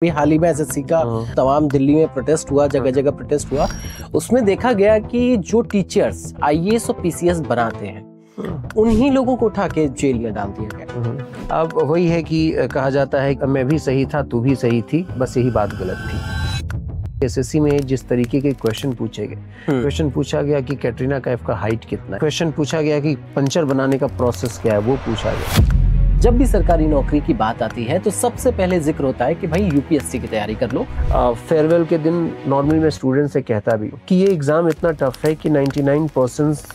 भी हाल ही में एसएससी का तमाम दिल्ली में प्रोटेस्ट हुआ, जगह जगह प्रोटेस्ट हुआ। उसमें देखा गया कि जो टीचर्स आईएएस और पीसीएस बनाते हैं उन्हीं लोगों को उठा के जेल में डाल दिया गया। अब वही है कि कहा जाता है कि मैं भी सही था, तू भी सही थी, बस यही बात गलत थी। एसएससी में जिस तरीके के क्वेश्चन पूछे गए, क्वेश्चन पूछा गया कि कैटरीना कैफ का हाइट कितना है, क्वेश्चन पूछा गया कि पंचर बनाने का प्रोसेस क्या है, वो पूछा गया। जब भी सरकारी नौकरी की बात आती है तो सबसे पहले जिक्र होता है कि भाई यूपीएससी की तैयारी कर लो। फेयरवेल के दिन नॉर्मली मैं स्टूडेंट से कहता भी हूँ कि ये एग्जाम इतना टफ है कि 99%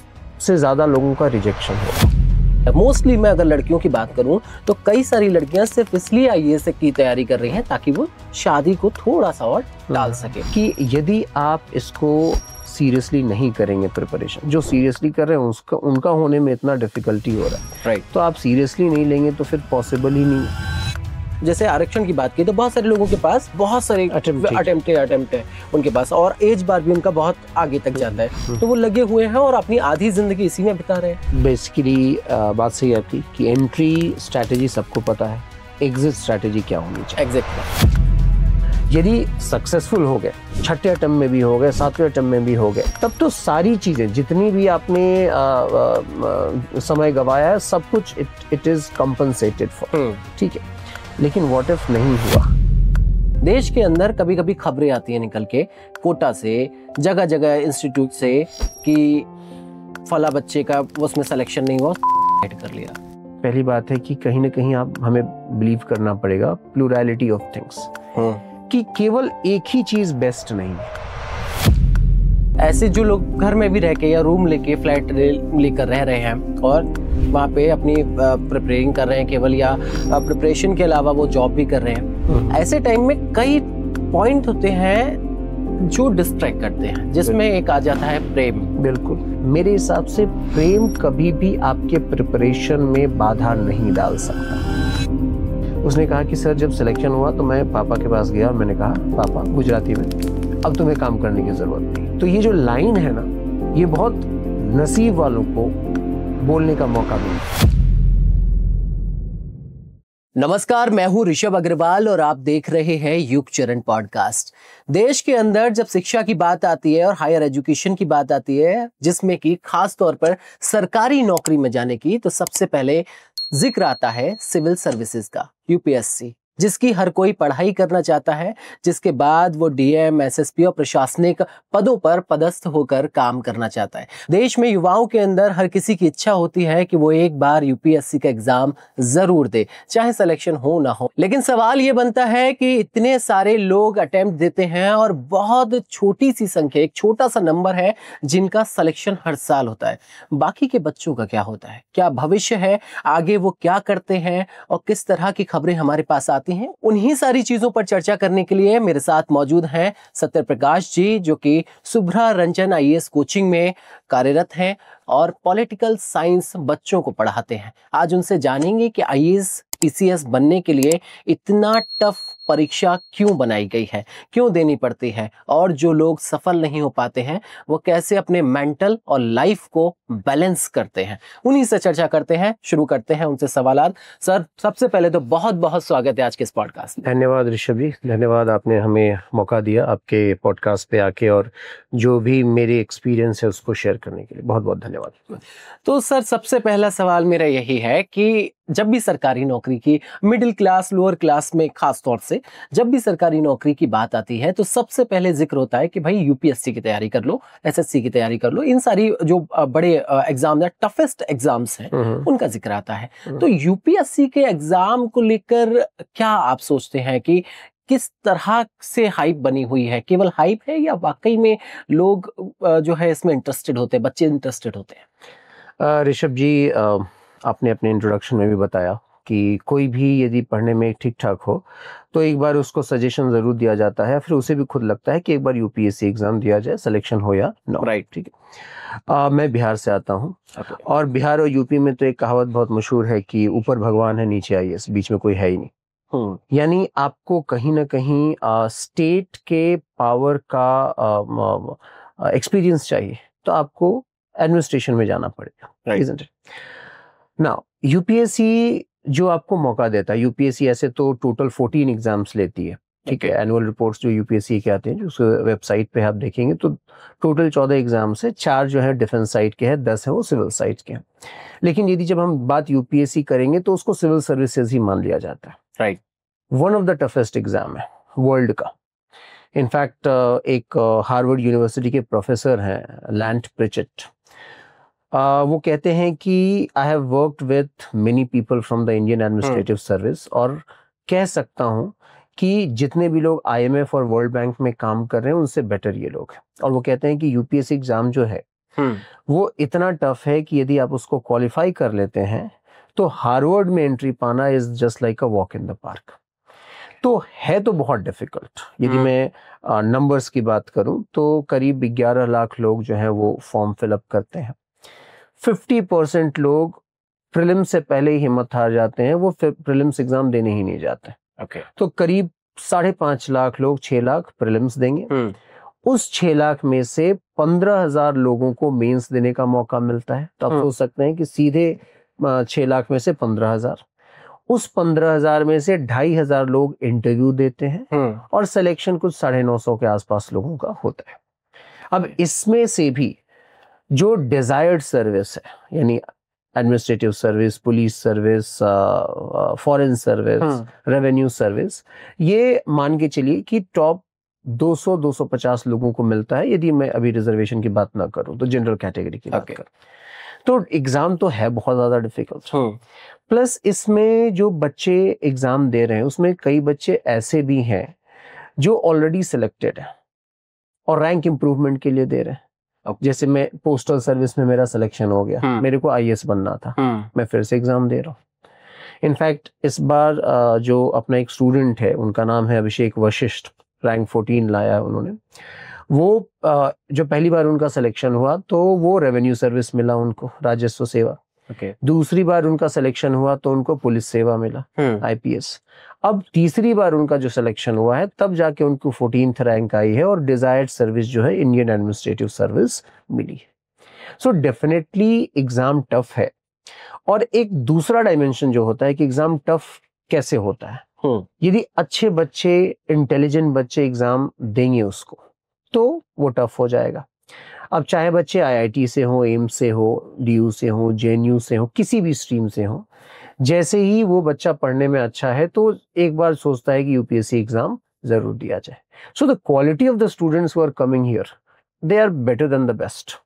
से ज्यादा लोगों का रिजेक्शन हो। मोस्टली मैं अगर लड़कियों की बात करूं तो कई सारी लड़कियां सिर्फ इसलिए आईएएस की तैयारी कर रही हैं ताकि वो शादी को थोड़ा सा और टाल सके। कि यदि आप इसको सीरियसली नहीं करेंगे, प्रिपरेशन जो सीरियसली कर रहे हैं उसका उनका होने में इतना डिफिकल्टी हो रहा है, राइट, तो आप सीरियसली नहीं लेंगे तो फिर पॉसिबल ही नहीं। जैसे आरक्षण की बात की तो बहुत सारे लोगों के पास बहुत सारे अटेम्प्ट है उनके पास, और एज बार भी उनका बहुत आगे तक जाता है, तो वो लगे हुए हैं और अपनी आधी जिंदगी इसी में बिता रहे हैं। बेसिकली बात सही आपकी कि एंट्री स्ट्रैटेजी सबको पता है, एग्जिट स्ट्रैटेजी क्या होनी चाहिए। एग्जैक्टली। यदि सक्सेसफुल हो गए, छठे अटेम्प्ट में भी हो गए, सातवें अटेम्प्ट में भी हो गए, तब तो सारी चीजें जितनी भी आपने समय गवाया है सब कुछ इट इज कंपनसेटेड फॉर, ठीक है। लेकिन व्हाट इफ नहीं हुआ? देश के अंदर कभी कभी खबरें आती हैं निकल के कोटा से, जगह जगह इंस्टीट्यूट से कि फला बच्चे का उसमें सिलेक्शन नहीं हुआ, कर लिया। पहली बात है कि कहीं ना कहीं आप हमें बिलीव करना पड़ेगा प्लूरैलिटी ऑफ थिंग्स, कि केवल एक ही चीज बेस्ट नहीं है। ऐसे जो लोग घर में भी रह के या रूम लेके फ्लैट लेकर रह रहे हैं और वहाँ पे अपनी प्रिपरेरिंग कर रहे हैं केवल, या प्रिपरेशन के अलावा वो जॉब भी कर रहे हैं, ऐसे टाइम में कई पॉइंट होते हैं जो डिस्ट्रैक्ट करते हैं, जिसमें एक आ जाता है प्रेम। बिल्कुल, मेरे हिसाब से प्रेम कभी भी आपके प्रिपरेशन में बाधा नहीं डाल सकता। उसने कहा कि सर जब सिलेक्शन हुआ तो मैं पापा के पास गया, मैंने कहा पापा गुजराती में, अब तुम्हें काम करने की जरूरत नहीं। तो ये जो लाइन है ना, ये बहुत नसीब वालों को बोलने का मौका मिला। नमस्कार, मैं हूं ऋषभ अग्रवाल और आप देख रहे हैं युग चरण पॉडकास्ट। देश के अंदर जब शिक्षा की बात आती है और हायर एजुकेशन की बात आती है, जिसमें कि खास तौर पर सरकारी नौकरी में जाने की, तो सबसे पहले जिक्र आता है सिविल सर्विसेज का, यूपीएससी, जिसकी हर कोई पढ़ाई करना चाहता है, जिसके बाद वो डीएम, एसएसपी और प्रशासनिक पदों पर पदस्थ होकर काम करना चाहता है। देश में युवाओं के अंदर हर किसी की इच्छा होती है कि वो एक बार यूपीएससी का एग्जाम जरूर दे, चाहे सिलेक्शन हो ना हो। लेकिन सवाल ये बनता है कि इतने सारे लोग अटेम्प्ट देते हैं और बहुत छोटी सी संख्या, एक छोटा सा नंबर है जिनका सिलेक्शन हर साल होता है। बाकी के बच्चों का क्या होता है, क्या भविष्य है, आगे वो क्या करते हैं और किस तरह की खबरें हमारे पास आती हैं? उन्हीं सारी चीजों पर चर्चा करने के लिए मेरे साथ मौजूद हैं सत्यप्रकाश जी, जो कि सुभ्रा रंजन आईएएस कोचिंग में कार्यरत हैं और पॉलिटिकल साइंस बच्चों को पढ़ाते हैं। आज उनसे जानेंगे कि आईएएस पीसीएस बनने के लिए इतना टफ परीक्षा क्यों बनाई गई है, क्यों देनी पड़ती है, और जो लोग सफल नहीं हो पाते हैं वो कैसे अपने मेंटल और लाइफ को बैलेंस करते हैं। उन्हीं से चर्चा करते हैं, शुरू करते हैं उनसे सवालात। सर, सबसे पहले तो बहुत बहुत स्वागत है आज के इस पॉडकास्ट में। धन्यवाद ऋषभ जी, धन्यवाद, आपने हमें मौका दिया आपके पॉडकास्ट पे आके और जो भी मेरे एक्सपीरियंस है उसको शेयर करने के लिए बहुत बहुत धन्यवाद। तो सर, सबसे पहला सवाल मेरा यही है कि जब भी सरकारी नौकरी की, मिडिल क्लास, लोअर क्लास में खास तौर से जब भी सरकारी नौकरी की बात आती है तो सबसे पहले जिक्र होता है कि भाई यूपीएससी की तैयारी कर लो, एसएससी की तैयारी कर लो, इन सारी जो बड़े एग्जाम, टफेस्ट एग्जाम्स हैं उनका जिक्र आता है। तो यूपीएससी के एग्जाम को लेकर क्या आप सोचते हैं कि किस तरह से हाइप बनी हुई है? केवल हाइप है या वाकई में लोग जो है इसमें इंटरेस्टेड होते हैं, बच्चे इंटरेस्टेड होते हैं? ऋषभ जी, आपने अपने इंट्रोडक्शन में भी बताया कि कोई भी यदि पढ़ने में ठीक ठाक हो तो एक बार उसको सजेशन जरूर दिया जाता है, फिर उसे भी खुद लगता है कि एक बार यूपीएससी एग्जाम दिया जाए, सिलेक्शन हो या नो। राइट, ठीक है। मैं बिहार से आता हूँ और बिहार और यूपी में तो एक कहावत बहुत मशहूर है कि ऊपर भगवान है, नीचे आईएएस, बीच में कोई है ही नहीं। यानी आपको कहीं ना कहीं स्टेट के पावर का एक्सपीरियंस चाहिए, तो आपको एडमिनिस्ट्रेशन में जाना पड़ेगा, isn't it? नाउ यूपीएससी जो आपको मौका देता है, यूपीएससी ऐसे तो टोटल 14 एग्जाम्स लेती है, ठीक है। एनुअल रिपोर्ट्स जो यूपीएससी के आते हैं, जो उस वेबसाइट पे आप देखेंगे तो टोटल 14 एग्जाम्स है, 4 जो है डिफेंस साइड के हैं, 10 है वो सिविल साइड के हैं। लेकिन यदि जब हम बात यूपीएससी करेंगे तो उसको सिविल सर्विसेज ही मान लिया जाता है। Right. One of the toughest exam है वर्ल्ड का। इनफैक्ट एक हार्वर्ड यूनिवर्सिटी के प्रोफेसर हैं लैंट प्रिचेट, वो कहते हैं कि I have worked with many people from the Indian administrative service, और कह सकता हूँ कि जितने भी लोग आईएमएफ और वर्ल्ड बैंक में काम कर रहे हैं उनसे बेटर ये लोग हैं। और वो कहते हैं कि यूपीएससी एग्जाम जो है वो इतना टफ है कि यदि आप उसको क्वालिफाई कर लेते हैं तो हार्वर्ड में एंट्री पाना is just like a walk in the park. तो है तो बहुत डिफिकल्ट। यदि मैं नंबर्स की बात करूं तो करीब 11 लाख लोग जो हैं वो फॉर्म फिलअप करते हैं। 50% लोग प्रीलिम्स से पहले ही हिम्मत हार जाते हैं, वो प्रीलिम्स एग्जाम देने ही नहीं जाते। तो करीब 5.5 लाख लोग 6 लाख प्रीलिम्स देंगे। उस 6 लाख में से 15,000 लोगों को मेंस देने का मौका मिलता है। तो आप सोच सकते हैं कि सीधे 6 लाख में से 15,000, उस 15,000 में से 2,500 लोग इंटरव्यू देते हैं और सिलेक्शन कुछ 950 के आसपास लोगों का होता है। अब इसमें से भी जो डिजायर्ड सर्विस है, यानी administrative service, police service, foreign service, revenue service, ये मान के चलिए कि टॉप 200-250 लोगों को मिलता है। यदि मैं अभी रिजर्वेशन की बात ना करूं तो जनरल कैटेगरी की बात करूं, तो एग्जाम तो है बहुत ज्यादा डिफिकल्ट। प्लस इसमें जो बच्चे एग्जाम दे रहे हैं उसमें कई बच्चे ऐसे भी हैं जो ऑलरेडी सिलेक्टेड है और रैंक इंप्रूवमेंट के लिए दे रहे हैं। जैसे मैं पोस्टल सर्विस में मेरा सिलेक्शन हो गया, मेरे को आईएएस बनना था, मैं फिर से एग्जाम दे रहा हूँ। इनफैक्ट इस बार जो अपना एक स्टूडेंट है, उनका नाम है अभिषेक वशिष्ठ, रैंक 14 लाया है उन्होंने। वो जो पहली बार उनका सिलेक्शन हुआ तो वो रेवेन्यू सर्विस मिला उनको, राजस्व सेवा। दूसरी बार उनका सिलेक्शन हुआ तो उनको पुलिस सेवा मिला, आईपीएस। अब तीसरी बार उनका जो सिलेक्शन हुआ है तब जाके उनको 14th रैंक आई है और डिजायर्ड सर्विस जो है इंडियन एडमिनिस्ट्रेटिव सर्विस मिली है। सो डेफिनेटली एग्जाम टफ है। और एक दूसरा डायमेंशन जो होता है कि एग्जाम टफ कैसे होता है, यदि अच्छे बच्चे, इंटेलिजेंट बच्चे एग्जाम देंगे उसको तो वो टफ हो जाएगा। अब चाहे बच्चे आईआईटी से हो, एम्स से हो, डीयू से हो, जेएनयू से हो, किसी भी स्ट्रीम से हो, जैसे ही वो बच्चा पढ़ने में अच्छा है तो एक बार सोचता है कि यूपीएससी एग्जाम जरूर दिया जाए। So the quality of the students who are coming here, they are better than the best.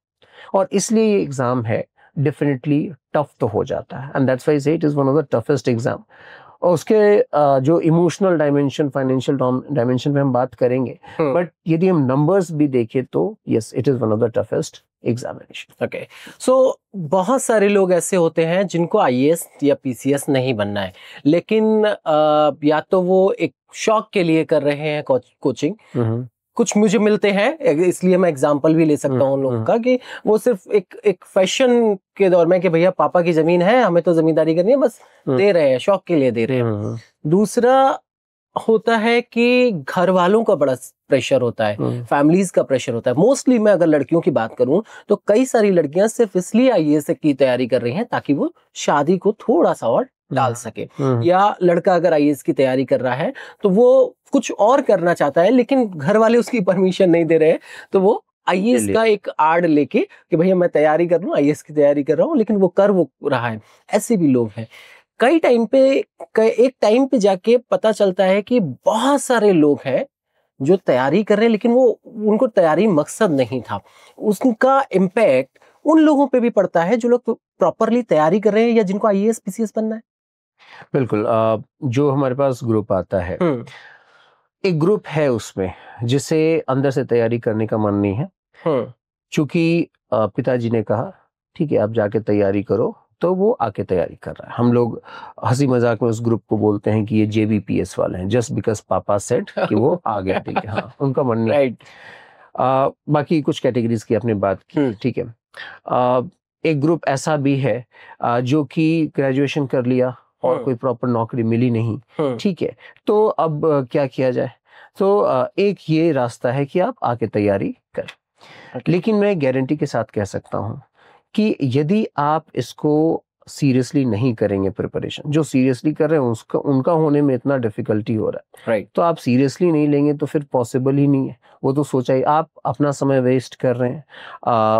और इसलिए ये एग्जाम है डेफिनेटली टफ तो हो जाता है, एंड दैट्स व्हाई आई से it is one of the toughest exam. और उसके जो इमोशनल डायमेंशन, फाइनेंशियल डायमेंशन पे हम बात करेंगे, बट यदि हम नंबर्स भी देखें तो yes, it is one of the toughest examination. Okay, so बहुत सारे लोग ऐसे होते हैं जिनको आईएएस या पीसीएस नहीं बनना है, लेकिन या तो वो एक शौक के लिए कर रहे हैं कोचिंग। कुछ मुझे मिलते हैं, इसलिए मैं एग्जांपल भी ले सकता हूँ उन लोगों का, कि वो सिर्फ एक फैशन के दौर में कि भैया पापा की जमीन है, हमें तो जमींदारी करनी है, बस दे रहे हैं, शौक के लिए दे रहे हैं। दूसरा होता है कि घर वालों का बड़ा प्रेशर होता है, फैमिलीज का प्रेशर होता है। मोस्टली मैं अगर लड़कियों की बात करूं तो कई सारी लड़कियां सिर्फ इसलिए आईएएस की तैयारी कर रही हैं ताकि वो शादी को थोड़ा सा और डाल सके, या लड़का अगर आईएएस की तैयारी कर रहा है तो वो कुछ और करना चाहता है लेकिन घर वाले उसकी परमिशन नहीं दे रहे हैं, तो वो आईएएस का एक आड़ लेके कि भैया मैं तैयारी कर रहा हूँ, आईएएस की तैयारी कर रहा हूँ, लेकिन वो कर वो रहा है। ऐसे भी लोग हैं। एक टाइम पे जाके पता चलता है कि बहुत सारे लोग हैं जो तैयारी कर रहे हैं लेकिन वो उनको तैयारी मकसद नहीं था। उसका इम्पैक्ट उन लोगों पे भी पड़ता है जो लोग प्रॉपरली तैयारी कर रहे हैं या जिनको आईएएस पीसीएस बनना है। बिल्कुल। जो हमारे पास ग्रुप आता है, एक ग्रुप है उसमें जिसे अंदर से तैयारी करने का मन नहीं है, क्योंकि पिताजी ने कहा ठीक है आप जाके तैयारी करो, तो वो आके तैयारी कर रहा है। हम लोग हंसी मजाक में उस ग्रुप को बोलते हैं कि ये जेबीपीएस वाले हैं, जस्ट बिकॉज पापा सेड कि वो आ गया, ठीक है। हाँ, उनका मन नहीं। राइट। बाकी कुछ कैटेगरीज की आपने बात की, ठीक है। एक ग्रुप ऐसा भी है जो कि ग्रेजुएशन कर लिया और कोई प्रॉपर नौकरी मिली नहीं, ठीक है, तो अब क्या किया जाए। तो एक ये रास्ता है कि आप आके तैयारी करें। लेकिन मैं गारंटी के साथ कह सकता हूँ कि यदि आप इसको सीरियसली नहीं करेंगे प्रिपरेशन, जो सीरियसली कर रहे हैं उसका उनका होने में इतना डिफिकल्टी हो रहा है, राइट। तो आप सीरियसली नहीं लेंगे तो फिर पॉसिबल ही नहीं है। वो तो सोचा ही, आप अपना समय वेस्ट कर रहे हैं,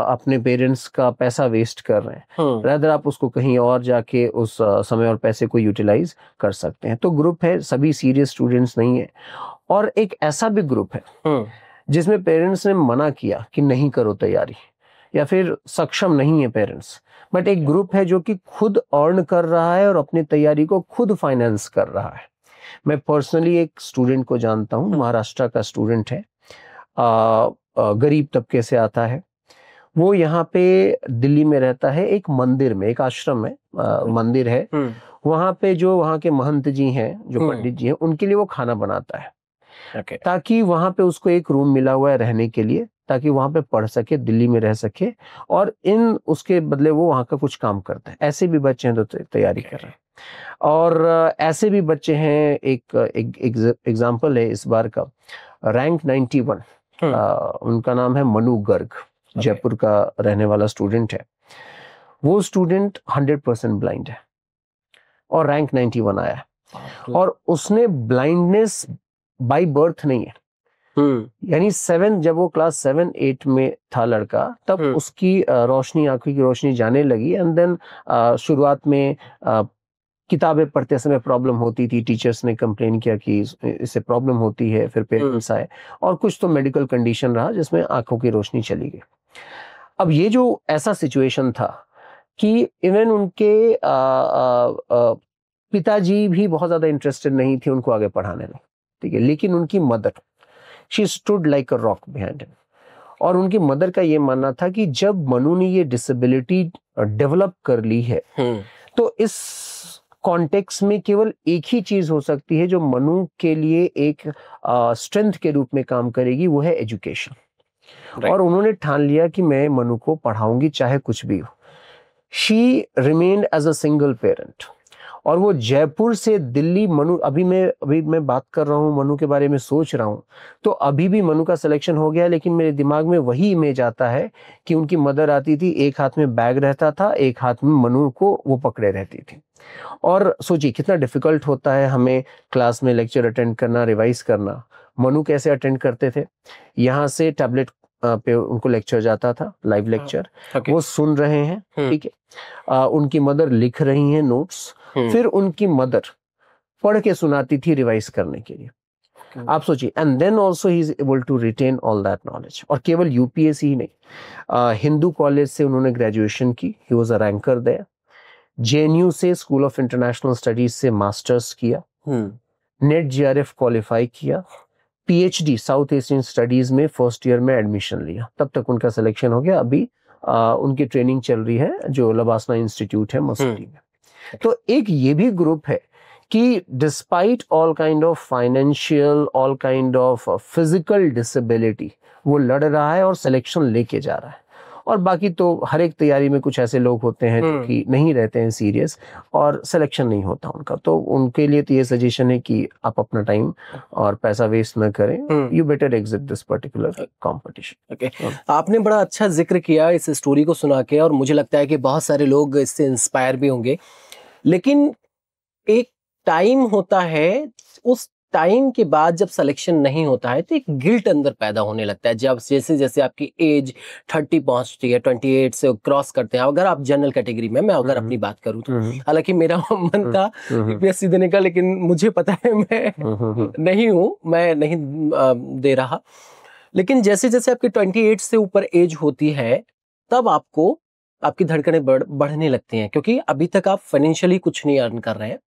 अपने पेरेंट्स का पैसा वेस्ट कर रहे हैं, रादर आप उसको कहीं और जाके उस समय और पैसे को यूटिलाइज कर सकते हैं। तो ग्रुप है, सभी सीरियस स्टूडेंट्स नहीं है, और एक ऐसा भी ग्रुप है जिसमें पेरेंट्स ने मना किया कि नहीं करो तैयारी, या फिर सक्षम नहीं है पेरेंट्स, बट एक ग्रुप है जो कि खुद अर्न कर रहा है और अपनी तैयारी को खुद फाइनेंस कर रहा है। मैं पर्सनली एक स्टूडेंट को जानता हूँ, महाराष्ट्र का स्टूडेंट है, गरीब तबके से आता है, वो यहाँ पे दिल्ली में रहता है, एक मंदिर में, एक आश्रम है, मंदिर है, वहाँ पे जो वहाँ के महंत जी हैं, जो पंडित जी हैं, उनके लिए वो खाना बनाता है, ताकि वहाँ पे उसको एक रूम मिला हुआ है रहने के लिए, ताकि वहाँ पे पढ़ सके, दिल्ली में रह सके, और उसके बदले वो वहाँ का कुछ काम करता है। ऐसे भी बच्चे हैं तो तैयारी कर रहे हैं, और ऐसे भी बच्चे हैं, एक एग्जाम्पल है इस बार का, रैंक 91, उनका नाम है मनु गर्ग, जयपुर का रहने वाला स्टूडेंट है। वो स्टूडेंट 100% ब्लाइंड है और रैंक 91 आया है, और उसने ब्लाइंडनेस बाय बर्थ नहीं है, यानी 7, जब वो क्लास 7-8 में था लड़का, तब उसकी रोशनी, आंखों की रोशनी जाने लगी, एंड देन शुरुआत में किताबें पढ़ते समय प्रॉब्लम होती थी, टीचर्स ने कंप्लेन किया कि इससे प्रॉब्लम होती है, फिर पेरेंट्स आए, और कुछ तो मेडिकल कंडीशन रहा जिसमें आंखों की रोशनी चली गई। अब ये जो ऐसा सिचुएशन था कि इवन उनके पिताजी भी बहुत ज्यादा इंटरेस्टेड नहीं थे उनको आगे पढ़ाने में, ठीक है, लेकिन उनकी mother, she stood like a rock behind him, और उनकी मदर का ये मानना था कि जब मनु ने ये डिसेबिलिटी डेवलप कर ली है, तो इस कॉन्टेक्स्ट में केवल एक ही चीज हो सकती है जो मनु के लिए एक स्ट्रेंथ के रूप में काम करेगी, वो है एजुकेशन। और उन्होंने ठान लिया कि मैं मनु को पढ़ाऊंगी चाहे कुछ भी हो। She remained as a single parent, और वो जयपुर से दिल्ली, मनु अभी मैं बात कर रहा हूँ, मनु के बारे में सोच रहा हूँ, तो अभी भी मनु का सिलेक्शन हो गया, लेकिन मेरे दिमाग में वही इमेज आता है कि उनकी मदर आती थी, एक हाथ में बैग रहता था, एक हाथ में मनु को वो पकड़े रहती थी। और सोचिए कितना डिफिकल्ट होता है हमें क्लास में लेक्चर अटेंड करना, रिवाइज करना। मनु कैसे अटेंड करते थे, यहाँ से टैबलेट पे उनको लेक्चर जाता था, लाइव लेक्चर, वो सुन रहे हैं, ठीक है, उनकी मदर लिख रही हैं नोट्स, फिर उनकी मदर पढ़ के सुनाती थी रिवाइज करने के लिए। आप सोचिए, and then also he is able to retain all that knowledge. और केवल यूपीएससी ही नहीं, हिंदू कॉलेज से उन्होंने ग्रेजुएशन की, he was a ranker there. JNU से, स्कूल ऑफ इंटरनेशनल स्टडीज से मास्टर्स किया, नेट जीआरएफ क्वालिफाई किया, पीएचडी साउथ एशियन स्टडीज में फर्स्ट ईयर में एडमिशन लिया, तब तक उनका सिलेक्शन हो गया। अभी उनकी ट्रेनिंग चल रही है जो लबासना इंस्टीट्यूट है मसूरी में। तो एक ये भी ग्रुप है कि despite all kind of financial, all kind of physical disability, वो लड़ रहा है और सिलेक्शन लेके जा रहा है। और बाकी तो हर एक तैयारी में कुछ ऐसे लोग होते हैं जो कि नहीं रहते हैं सीरियस और सिलेक्शन नहीं होता उनका, तो उनके लिए तो ये सजेशन है कि आप अपना टाइम और पैसा वेस्ट न करें, you better exit this particular competition. Okay, आपने बड़ा अच्छा जिक्र किया इस स्टोरी को सुना के, और मुझे लगता है कि बहुत सारे लोग इससे इंस्पायर भी होंगे। लेकिन एक टाइम होता है, उस टाइम के बाद जब सिलेक्शन नहीं होता है तो एक गिल्ट अंदर पैदा होने लगता है। जब जैसे जैसे आपकी एज 30 पहुंचती है, 28 से क्रॉस करते हैं, अगर आप जनरल कैटेगरी में, मैं अगर अपनी बात करूं तो, हालांकि मेरा मन था यूपीएससी देने का, लेकिन मुझे पता है मैं नहीं हूं, मैं नहीं दे रहा। लेकिन जैसे जैसे आपकी 28 से ऊपर एज होती है, तब आपको आपकी धड़कनें बढ़ने लगती हैं, क्योंकि अभी तक आप फाइनेंशियली कुछ नहीं अर्न कर रहे हैं,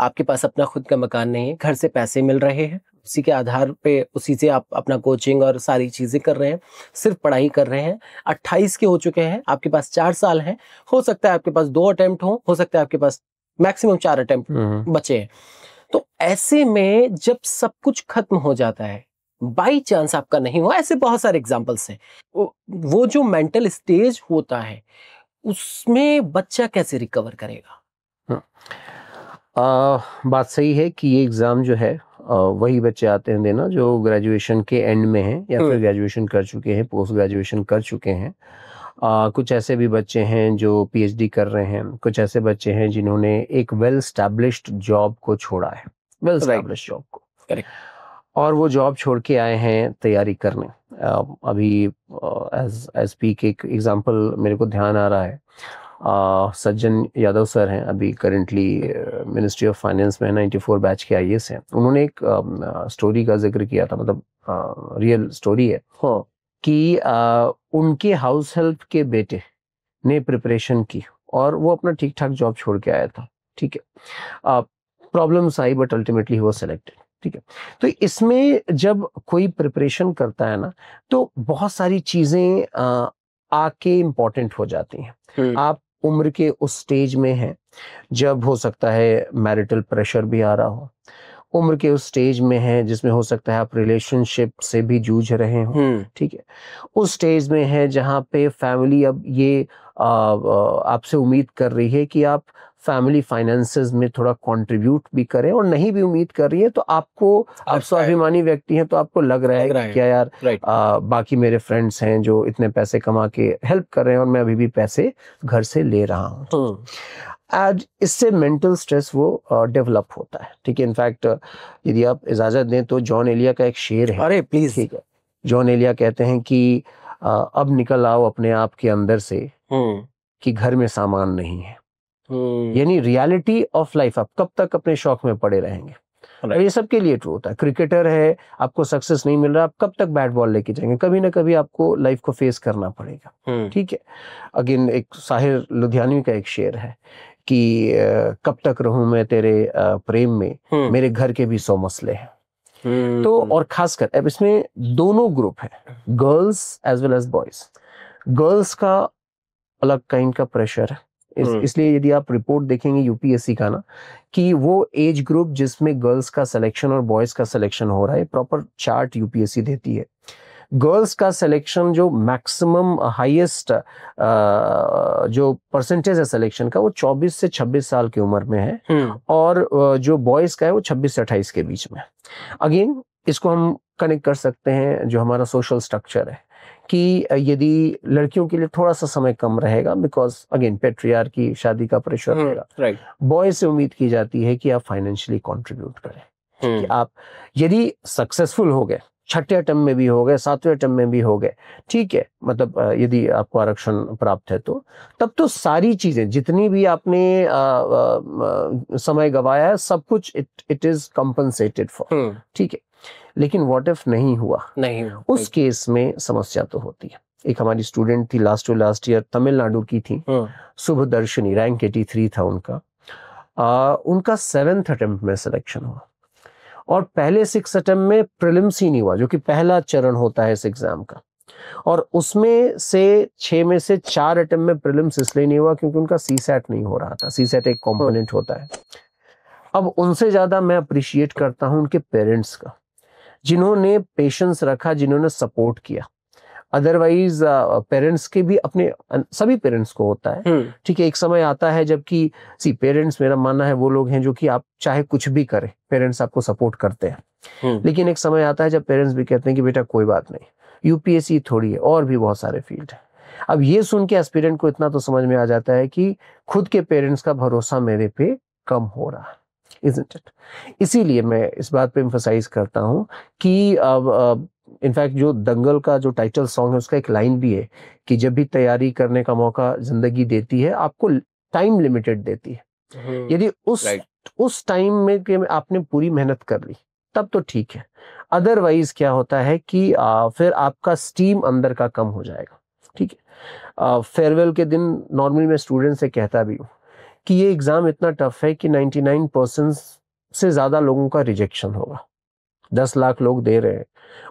आपके पास अपना खुद का मकान नहीं है, घर से पैसे मिल रहे हैं, उसी के आधार पे उसी से आप अपना कोचिंग और सारी चीजें कर रहे हैं, सिर्फ पढ़ाई कर रहे हैं। 28 के हो चुके हैं, आपके पास 4 साल हैं, हो सकता है आपके पास 2 अटेम्प्ट हो सकता है आपके पास मैक्सिमम 4 अटेम्प्ट बचे हैं। तो ऐसे में जब सब कुछ खत्म हो जाता है, बाई चांस आपका नहीं हुआ, ऐसे बहुत सारे एग्जाम्पल्स हैं, वो जो मेंटल स्टेज होता है उसमें बच्चा कैसे रिकवर करेगा? बात सही है कि ये एग्जाम जो है वही बच्चे आते हैं देना जो ग्रेजुएशन के एंड में हैं या फिर ग्रेजुएशन कर चुके हैं, पोस्ट ग्रेजुएशन कर चुके हैं। कुछ ऐसे भी बच्चे हैं जो पीएचडी कर रहे हैं, कुछ ऐसे बच्चे हैं जिन्होंने एक वेल स्टैब्लिश्ड जॉब को छोड़ा है, वेल स्टैब्लिश्ड जॉब को, करेक्ट, और वो जॉब छोड़ के आए हैं तैयारी करने। अभी एज आई स्पीक एक एग्जांपल मेरे को ध्यान आ रहा है, सज्जन यादव सर हैं, अभी करेंटली मिनिस्ट्री ऑफ फाइनेंस में 94 बैच के आईएएस हैं। उन्होंने एक स्टोरी का जिक्र किया था, मतलब रियल स्टोरी है, कि उनके हाउस हेल्प के बेटे ने प्रिपरेशन की और वो अपना ठीक ठाक जॉब छोड़ के आया था, ठीक है। Problems I but ultimately he was selected, ठीक है। तो इसमें जब कोई प्रिपरेशन करता है ना, तो बहुत सारी चीजें आके इम्पोर्टेंट हो जाती हैं। आप उम्र के उस स्टेज में हैं जब हो सकता है मैरिटल प्रेशर भी आ रहा हो, उम्र के उस स्टेज में है जिसमें हो सकता है आप रिलेशनशिप से भी जूझ रहे हो, ठीक है। उस स्टेज में है जहाँ पे फैमिली अब ये आपसे उम्मीद कर रही है कि आप फैमिली फाइनेंसेस में थोड़ा कंट्रीब्यूट भी करें, और नहीं भी उम्मीद कर रही है तो आपको, आप स्वाभिमानी व्यक्ति हैं तो आपको लग रहा है क्या यार, बाकी मेरे फ्रेंड्स हैं जो इतने पैसे कमा के हेल्प कर रहे हैं और मैं अभी भी पैसे घर से ले रहा हूँ। आज इससे मेंटल स्ट्रेस वो डेवलप होता है, ठीक है। इनफैक्ट यदि आप इजाजत दें तो जॉन एलिया का एक शेर है, अरे प्लीज, ठीक है। जॉन एलिया कहते हैं कि अब निकल आओ अपने आप के अंदर से कि घर में सामान नहीं है। यानी रियलिटी ऑफ लाइफ, आप कब तक अपने शौक में पड़े रहेंगे। और ये सबके लिए ट्रू होता है। क्रिकेटर है, आपको सक्सेस नहीं मिल रहा, आप कब तक बैट बॉल लेके जाएंगे, कभी ना कभी आपको लाइफ को फेस करना पड़ेगा, ठीक है। अगेन एक साहिर लुधियानवी का एक शेर है कि कब तक रहूं मैं तेरे प्रेम में, मेरे घर के भी 100 मसले हैं। तो और खासकर अब इसमें दोनों ग्रुप है, girls as well as boys. Girls का अलग काइंड का प्रेशर है, इसलिए यदि आप रिपोर्ट देखेंगे यूपीएससी का ना, कि वो एज ग्रुप जिसमें गर्ल्स का सिलेक्शन और बॉयज का सिलेक्शन हो रहा है, प्रॉपर चार्ट यूपीएससी देती है। गर्ल्स का सिलेक्शन जो मैक्सिमम हाईएस्ट जो परसेंटेज है सिलेक्शन का, वो 24 से 26 साल की उम्र में है, और जो बॉयज का है वो 26 से 28 के बीच में। अगेन इसको हम कनेक्ट कर सकते हैं जो हमारा सोशल स्ट्रक्चर है, कि यदि लड़कियों के लिए थोड़ा सा समय कम रहेगा, बिकॉज अगेन पेट्रियार की शादी का प्रेशर रहेगा, बॉय से उम्मीद की जाती है कि आप फाइनेंशियली कंट्रीब्यूट करें, कि आप यदि सक्सेसफुल हो गए, छठे अटेम्प्ट में भी हो गए, सातवें अटेम्प्ट में भी हो गए, ठीक है, मतलब यदि आपको आरक्षण प्राप्त है तो तब तो सारी चीजें जितनी भी आपने समय गवाया है सब कुछ इट इज कंपनसेटेड फॉर, ठीक है। लेकिन व्हाट इफ नहीं हुआ, उस केस में समस्या तो होती है। एक हमारी स्टूडेंट थी last to last year, Tamil Nadu की थी, शुभदर्शनी, रैंक 83 था उनका। उनका 7th अटेम्प्ट में सिलेक्शन हुआ और पहले 6 अटेम्प्ट में प्रीलिम्स ही नहीं हुआ, जो कि पहला चरण होता है इस एग्जाम का, और उसमें से 6 में से 4 अटेम्प्ट में प्रीलिम्स इसलिए नहीं हुआ क्योंकि उनका सीसैट नहीं हो रहा था। सीसैट एक कंपोनेंट होता है। अब उनसे ज्यादा मैं अप्रिशिएट करता हूं उनके पेरेंट्स का, जिन्होंने पेशेंस रखा, जिन्होंने सपोर्ट किया। अदरवाइज पेरेंट्स के भी, अपने सभी पेरेंट्स को होता है, ठीक है। एक समय आता है जबकि पेरेंट्स, मेरा मानना है वो लोग हैं जो कि आप चाहे कुछ भी करें, पेरेंट्स आपको सपोर्ट करते हैं, लेकिन एक समय आता है जब पेरेंट्स भी कहते हैं कि बेटा कोई बात नहीं, यूपीएससी थोड़ी है, और भी बहुत सारे फील्ड है। अब ये सुन के एस्पिरेंट को इतना तो समझ में आ जाता है कि खुद के पेरेंट्स का भरोसा मेरे पे कम हो रहा है, isn't it? इसीलिए मैं इस बात पे एम्फसाइज करता हूं कि अब इनफैक्ट जो दंगल का जो टाइटल सॉन्ग है उसका एक लाइन भी है कि जब भी तैयारी करने का मौका जिंदगी देती है, आपको टाइम लिमिटेड देती है। यदि उस टाइम में कि आपने पूरी मेहनत कर ली तब तो ठीक है, अदरवाइज क्या होता है कि फिर आपका स्टीम अंदर का कम हो जाएगा, ठीक है। फेयरवेल के दिन नॉर्मली मैं स्टूडेंट से कहता भी हूँ कि ये एग्जाम इतना टफ है कि 99% से ज्यादा लोगों का रिजेक्शन होगा। 10 लाख लोग दे रहे हैं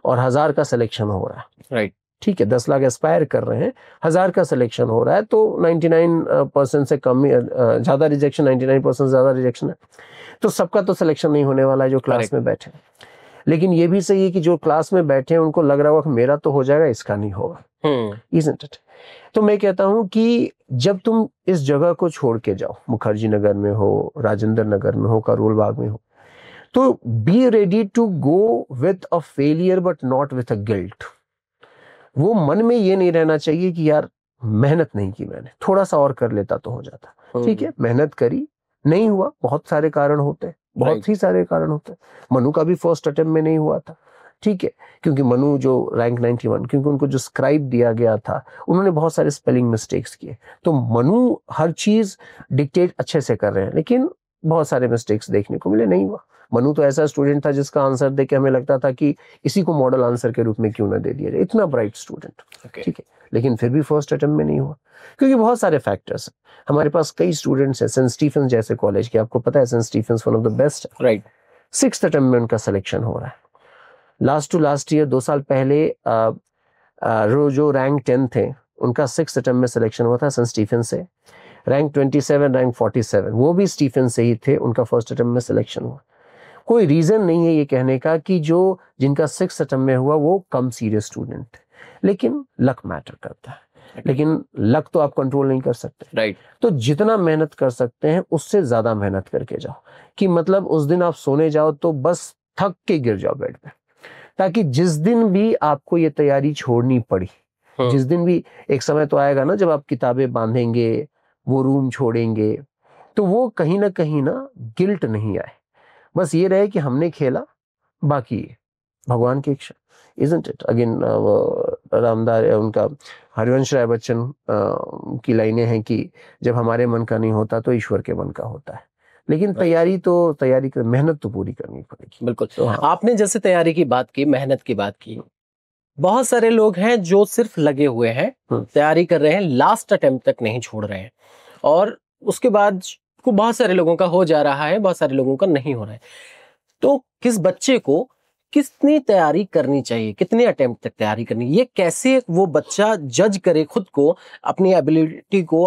और 1000 का सिलेक्शन हो रहा है, राइट, ठीक है। 10 लाख एस्पायर कर रहे हैं, 1000 का सिलेक्शन हो रहा है, तो 99% से कम, ज्यादा रिजेक्शन, 99% ज्यादा रिजेक्शन है, तो सबका तो सिलेक्शन नहीं होने वाला है जो क्लास में बैठे। लेकिन ये भी सही है कि जो क्लास में बैठे हैं उनको लग रहा होगा कि मेरा तो हो जाएगा, इसका नहीं होगा, isn't it? तो मैं कहता हूं कि जब तुम इस जगह को छोड़ के जाओ, मुखर्जी नगर में हो, राजेंद्र नगर में हो, करोल बाग में हो, तो be ready to go with a failure but not with a guilt. वो मन में ये नहीं रहना चाहिए कि यार मेहनत नहीं की मैंने, थोड़ा सा और कर लेता तो हो जाता। ठीक है, मेहनत करी, नहीं हुआ, बहुत सारे कारण होते हैं, बहुत ही सारे कारण होते हैं। मनु का भी फर्स्ट अटेम्प्ट में नहीं हुआ था, ठीक है, क्योंकि मनु जो रैंक 91, क्योंकि उनको जो स्क्राइब दिया गया था उन्होंने बहुत सारे स्पेलिंग मिस्टेक्स किए। तो मनु हर चीज डिक्टेट अच्छे से कर रहे हैं, लेकिन बहुत सारे मिस्टेक्स देखने को मिले, नहीं हुआ। मनु तो ऐसा स्टूडेंट था जिसका आंसर देख के हमें लगता था कि इसी को मॉडल आंसर के रूप में क्यों ना दे दिया जाए, इतना ब्राइट स्टूडेंट, ठीक है, लेकिन फिर भी फर्स्ट अटेम्प्ट में नहीं हुआ, क्योंकि बहुत सारे फैक्टर्स हैं। हमारे पास कई स्टूडेंट्स हैं, सेंट स्टीफेंस जैसे कॉलेज के, आपको पता है Saint Stephen's one of the best, right, 6th attempt में उनका सिलेक्शन हो रहा है। लास्ट ईयर 2 साल पहले जो रैंक 10 थे उनका 6th अटेम्प्ट में सिलेक्शन हुआ था सेंट स्टीफेन से, रैंक 27, रैंक 47, वो भी स्टीफेन से ही थे, उनका फर्स्ट अटेम्प्ट में सिलेक्शन हुआ। कोई रीजन नहीं है ये कहने का कि जो जिनका 6th अटेम्प्ट में हुआ वो कम सीरियस स्टूडेंट, लेकिन लक मैटर करता है, लेकिन लक तो आप कंट्रोल नहीं कर सकते, राइट। तो जितना मेहनत कर सकते हैं उससे ज्यादा मेहनत करके जाओ, कि मतलब उस दिन आप सोने जाओ तो बस थक के गिर जाओ बेड पे, ताकि जिस दिन भी आपको ये तैयारी छोड़नी पड़ी, जिस दिन भी, एक समय तो आएगा ना जब आप किताबें बांधेंगे, वो रूम छोड़ेंगे, तो वो कहीं ना गिल्ट नहीं आए, बस ये रहे कि हमने खेला, बाकी भगवान की इच्छा, isn't it? अगेन रामदास, उनका हरिवंश राय बच्चन की लाइनें हैं कि जब हमारे मन का नहीं होता तो ईश्वर के मन का होता है, लेकिन तैयारी मेहनत तो पूरी करनी पड़ेगी। बिल्कुल। तो हाँ। आपने जैसे तैयारी की बात की, मेहनत की बात की, बहुत सारे लोग हैं जो सिर्फ लगे हुए हैं, तैयारी कर रहे हैं, लास्ट अटेम्प्ट तक नहीं छोड़ रहे हैं, और उसके बाद को बहुत सारे लोगों का हो जा रहा है, बहुत सारे लोगों का नहीं हो रहा है। तो किस बच्चे को कितनी तैयारी करनी चाहिए, कितने अटेम्प्ट तक तैयारी करनी, ये कैसे वो बच्चा जज करे खुद को, अपनी एबिलिटी को,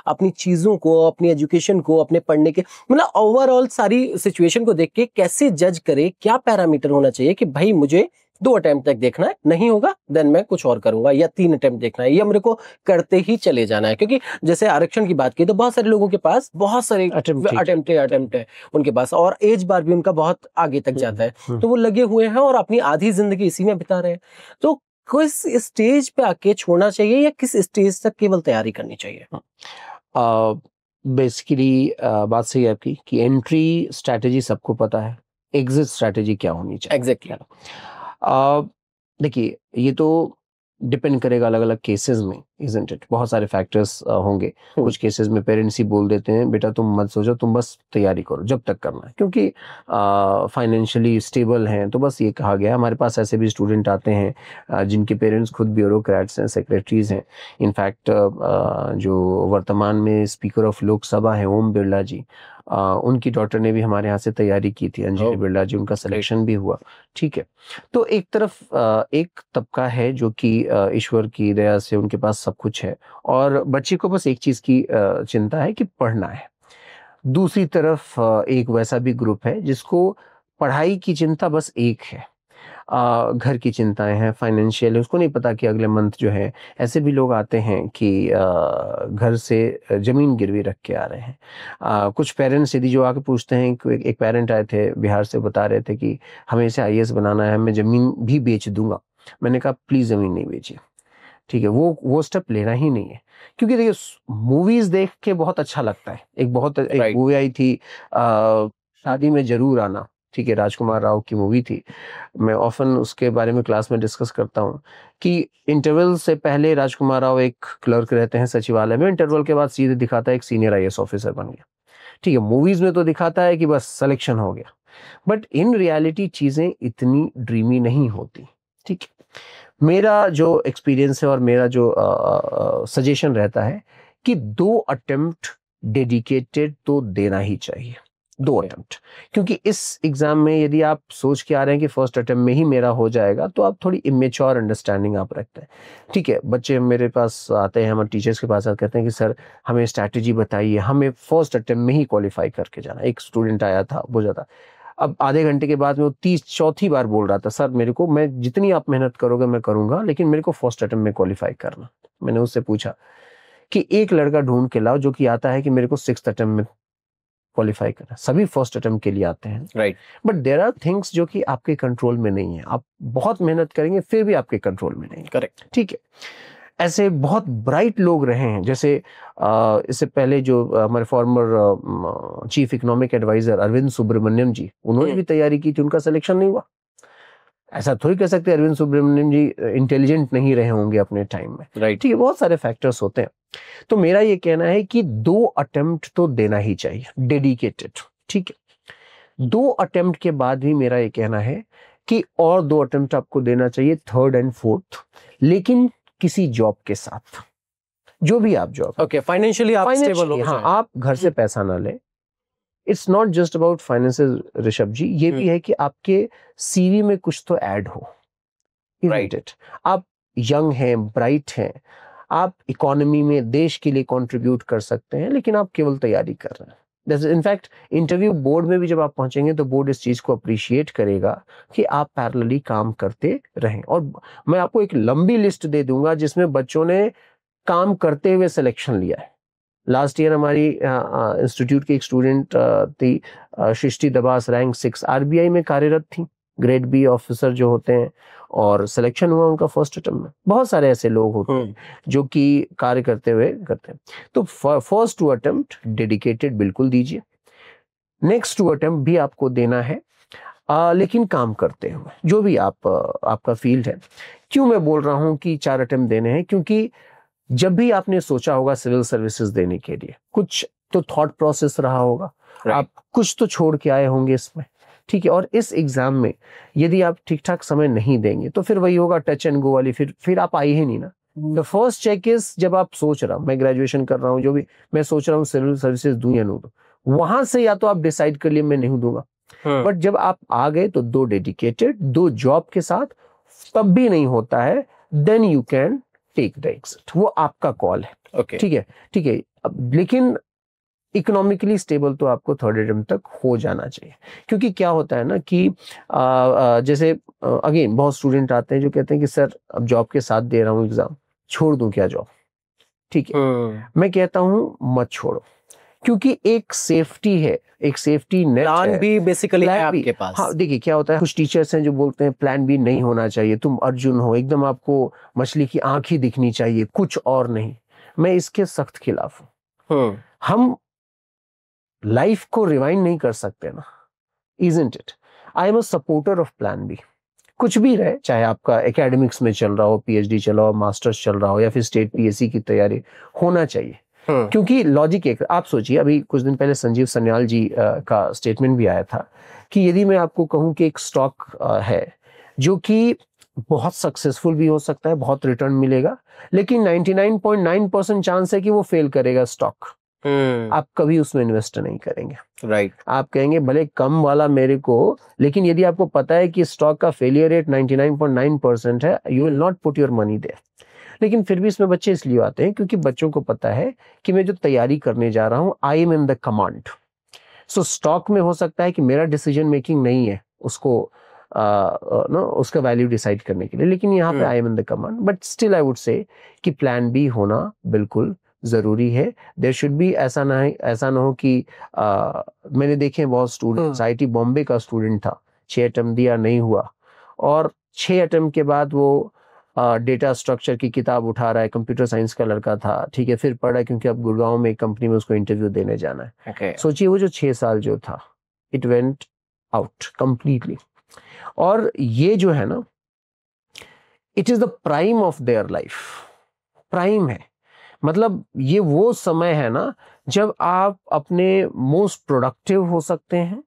अपनी चीजों को, अपनी एजुकेशन को, अपने पढ़ने के, मतलब ओवरऑल सारी सिचुएशन को देख के कैसे जज करे, क्या पैरामीटर होना चाहिए कि भाई मुझे 2 अटेम्प्ट तक देखना है, नहीं होगा देन मैं कुछ और करूंगा, या 3 अटेम्प्ट देखना है, या मेरे को करते ही चले जाना है। क्योंकि जैसे आरक्षण की बात की तो बहुत सारे लोगों के पास बहुत सारे अटेम्प्ट है उनके पास, और एज बार भी उनका बहुत आगे तक जाता है, तो वो लगे हुए हैं और अपनी आधी जिंदगी इसी में बिता रहे हैं। तो किस स्टेज पे आके छोड़ना चाहिए, या किस स्टेज तक केवल तैयारी करनी चाहिए? बेसिकली बात सही है आपकी कि एंट्री स्ट्रैटेजी सबको पता है, एग्जिट स्ट्रैटेजी क्या होनी चाहिए। एग्जैक्टली। देखिए, ये तो डिपेंड करेगा अलग अलग केसेस में, इजंट इट, बहुत सारे फैक्टर्स होंगे। कुछ केसेस में पेरेंट्स ही बोल देते हैं बेटा तुम मत सोचो, तुम बस तैयारी करो जब तक करना है, क्योंकि फाइनेंशियली स्टेबल हैं, तो बस ये कहा गया है। हमारे पास ऐसे भी स्टूडेंट आते हैं जिनके पेरेंट्स खुद ब्यूरोक्रेट्स हैं, सेक्रेटरीज हैं। इनफैक्ट जो वर्तमान में स्पीकर ऑफ लोकसभा है ओम बिरला जी, उनकी डॉटर ने भी हमारे यहाँ से तैयारी की थी, अंजलि बिरला जी, उनका सिलेक्शन भी हुआ, ठीक है। तो एक तरफ एक तबका है जो कि ईश्वर की दया से उनके पास सब कुछ है, और बच्चे को बस एक चीज की चिंता है कि पढ़ना है। दूसरी तरफ एक वैसा भी ग्रुप है जिसको पढ़ाई की चिंता बस एक है, घर की चिंताएं हैं, फाइनेंशियल, उसको नहीं पता कि अगले मंथ जो है, ऐसे भी लोग आते हैं कि घर से जमीन गिरवी रख के आ रहे हैं। कुछ पेरेंट्स यदि जो आके पूछते हैं, एक पेरेंट आए थे बिहार से, बता रहे थे कि हमें इसे IAS बनाना है, मैं जमीन भी बेच दूंगा। मैंने कहा प्लीज जमीन नहीं बेचिए, ठीक है, वो स्टेप लेना ही नहीं है, क्योंकि देखिए मूवीज देख के बहुत अच्छा लगता है। एक मूवी आई थी शादी में जरूर आना, ठीक है, राजकुमार राव की मूवी थी। मैं ऑफन उसके बारे में क्लास में डिस्कस करता हूँ कि इंटरवल से पहले राजकुमार राव एक क्लर्क रहते हैं सचिवालय में, इंटरवल के बाद सीधे दिखाता है एक सीनियर IAS ऑफिसर बन गया, ठीक है। मूवीज में तो दिखाता है कि बस सिलेक्शन हो गया, बट इन रियलिटी चीजें इतनी ड्रीमी नहीं होती, ठीक है। मेरा जो एक्सपीरियंस है और मेरा जो सजेशन रहता है कि 2 अटेम्प्ट डेडिकेटेड तो देना ही चाहिए, 2 अटेम्प्ट, क्योंकि इस एग्जाम में यदि आप सोच के आ रहे हैं कि फर्स्ट अटेम्प्ट में ही मेरा हो जाएगा, तो आप थोड़ी इमेच्योर अंडरस्टैंडिंग आप रखते हैं, ठीक है। बच्चे मेरे पास आते हैं, हमारे टीचर्स के पास आते कहते हैं कि सर हमें स्ट्रैटेजी बताइए, हमें फर्स्ट अटेम्प्ट में ही क्वालिफाई करके जाना। एक स्टूडेंट आया था, वो जाता, अब आधे घंटे के बाद में वो 34 बार बोल रहा था, सर मेरे को, मैं जितनी आप मेहनत करोगे मैं करूंगा, लेकिन मेरे को फर्स्ट अटेम्प्ट में क्वालिफाई करना। मैंने उससे पूछा कि एक लड़का ढूंढ के लाओ जो कि आता है कि मेरे को 6th अटेम्प्ट में क्वालिफाई करना। सभी फर्स्ट अटेम्प्ट के लिए आते हैं, right, but there are things जो कि आपके कंट्रोल में नहीं है। आप बहुत मेहनत करेंगे फिर भी आपके कंट्रोल में नहीं, करेक्ट, ठीक है। ऐसे बहुत ब्राइट लोग रहे हैं, जैसे इससे पहले जो हमारे former chief economic adviser Arvind Subramanian ji, उन्होंने भी तैयारी की थी, उनका सिलेक्शन नहीं हुआ। ऐसा थोड़ी कह सकते अरविंद सुब्रमण्यम जी इंटेलिजेंट नहीं रहे होंगे अपने टाइम में, राइट। ठीक है, बहुत सारे फैक्टर्स होते हैं। तो मेरा ये कहना है कि 2 अटेम्प्ट तो देना ही चाहिए, डेडिकेटेड, ठीक है। 2 अटेम्प्ट के बाद भी मेरा ये कहना है कि और 2 अटेम्प्ट आपको देना चाहिए, 3rd एंड 4th, लेकिन किसी जॉब के साथ, जो भी आप जॉब, ओके, फाइनेंशियली आप स्टेबल हो हाँ, आप घर से पैसा ना लें। It's not just about finances Rishabh ji, ये भी है कि आपके सीवी में कुछ तो ऐड हो, राइट। आप यंग हैं, ब्राइट हैं, आप इकोनॉमी में देश के लिए कंट्रीब्यूट कर सकते हैं, लेकिन आप केवल तैयारी कर रहे हैं। इनफैक्ट इंटरव्यू बोर्ड में भी जब आप पहुंचेंगे तो बोर्ड इस चीज को अप्रिशिएट करेगा कि आप पैरेलली काम करते रहें। और मैं आपको एक लंबी लिस्ट दे दूंगा जिसमें बच्चों ने काम करते हुए सिलेक्शन लिया है। लास्ट ईयर हमारी इंस्टीट्यूट की एक स्टूडेंट थी, सृष्टि दबास, रैंक 6, आरबीआई में कार्यरत थी, ग्रेड बी ऑफिसर जो होते हैं, और सिलेक्शन हुआ उनका फर्स्ट अटेम्प्ट में। बहुत सारे ऐसे लोग होते हैं जो कि कार्य करते हुए करते हैं। तो फर्स्ट 2 अटेम्प्ट डेडिकेटेड बिल्कुल दीजिए, नेक्स्ट 2 अटेम्प्ट भी आपको देना है, लेकिन काम करते हुए, जो भी आपका फील्ड है। क्यों मैं बोल रहा हूं कि 4 अटेम्प्ट देने हैं? क्योंकि जब भी आपने सोचा होगा सिविल सर्विसेज देने के लिए, कुछ तो थॉट प्रोसेस रहा होगा, आप कुछ तो छोड़ के आए होंगे इसमें, ठीक है। और इस एग्जाम में यदि आप ठीक ठाक समय नहीं देंगे तो फिर वही होगा टच एंड गो वाली, फिर आप आई ही नहीं ना। द फर्स्ट चेक इज, जब आप सोच रहा हूं, मैं ग्रेजुएशन कर रहा हूं, जो भी मैं सोच रहा हूँ सिविल सर्विसेज दूं या नहीं दूं, वहां से या तो आप डिसाइड कर लिए मैं नहीं दूंगा, बट जब आप आ गए तो 2 डेडिकेटेड, 2 जॉब के साथ, तब भी नहीं होता है, then you can take the exit, वो आपका कॉल है, okay. ठीक है, ठीक है। अब लेकिन इकोनॉमिकली स्टेबल तो आपको 3rd अटेम्प्ट तक हो जाना चाहिए। क्योंकि क्या होता है ना कि जैसे अगेन बहुत स्टूडेंट आते हैं जो कहते हैं कि सर अब जॉब के साथ दे रहा हूँ एग्जाम, छोड़ दूं क्या जॉब? ठीक है, मैं कहता हूं मत छोड़ो, क्योंकि एक सेफ्टी है, एक सेफ्टी नेट प्लान है, भी बेसिकली है आपके पास। हाँ, देखिए क्या होता है, कुछ टीचर्स हैं जो बोलते हैं प्लान बी नहीं होना चाहिए, तुम अर्जुन हो, एकदम आपको मछली की आंख ही दिखनी चाहिए, कुछ और नहीं। मैं इसके सख्त खिलाफ हूं। हम लाइफ को रिवाइंड नहीं कर सकते ना, isn't it? I am a supporter of plan B, कुछ भी रहे, चाहे आपका एकेडमिक्स में चल रहा हो, पीएचडी चल रहा हो, मास्टर्स चल रहा हो, या फिर स्टेट पीएससी की तैयारी, होना चाहिए। क्योंकि लॉजिक एक, आप सोचिए, अभी कुछ दिन पहले संजीव सन्याल जी का स्टेटमेंट भी आया था कि यदि मैं आपको कहूं कि एक स्टॉक है जो कि बहुत सक्सेसफुल भी हो सकता है, बहुत रिटर्न मिलेगा, लेकिन 99.9% चांस है कि वो फेल करेगा स्टॉक, आप कभी उसमें इन्वेस्ट नहीं करेंगे, राइट। आप कहेंगे भले कम वाला मेरे को, लेकिन यदि आपको पता है कि स्टॉक का फेलियर रेट 99.9% है, you will not put your money there. लेकिन फिर भी इसमें बच्चे इसलिए आते हैं क्योंकि बच्चों को पता है कि मैं जो तैयारी करने जा रहा हूं, I am in the command. So stock में हो सकता है कि मेरा डिसीजन मेकिंग नहीं है उसको उसका वैल्यू डिसाइड करने के लिए, लेकिन यहाँ पे I am in the command. But still I would say कि प्लान बी होना बिल्कुल जरूरी है। देयर शुड बी, ऐसा ना हो कि मैंने देखे बहुत स्टूडेंट्स, आईआईटी बॉम्बे का स्टूडेंट था, 6 अटेम्प्ट दिया, नहीं हुआ, और 6 अटेम्प्ट के बाद वो डेटा स्ट्रक्चर की किताब उठा रहा है, कंप्यूटर साइंस का लड़का था, ठीक है, फिर पढ़ा क्योंकि अब गुड़गांव में एक कंपनी में उसको इंटरव्यू देने जाना है। okay. सोचिए वो जो 6 साल जो था, इट वेंट आउट कंप्लीटली। और ये जो है ना, it is the prime of their life, prime है, मतलब ये वो समय है ना जब आप अपने मोस्ट प्रोडक्टिव हो सकते हैं,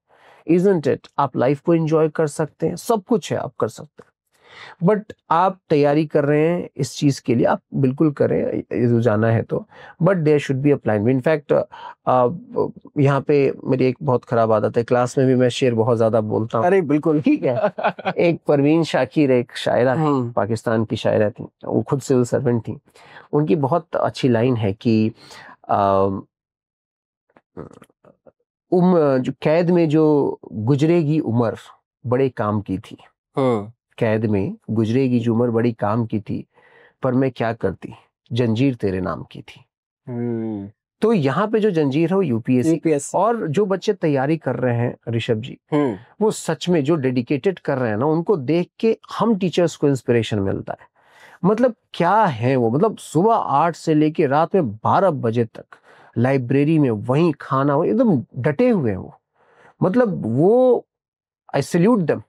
इजंट इट? आप लाइफ को एंजॉय कर सकते हैं, सब कुछ है, आप कर सकते हैं। बट आप तैयारी कर रहे हैं इस चीज के लिए, आप बिल्कुल करें, जाना है तो, but there should be a plan. In fact यहाँ पे मेरी एक बहुत खराब आदत है, क्लास में भी मैं शेर बहुत ज्यादा बोलता हूँ। अरे बिल्कुल, ठीक है। एक परवीन शाकिर, एक शायरा थी, पाकिस्तान की शायरा थी, वो खुद सिविल सर्वेंट थी। उनकी बहुत अच्छी लाइन है कि जो कैद में जो गुजरेगी उम्र बड़े काम की थी, कैद में गुजरेगी जो उम्र बड़ी काम की थी, पर मैं क्या करती, जंजीर तेरे नाम की थी। तो यहाँ पे जो जंजीर है वो यूपीएससी। और जो बच्चे तैयारी कर रहे हैं ऋषभ जी, वो सच में जो डेडिकेटेड कर रहे हैं ना, उनको देख के हम टीचर्स को इंस्पिरेशन मिलता है। मतलब क्या है वो, मतलब सुबह 8 से लेके रात में 12 बजे तक लाइब्रेरी में वहीं खाना, वो एकदम डटे हुए हैं वो। मतलब वो, आई सल्यूट देम।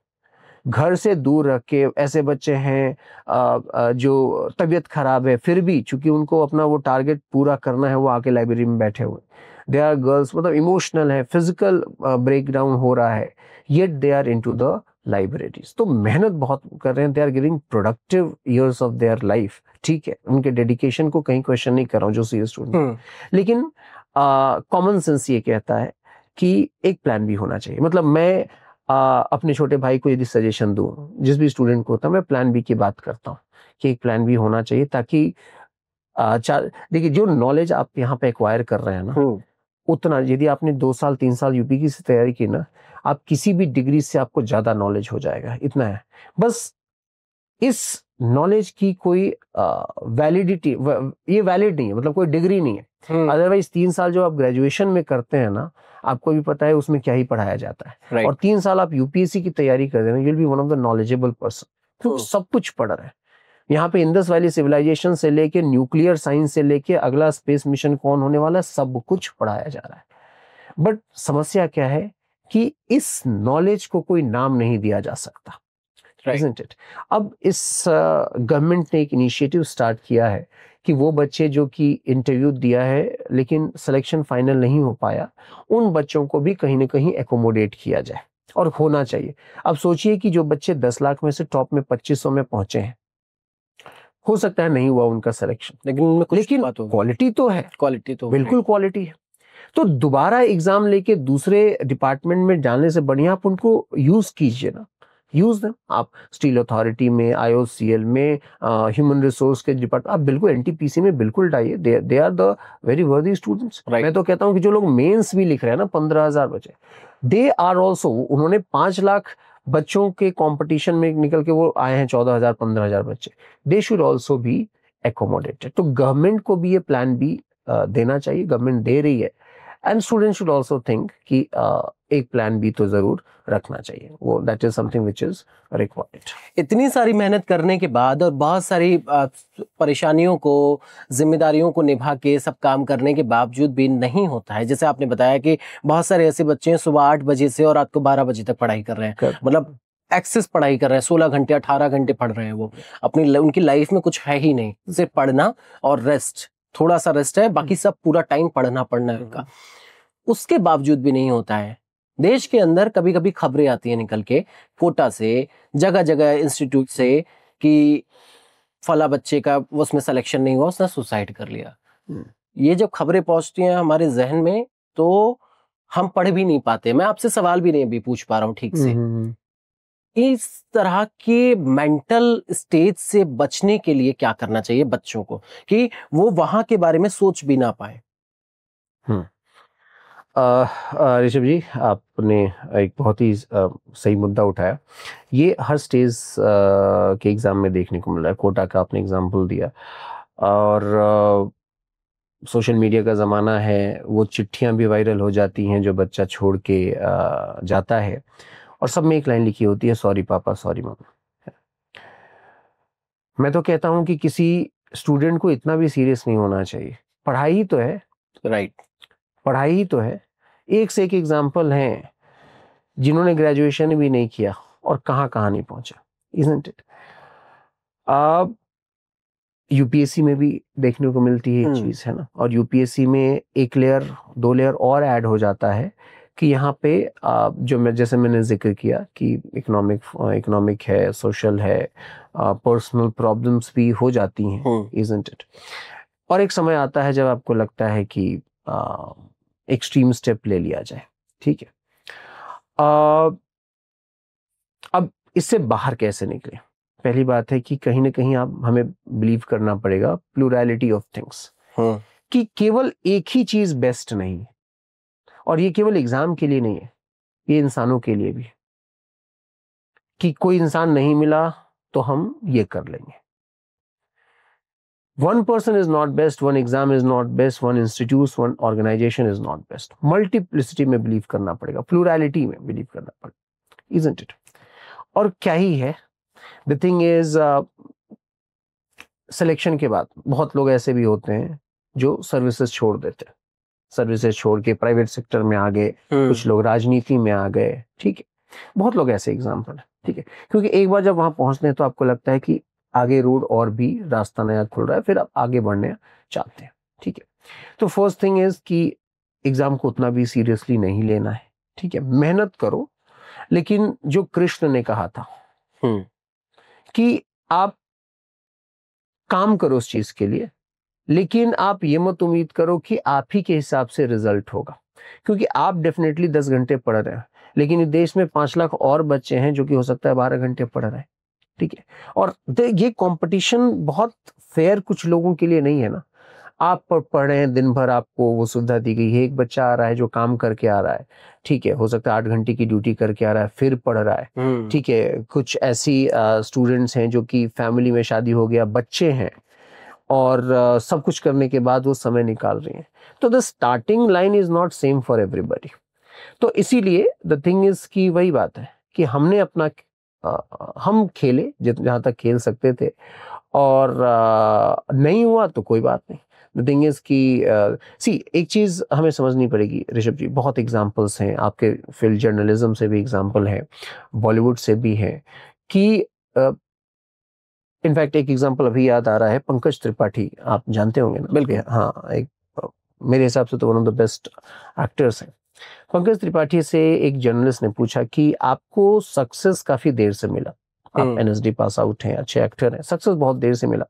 घर से दूर रख के ऐसे बच्चे हैं जो तबीयत खराब है फिर भी चूंकि उनको अपना वो टारगेट पूरा करना है, वो आके लाइब्रेरी में बैठे हुए। दे आर गर्ल्स, मतलब इमोशनल है, फिजिकल ब्रेकडाउन हो रहा है, yet they are into the libraries. तो मेहनत बहुत कर रहे हैं, they are giving productive years of their life. ठीक है, उनके डेडिकेशन को कहीं क्वेश्चन नहीं कर रहा हूँ जो सीए स्टूडेंट, लेकिन कॉमन सेंस ये कहता है कि एक प्लान भी होना चाहिए। मतलब मैं अपने छोटे भाई को यदि सजेशन दूं, जिस भी स्टूडेंट को होता है, मैं प्लान बी की बात करता हूँ कि एक प्लान बी होना चाहिए, ताकि देखिए जो नॉलेज आप यहाँ पे एक्वायर कर रहे हैं ना, उतना यदि आपने 2 साल 3 साल यूपी की से तैयारी की ना, आप किसी भी डिग्री से आपको ज्यादा नॉलेज हो जाएगा, इतना है बस। इस नॉलेज की कोई वैलिडिटी, ये वैलिड नहीं है, मतलब कोई डिग्री नहीं है। अदरवाइज 3 साल जो आप ग्रेजुएशन में करते हैं ना, आपको भी पता है उसमें क्या ही पढ़ाया जाता है। Right. और 3 साल आप यूपीएससी की तैयारी कर रहे हैं, you will be one of the knowledgeable person, क्योंकि सब कुछ पढ़ रहे हैं। यहाँ पे इंडस वैली सिविलाइजेशन से लेके न्यूक्लियर साइंस से लेके अगला स्पेस मिशन कौन होने वाला है, सब कुछ पढ़ाया जा रहा है। बट समस्या क्या है कि इस नॉलेज को कोई नाम नहीं दिया जा सकता, isn't it? अब इस गवर्नमेंट ने एक इनिशिएटिव स्टार्ट किया है कि वो बच्चे जो कि इंटरव्यू दिया है लेकिन सिलेक्शन फाइनल नहीं हो पाया, उन बच्चों को भी कहीं ना कहीं एकोमोडेट किया जाए, और होना चाहिए। अब सोचिए कि जो बच्चे 10 लाख में से टॉप में 2500 में पहुंचे हैं, हो सकता है नहीं हुआ उनका सिलेक्शन, लेकिन क्वालिटी तो है, क्वालिटी तो बिल्कुल क्वालिटी है। तो दोबारा एग्जाम लेके दूसरे डिपार्टमेंट में जाने से बढ़िया आप उनको यूज कीजिए ना, यूज देम। आप स्टील अथॉरिटी में, आईओसीएल में, ह्यूमन रिसोर्स के डिपार्टमेंट, आप बिल्कुल एनटीपीसी में बिल्कुल डालिए। दे आर द वेरी वर्दी स्टूडेंट्स। मैं तो कहता हूँ कि जो लोग मेंस भी लिख रहे हैं ना, 15,000 बच्चे, दे आर ऑल्सो, उन्होंने 5 लाख बच्चों के कंपटीशन में निकल के वो आए हैं 14,000 15,000 बच्चे, they should also be accommodated. तो गवर्नमेंट को भी ये प्लान बी देना चाहिए, गवर्नमेंट दे रही है, and student should also think कि एक प्लान बी तो जरूर रखना चाहिए, वो that is something which is required. इतनी सारी मेहनत करने के बाद और बहुत सारी परेशानियों को, जिम्मेदारियों को निभा के सब काम करने के बावजूद भी नहीं होता है। जैसे आपने बताया कि बहुत सारे ऐसे बच्चे हैं सुबह 8 बजे से और रात को 12 बजे तक पढ़ाई कर रहे हैं, मतलब एक्सेस पढ़ाई कर रहे हैं, 16 घंटे 18 घंटे पढ़ रहे हैं वो। अपनी उनकी लाइफ में कुछ है ही नहीं, सिर्फ पढ़ना और रेस्ट, थोड़ा सा रेस्ट है, बाकी सब पूरा टाइम पढ़ना है उनका। उसके बावजूद भी नहीं होता है। देश के अंदर कभी कभी खबरें आती हैं निकल के कोटा से, जगह जगह इंस्टीट्यूट से, कि फला बच्चे का उसमें सिलेक्शन नहीं हुआ, उसने सुसाइड कर लिया। ये जब खबरें पहुंचती हैं हमारे जहन में तो हम पढ़ भी नहीं पाते। मैं आपसे सवाल भी नहीं अभी पूछ पा रहा हूँ ठीक से। इस तरह के मेंटल स्टेज से बचने के लिए क्या करना चाहिए बच्चों को कि वो वहां के बारे में सोच भी ना पाए? ऋषभ जी, आपने एक बहुत ही सही मुद्दा उठाया। ये हर स्टेज के एग्जाम में देखने को मिल रहा है। कोटा का आपने एग्जाम्पल दिया, और सोशल मीडिया का ज़माना है, वो चिट्ठियां भी वायरल हो जाती हैं जो बच्चा छोड़ के जाता है, और सब में एक लाइन लिखी होती है, सॉरी पापा सॉरी मम्मा। मैं तो कहता हूं कि किसी स्टूडेंट को इतना भी सीरियस नहीं होना चाहिए। पढ़ाई ही तो है, राइट, पढ़ाई ही तो है। एक से एक एग्जाम्पल हैं जिन्होंने ग्रेजुएशन भी नहीं किया और कहां कहां नहीं पहुंचा, isn't it? अब यूपीएससी में भी देखने को मिलती है एक चीज, है ना। और यूपीएससी में एक लेयर 2 लेयर और ऐड हो जाता है कि यहाँ पे जो जैसे मैंने जिक्र किया कि इकोनॉमिक है, सोशल है, पर्सनल प्रॉब्लम्स भी हो जाती हैं, isn't it? और एक समय आता है जब आपको लगता है कि एक्सट्रीम स्टेप ले लिया जाए, ठीक है। अब इससे बाहर कैसे निकले? पहली बात है कि कहीं ना कहीं हमें बिलीव करना पड़ेगा प्लूरैलिटी ऑफ थिंग्स, कि केवल एक ही चीज बेस्ट नहीं है, और ये केवल एग्जाम के लिए नहीं है, ये इंसानों के लिए भी, कि कोई इंसान नहीं मिला तो हम ये कर लेंगे। One person is not best, one exam is not best, one institute, one organization is not best. Multiplicity में बिलीव करना पड़ेगा, प्लूरैलिटी में बिलीव करना पड़ेगा, isn't it? और क्या ही है, the thing is सिलेक्शन के बाद बहुत लोग ऐसे भी होते हैं जो सर्विसेज छोड़ देते हैं, सर्विसेज छोड़ के प्राइवेट सेक्टर में आ गए, कुछ लोग राजनीति में आ गए, ठीक है, बहुत लोग ऐसे एग्जाम्पल है, ठीक है, क्योंकि एक बार जब वहां पहुंचते हैं तो आपको लगता है कि आगे रोड और भी रास्ता नया खुल रहा है, फिर आप आगे बढ़ने चाहते हैं, ठीक है। तो फर्स्ट थिंग इज कि एग्जाम को उतना भी सीरियसली नहीं लेना है, ठीक है, मेहनत करो, लेकिन जो कृष्ण ने कहा था कि आप काम करो उस चीज के लिए, लेकिन आप ये मत उम्मीद करो कि आप ही के हिसाब से रिजल्ट होगा, क्योंकि आप डेफिनेटली 10 घंटे पढ़ रहे हैं, लेकिन इस देश में 5 लाख और बच्चे हैं जो कि हो सकता है 12 घंटे पढ़ रहे हैं, ठीक है। और ये कंपटीशन बहुत फेयर कुछ लोगों के लिए नहीं है ना। आप पढ़ रहे हैं दिन भर, आपको वो सुविधा दी गई है, एक बच्चा आ रहा है जो काम करके आ रहा है, ठीक है, हो सकता है 8 घंटे की ड्यूटी करके आ रहा है, फिर पढ़ रहा है, ठीक है। कुछ ऐसी स्टूडेंट्स हैं जो कि फैमिली में शादी हो गया, बच्चे हैं, और सब कुछ करने के बाद वो समय निकाल रही हैं। तो the starting line is not same for everybody. तो इसीलिए द थिंग इज कि वही बात है कि हमने अपना हम खेले जहां तक खेल सकते थे, और नहीं हुआ तो कोई बात नहीं। द थिंग इज कि सी एक चीज हमें समझनी पड़ेगी ऋषभ जी, बहुत एग्जांपल्स हैं, आपके फील्ड जर्नलिज्म से भी एग्जांपल है, बॉलीवुड से भी है, कि इनफैक्ट एक एग्जांपल अभी याद आ रहा है, पंकज त्रिपाठी, आप जानते होंगे ना? बिल्कुल। हाँ, एक मेरे हिसाब से तो one of the best actors हैं। पंकज त्रिपाठी से एक जर्नलिस्ट ने पूछा कि आपको सक्सेस काफी देर से मिला, आप एनएसडी पास आउट हैं, अच्छे एक्टर हैं, सक्सेस बहुत देर से मिला,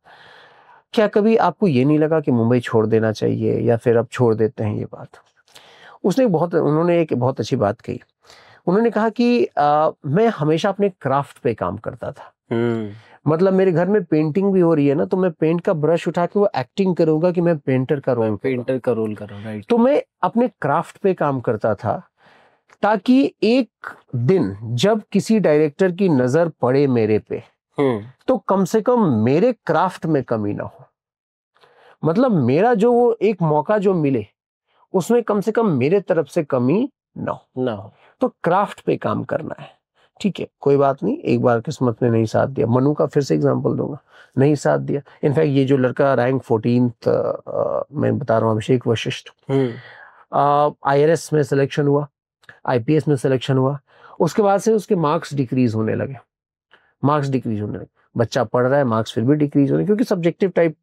क्या कभी आपको ये नहीं लगा कि मुंबई छोड़ देना चाहिए, या फिर अब छोड़ देते हैं ये बात? उन्होंने एक बहुत अच्छी बात कही। उन्होंने कहा कि मैं हमेशा अपने क्राफ्ट पे काम करता था। मतलब मेरे घर में पेंटिंग भी हो रही है ना, तो मैं पेंट का ब्रश उठा के वो एक्टिंग करूंगा कि मैं पेंटर का रोल कर रहा हूं, राइट। तो मैं अपने क्राफ्ट पे काम करता था, ताकि एक दिन जब किसी डायरेक्टर की नजर पड़े मेरे पे, तो कम से कम मेरे क्राफ्ट में कमी ना हो। मतलब मेरा जो वो एक मौका जो मिले, उसमें कम से कम मेरे तरफ से कमी ना हो। तो क्राफ्ट पे काम करना है, ठीक है, कोई बात नहीं, एक बार किस्मत ने नहीं साथ दिया, मनु का फिर से एग्जांपल दूंगा, नहीं साथ दिया। इनफैक्ट ये जो लड़का रैंक 14th मैं बता रहा हूँ, अभिषेक वशिष्ठ, IRS में सिलेक्शन हुआ, IPS में सिलेक्शन हुआ, उसके बाद से उसके मार्क्स डिक्रीज होने लगे, बच्चा पढ़ रहा है, मार्क्स फिर भी डिक्रीज होने, क्योंकि सब्जेक्टिव टाइप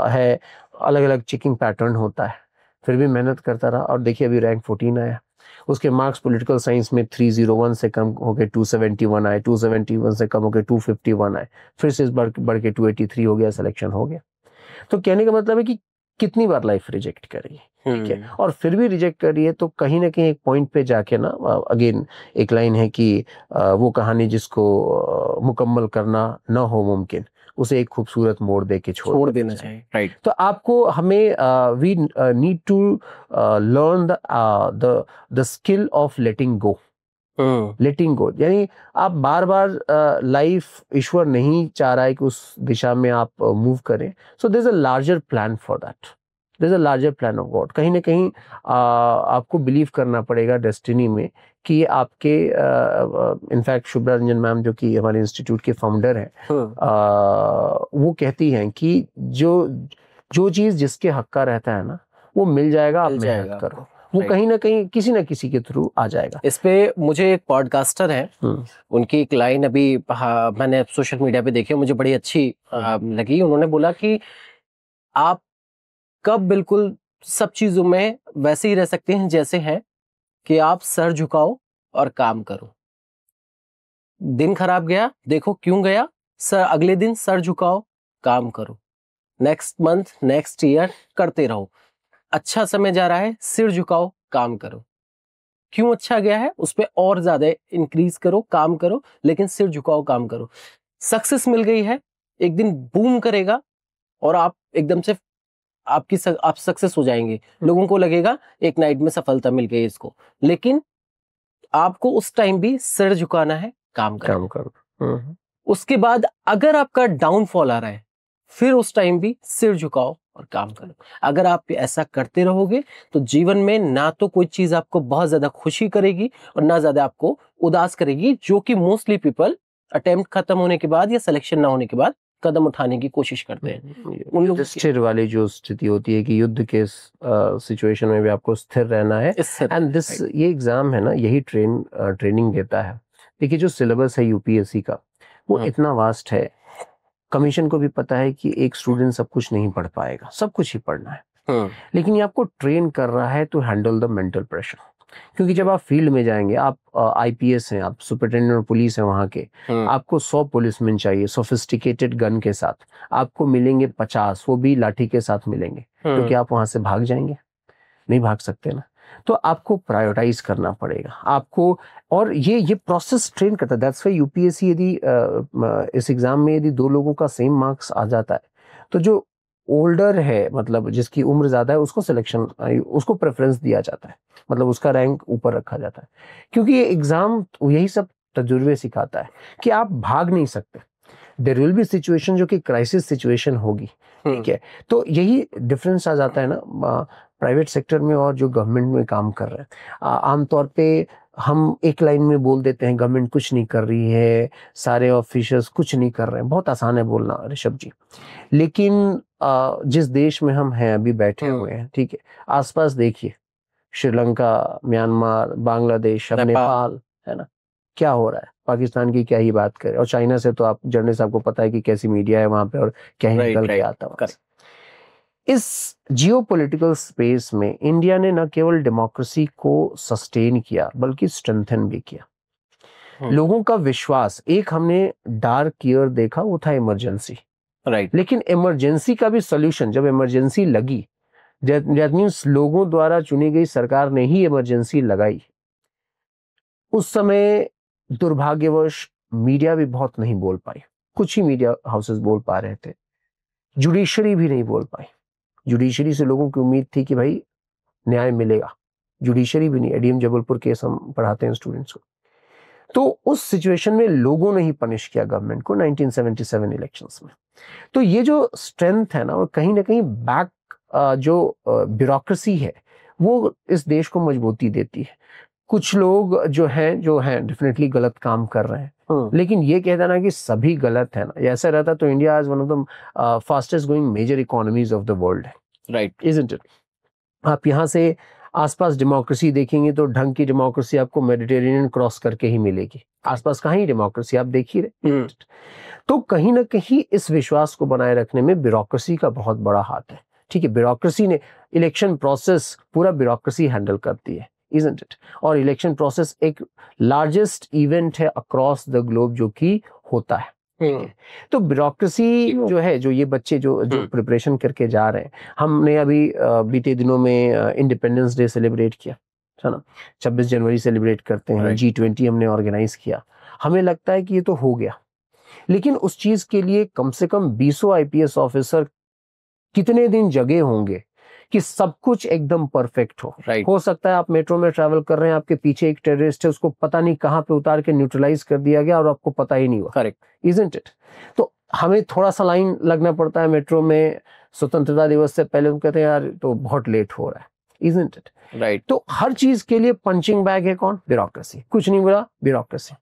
है, अलग अलग चेकिंग पैटर्न होता है, फिर भी मेहनत करता रहा, और देखिए अभी रैंक 14 आया। उसके मार्क्स पॉलिटिकल साइंस में 301 से कम हो गए 271 आए, 271 से कम हो गए 251 आए, फिर से बढ़ के 283 हो गया, सिलेक्शन हो गया। तो कहने का मतलब है कि कितनी बार लाइफ रिजेक्ट करी है, ठीक है, और फिर भी रिजेक्ट करी है, तो कहीं ना कहीं एक पॉइंट पे जाके ना, अगेन एक लाइन है कि वो कहानी जिसको मुकम्मल करना न हो मुमकिन, उसे एक खूबसूरत मोड़ दे के छोड़ देना चाहिए, राइट। तो आपको हमें we need to learn the skill of letting go. यानी आप बार बार लाइफ, ईश्वर नहीं चाह रहा है कि उस दिशा में आप मूव करें, so there is a larger plan for that, there is a larger plan of God. कहीं ना कहीं आपको बिलीव करना पड़ेगा डेस्टिनी में, कि आपके इनफैक्ट शुभ्रा रंजन मैम जो कि हमारे इंस्टीट्यूट के फाउंडर हैं, वो कहती हैं कि जो चीज जिसके हक का रहता है ना, वो मिल जाएगा, आप मेहनत करो, वो कहीं ना कहीं किसी ना किसी के थ्रू आ जाएगा। इस पे मुझे एक पॉडकास्टर है, उनकी एक लाइन अभी मैंने सोशल मीडिया पे देखी, मुझे बड़ी अच्छी लगी। उन्होंने बोला कि आप कब बिल्कुल सब चीजों में वैसे ही रह सकते हैं जैसे हैं, कि आप सर झुकाओ और काम करो। दिन खराब गया, देखो क्यों गया, सर अगले दिन सर झुकाओ, काम करो, नेक्स्ट मंथ, नेक्स्ट ईयर करते रहो। अच्छा समय जा रहा है, सिर झुकाओ, काम करो, क्यों अच्छा गया है उस पर और ज्यादा इंक्रीज करो, काम करो, लेकिन सिर झुकाओ, काम करो। सक्सेस मिल गई है, एक दिन बूम करेगा और आप एकदम से आप सक्सेस हो जाएंगे, लोगों को लगेगा एक नाइट में सफलता मिल गई इसको, लेकिन आपको उस टाइम भी सिर झुकाना है, काम करो। उसके बाद अगर आपका डाउनफॉल आ रहा है, फिर उस टाइम भी सिर झुकाओ और काम करो। अगर आप ऐसा करते रहोगे तो जीवन में ना तो कोई चीज आपको बहुत ज्यादा खुशी करेगी और ना ज्यादा आपको उदास करेगी, जो कि मोस्टली पीपल अटेम्प्ट खत्म होने के बाद या सिलेक्शन ना होने के बाद कदम उठाने की कोशिश करते हैं। उन लोग स्थिर वाली जो स्थिति होती है कि युद्ध के सिचुएशन में भी आपको स्थिर रहना है, एंड दिस ये एग्जाम है ना, यही ट्रेनिंग देता है। देखिए जो सिलेबस है यूपीएससी का वो इतना वास्ट है, कमीशन को भी पता है कि एक स्टूडेंट सब कुछ नहीं पढ़ पाएगा, सब कुछ ही पढ़ना है, लेकिन ये आपको ट्रेन कर रहा है to handle the mental pressure. क्योंकि जब आप फील्ड में जाएंगे, आप आईपीएस हैं, आप सुपरिटेंडेंट पुलिस हैं वहां के, आपको 100 पुलिसमैन चाहिए सोफिस्टिकेटेड गन के साथ, आपको मिलेंगे 50, वो भी लाठी के साथ मिलेंगे, क्योंकि आप वहां से भाग जाएंगे, नहीं भाग सकते ना, तो आपको प्रायोरिटाइज करना पड़ेगा आपको। और ये प्रोसेस ट्रेन करता है। दैट्स व्हाई यूपीएससी यदि इस एग्जाम में यदि 2 लोगों का सेम मार्क्स आ जाता है, तो जो ओल्डर है, मतलब जिसकी उम्र ज्यादा है, उसको प्रेफरेंस दिया जाता है, मतलब उसका रैंक ऊपर रखा जाता है। क्योंकि ये एग्जाम यही सब तजुर्बे सिखाता है कि आप भाग नहीं सकते, देयर विल बी सिचुएशन जो कि क्राइसिस सिचुएशन होगी, ठीक है। तो यही डिफरेंस आ जाता है ना प्राइवेट सेक्टर में और जो गवर्नमेंट में काम कर रहे हैं। आमतौर पे हम एक लाइन में बोल देते हैं गवर्नमेंट कुछ नहीं कर रही है, सारे ऑफिसर्स कुछ नहीं कर रहे हैं, बहुत आसान है बोलना ऋषभ जी, लेकिन जिस देश में हम हैं अभी बैठे हुए हैं, ठीक है, आसपास देखिए, श्रीलंका, म्यांमार, बांग्लादेश, नेपाल, है ना, क्या हो रहा है, पाकिस्तान की क्या ही बात करें, और चाइना से तो आप जर्नलिस्ट, आपको पता है कि कैसी मीडिया है वहां पे और क्या ही निकल के आता है। इस जियोपॉलिटिकल स्पेस में इंडिया ने न केवल डेमोक्रेसी को सस्टेन किया बल्कि स्ट्रेंथन भी किया। लोगों का विश्वास, एक हमने डार्क ईयर देखा, वो था इमरजेंसी, राइट, लेकिन इमरजेंसी का भी सोल्यूशन, जब इमरजेंसी लगी, दैट मींस लोगों द्वारा चुनी गई सरकार ने ही इमरजेंसी लगाई। उस समय दुर्भाग्यवश मीडिया भी बहुत नहीं बोल पाई, कुछ ही मीडिया हाउसेस बोल पा रहे थे, जुडिशरी भी नहीं बोल पाई। जुडिशरी से लोगों की उम्मीद थी कि भाई न्याय मिलेगा, जुडिशरी भी नहीं। एडीएम जबलपुर केस हम पढ़ाते हैं स्टूडेंट्स को। तो उस सिचुएशन में लोगों ने ही पनिश किया गवर्नमेंट को 1977 इलेक्शंस में। तो ये जो स्ट्रेंथ है ना, वो कहीं ना कहीं बैक जो ब्यूरोक्रेसी है वो इस देश को मजबूती देती है। कुछ लोग जो हैं डेफिनेटली गलत काम कर रहे हैं, लेकिन ये कहता ना कि सभी गलत है ना, ऐसा रहता तो India is one of the fastest growing major economies of the world, right, isn't it. आप यहाँ से आसपास डेमोक्रेसी देखेंगे तो ढंग की डेमोक्रेसी आपको मेडिटेरेनियन क्रॉस करके ही मिलेगी, आसपास कहाँ ही डेमोक्रेसी आप देख ही रहे। तो कहीं ना कहीं इस विश्वास को बनाए रखने में ब्यूरोक्रेसी का बहुत बड़ा हाथ है, ठीक है। ब्यूरोक्रेसी ने इलेक्शन प्रोसेस पूरा ब्यूरोक्रेसी हैंडल करती है, isn't it? और इलेक्शन प्रोसेस एक लार्जेस्ट इवेंट है अक्रॉस द ग्लोब जो कि होता है। तो ब्यूरोक्रेसी जो है, जो ये बच्चे जो प्रिपरेशन करके जा रहे हैं, हमने अभी बीते दिनों में इंडिपेंडेंस डे सेलिब्रेट किया, है ना, 26 जनवरी सेलिब्रेट करते हैं, G20 हमने ऑर्गेनाइज किया। हमें लगता है कि ये तो हो गया, लेकिन उस चीज के लिए कम से कम 20 आईपीएस ऑफिसर कितने दिन जगे होंगे कि सब कुछ एकदम परफेक्ट हो। हो सकता है आप मेट्रो में ट्रैवल कर रहे हैं, आपके पीछे एक टेररिस्ट है, उसको पता नहीं कहां पे उतार के न्यूट्रलाइज कर दिया गया और आपको पता ही नहीं हुआ, करेक्ट, इजंट इट? तो हमें थोड़ा सा लाइन लगना पड़ता है मेट्रो में स्वतंत्रता दिवस से पहले, हम कहते हैं यार तो बहुत लेट हो रहा है, इजंट इट? राइट। तो हर चीज के लिए पंचिंग बैग है कौन? ब्यूरोक्रेसी। कुछ नहीं बोला, bureaucracy.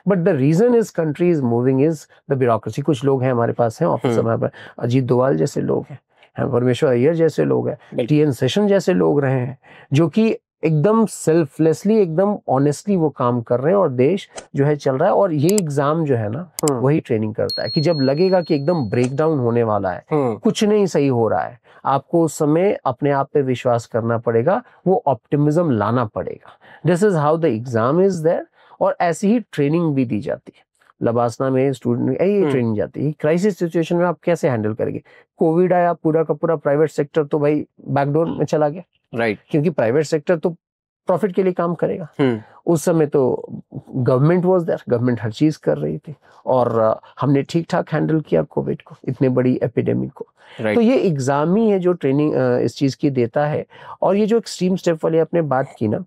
But the reason is country is moving is the bureaucracy. कुछ लोग हैं हमारे पास हैं ऑफिसर, हमारे पास अजीत डोवाल जैसे लोग हैं, परमेश्वर अय्यर जैसे लोग हैं, टीएन सेशन जैसे लोग रहे हैं, जो कि एकदम सेल्फलेसली, एकदम ऑनेस्टली वो काम कर रहे हैं और देश जो है चल रहा है। और ये एग्जाम जो है ना, वही ट्रेनिंग करता है कि जब लगेगा कि एकदम ब्रेकडाउन होने वाला है, कुछ नहीं सही हो रहा है, आपको उस समय अपने आप पे विश्वास करना पड़ेगा, वो ऑप्टिमिज्म लाना पड़ेगा। This is how the exam is there. और ऐसी ही ट्रेनिंग भी दी जाती है लबासना में, स्टूडेंट ये ट्रेनिंग जाती है। क्राइसिस सिचुएशन में आप कैसे हैंडल करेंगे? कोविड आया, पूरा का पूरा प्राइवेट सेक्टर तो भाई बैकडोर में चला गया, राइट, क्योंकि प्राइवेट सेक्टर तो प्रॉफिट के लिए काम करेगा। उस समय तो गवर्नमेंट वाज देयर, गवर्नमेंट हर चीज कर रही थी और हमने ठीक ठाक हैंडल किया कोविड को, इतने बड़ी एपिडेमिक को। तो ये एग्जाम ही है जो ट्रेनिंग इस चीज की देता है। और ये जो एक्सट्रीम स्टेप वाली आपने बात की ना,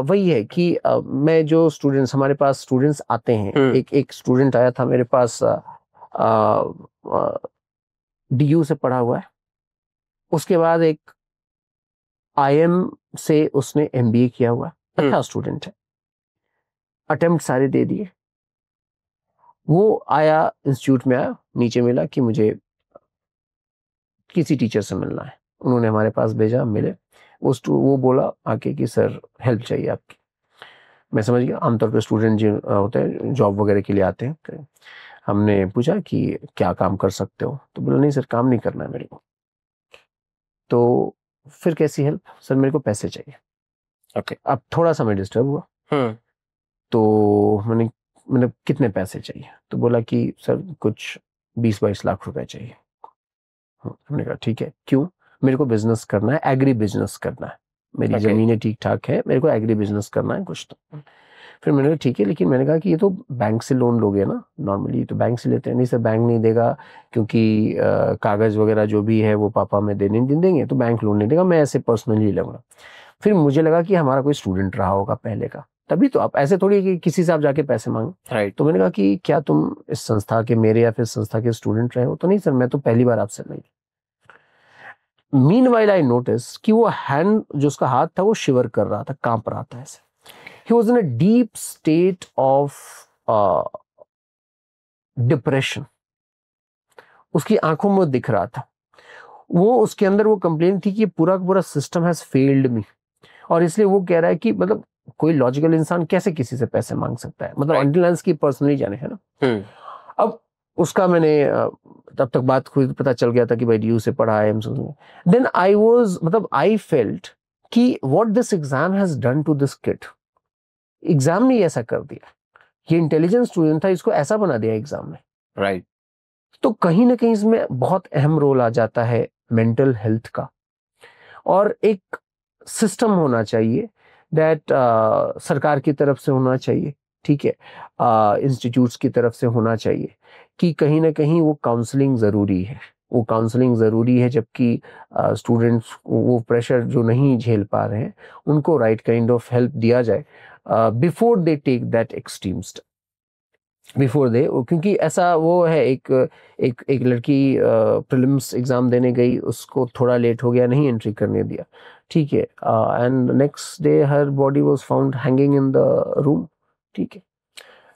वही है कि मैं जो स्टूडेंट्स, हमारे पास स्टूडेंट्स आते हैं, एक स्टूडेंट आया था मेरे पास, डीयू से पढ़ा हुआ है, उसके बाद एक आईएम से उसने एमबीए किया हुआ, अच्छा स्टूडेंट है, अटेम्प्ट सारे दे दिए, वो आया, इंस्टीट्यूट में आया, नीचे मिला कि मुझे किसी टीचर से मिलना है। उन्होंने हमारे पास भेजा, मिले। वो बोला आके कि सर हेल्प चाहिए आपकी। मैं समझ गया, आमतौर पर स्टूडेंट जो होते हैं जॉब वगैरह के लिए आते हैं। हमने पूछा कि क्या काम कर सकते हो, तो बोला नहीं सर काम नहीं करना है मेरे को। तो फिर कैसी हेल्प? सर मेरे को पैसे चाहिए। ओके। अब थोड़ा सा मैं डिस्टर्ब हुआ। तो मैंने मतलब कितने पैसे चाहिए? तो बोला कि सर कुछ 20-22 लाख रुपए चाहिए। हमने कहा ठीक है, क्यों? मेरे को बिजनेस करना है, एग्री बिजनेस करना है, मेरी जमीनें ठीक ठाक है, मेरे को एग्री बिजनेस करना है कुछ। तो फिर मैंने कहा ठीक है, लेकिन मैंने कहा कि ये तो बैंक से लोन लोगे ना, नॉर्मली तो बैंक से लेते हैं। नहीं सर बैंक नहीं देगा, क्योंकि कागज वगैरह जो भी है वो पापा में देने नहीं देंगे, तो बैंक लोन नहीं देगा, मैं ऐसे पर्सनली लूंगा। फिर मुझे लगा कि हमारा कोई स्टूडेंट रहा होगा पहले का, तभी तो आप ऐसे थोड़ी कि किसी से आप जाके पैसे मांगे। राइट। तो मैंने कहा कि क्या तुम इस संस्था के मेरे या फिर संस्था के स्टूडेंट रहे हो? तो नहीं सर मैं तो पहली बार आपसे मिली। Meanwhile I noticed कि वो हैंड, जो उसका हाथ था वो शिवर कर रहा था, कांप रहा था ऐसे। He was in a deep state of depression. उसकी आंखों में दिख रहा था वो, उसके अंदर वो कंप्लेन थी कि पूरा का पूरा सिस्टम हैज फेल्ड मी, और इसलिए वो कह रहा है कि मतलब कोई लॉजिकल इंसान कैसे किसी से पैसे मांग सकता है, मतलब अंटिल की पर्सनली जाने, है ना। अब उसका मैंने तब तक बात हुई, पता चल गया था कि भाई ड्यू से पढ़ा है। देन आई वाज, मतलब आई फेल्ट कि what this exam has done to this kid. Exam ने ऐसा कर दिया, ये इंटेलिजेंट स्टूडेंट था, इसको ऐसा बना दिया एग्जाम में। राइट। तो कहीं ना कहीं इसमें बहुत अहम रोल आ जाता है मेंटल हेल्थ का, और एक सिस्टम होना चाहिए दैट सरकार की तरफ से होना चाहिए, ठीक है, इंस्टीट्यूट्स की तरफ से होना चाहिए कि कहीं ना कहीं वो काउंसलिंग ज़रूरी है, वो काउंसलिंग ज़रूरी है, जबकि स्टूडेंट्स वो प्रेशर जो नहीं झेल पा रहे हैं उनको राइट काइंड ऑफ हेल्प दिया जाए before they take that extreme step, before they. क्योंकि ऐसा वो है, एक लड़की प्रीलिम्स एग्जाम देने गई, उसको थोड़ा लेट हो गया, नहीं एंट्री करने दिया, ठीक है, and next day her body was found hanging in the room, ठीक है,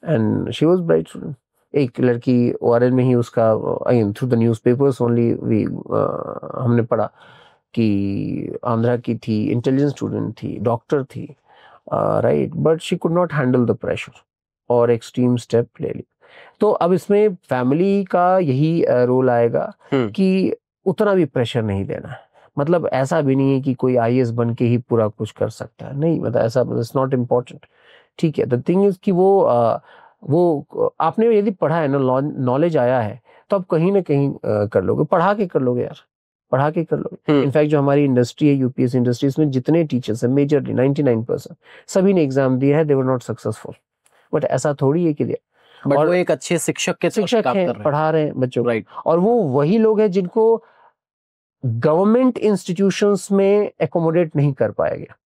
and she was bright student. एक लड़की ओआरएल में ही उसका, through the newspapers only we हमने पढ़ा कि आंध्रा की थी, इंटेलिजेंट स्टूडेंट थी, डॉक्टर थी, right, but she could not handle the pressure और एक्सट्रीम स्टेप ले ली। तो अब इसमें फैमिली का यही रोल आएगा कि उतना भी प्रेशर नहीं देना है, मतलब ऐसा भी नहीं है कि कोई आईएएस बन के ही पूरा कुछ कर सकता है, नहीं, मतलब ऐसा इट्स नॉट इम्पोर्टेंट, ठीक है। द थिंग इज कि वो आपने यदि पढ़ा है ना, नॉलेज आया है, तो आप कहीं ना कहीं कर लोगे, पढ़ा के कर लोगे यार, पढ़ा के कर लोगे। इनफैक्ट जो हमारी इंडस्ट्री है, यूपीएससी इंडस्ट्री, इसमें जितने टीचर्स हैं मेजरली 99% सभी ने एग्जाम दिया है, दे वर नॉट सक्सेसफुल, बट ऐसा थोड़ी है कि बट वो एक अच्छे शिक्षक हैं, पढ़ा रहे हैं बच्चों, राइट। और वो वही लोग हैं जिनको गवर्नमेंट इंस्टीट्यूशंस में एकोमोडेट नहीं कर पाया गया,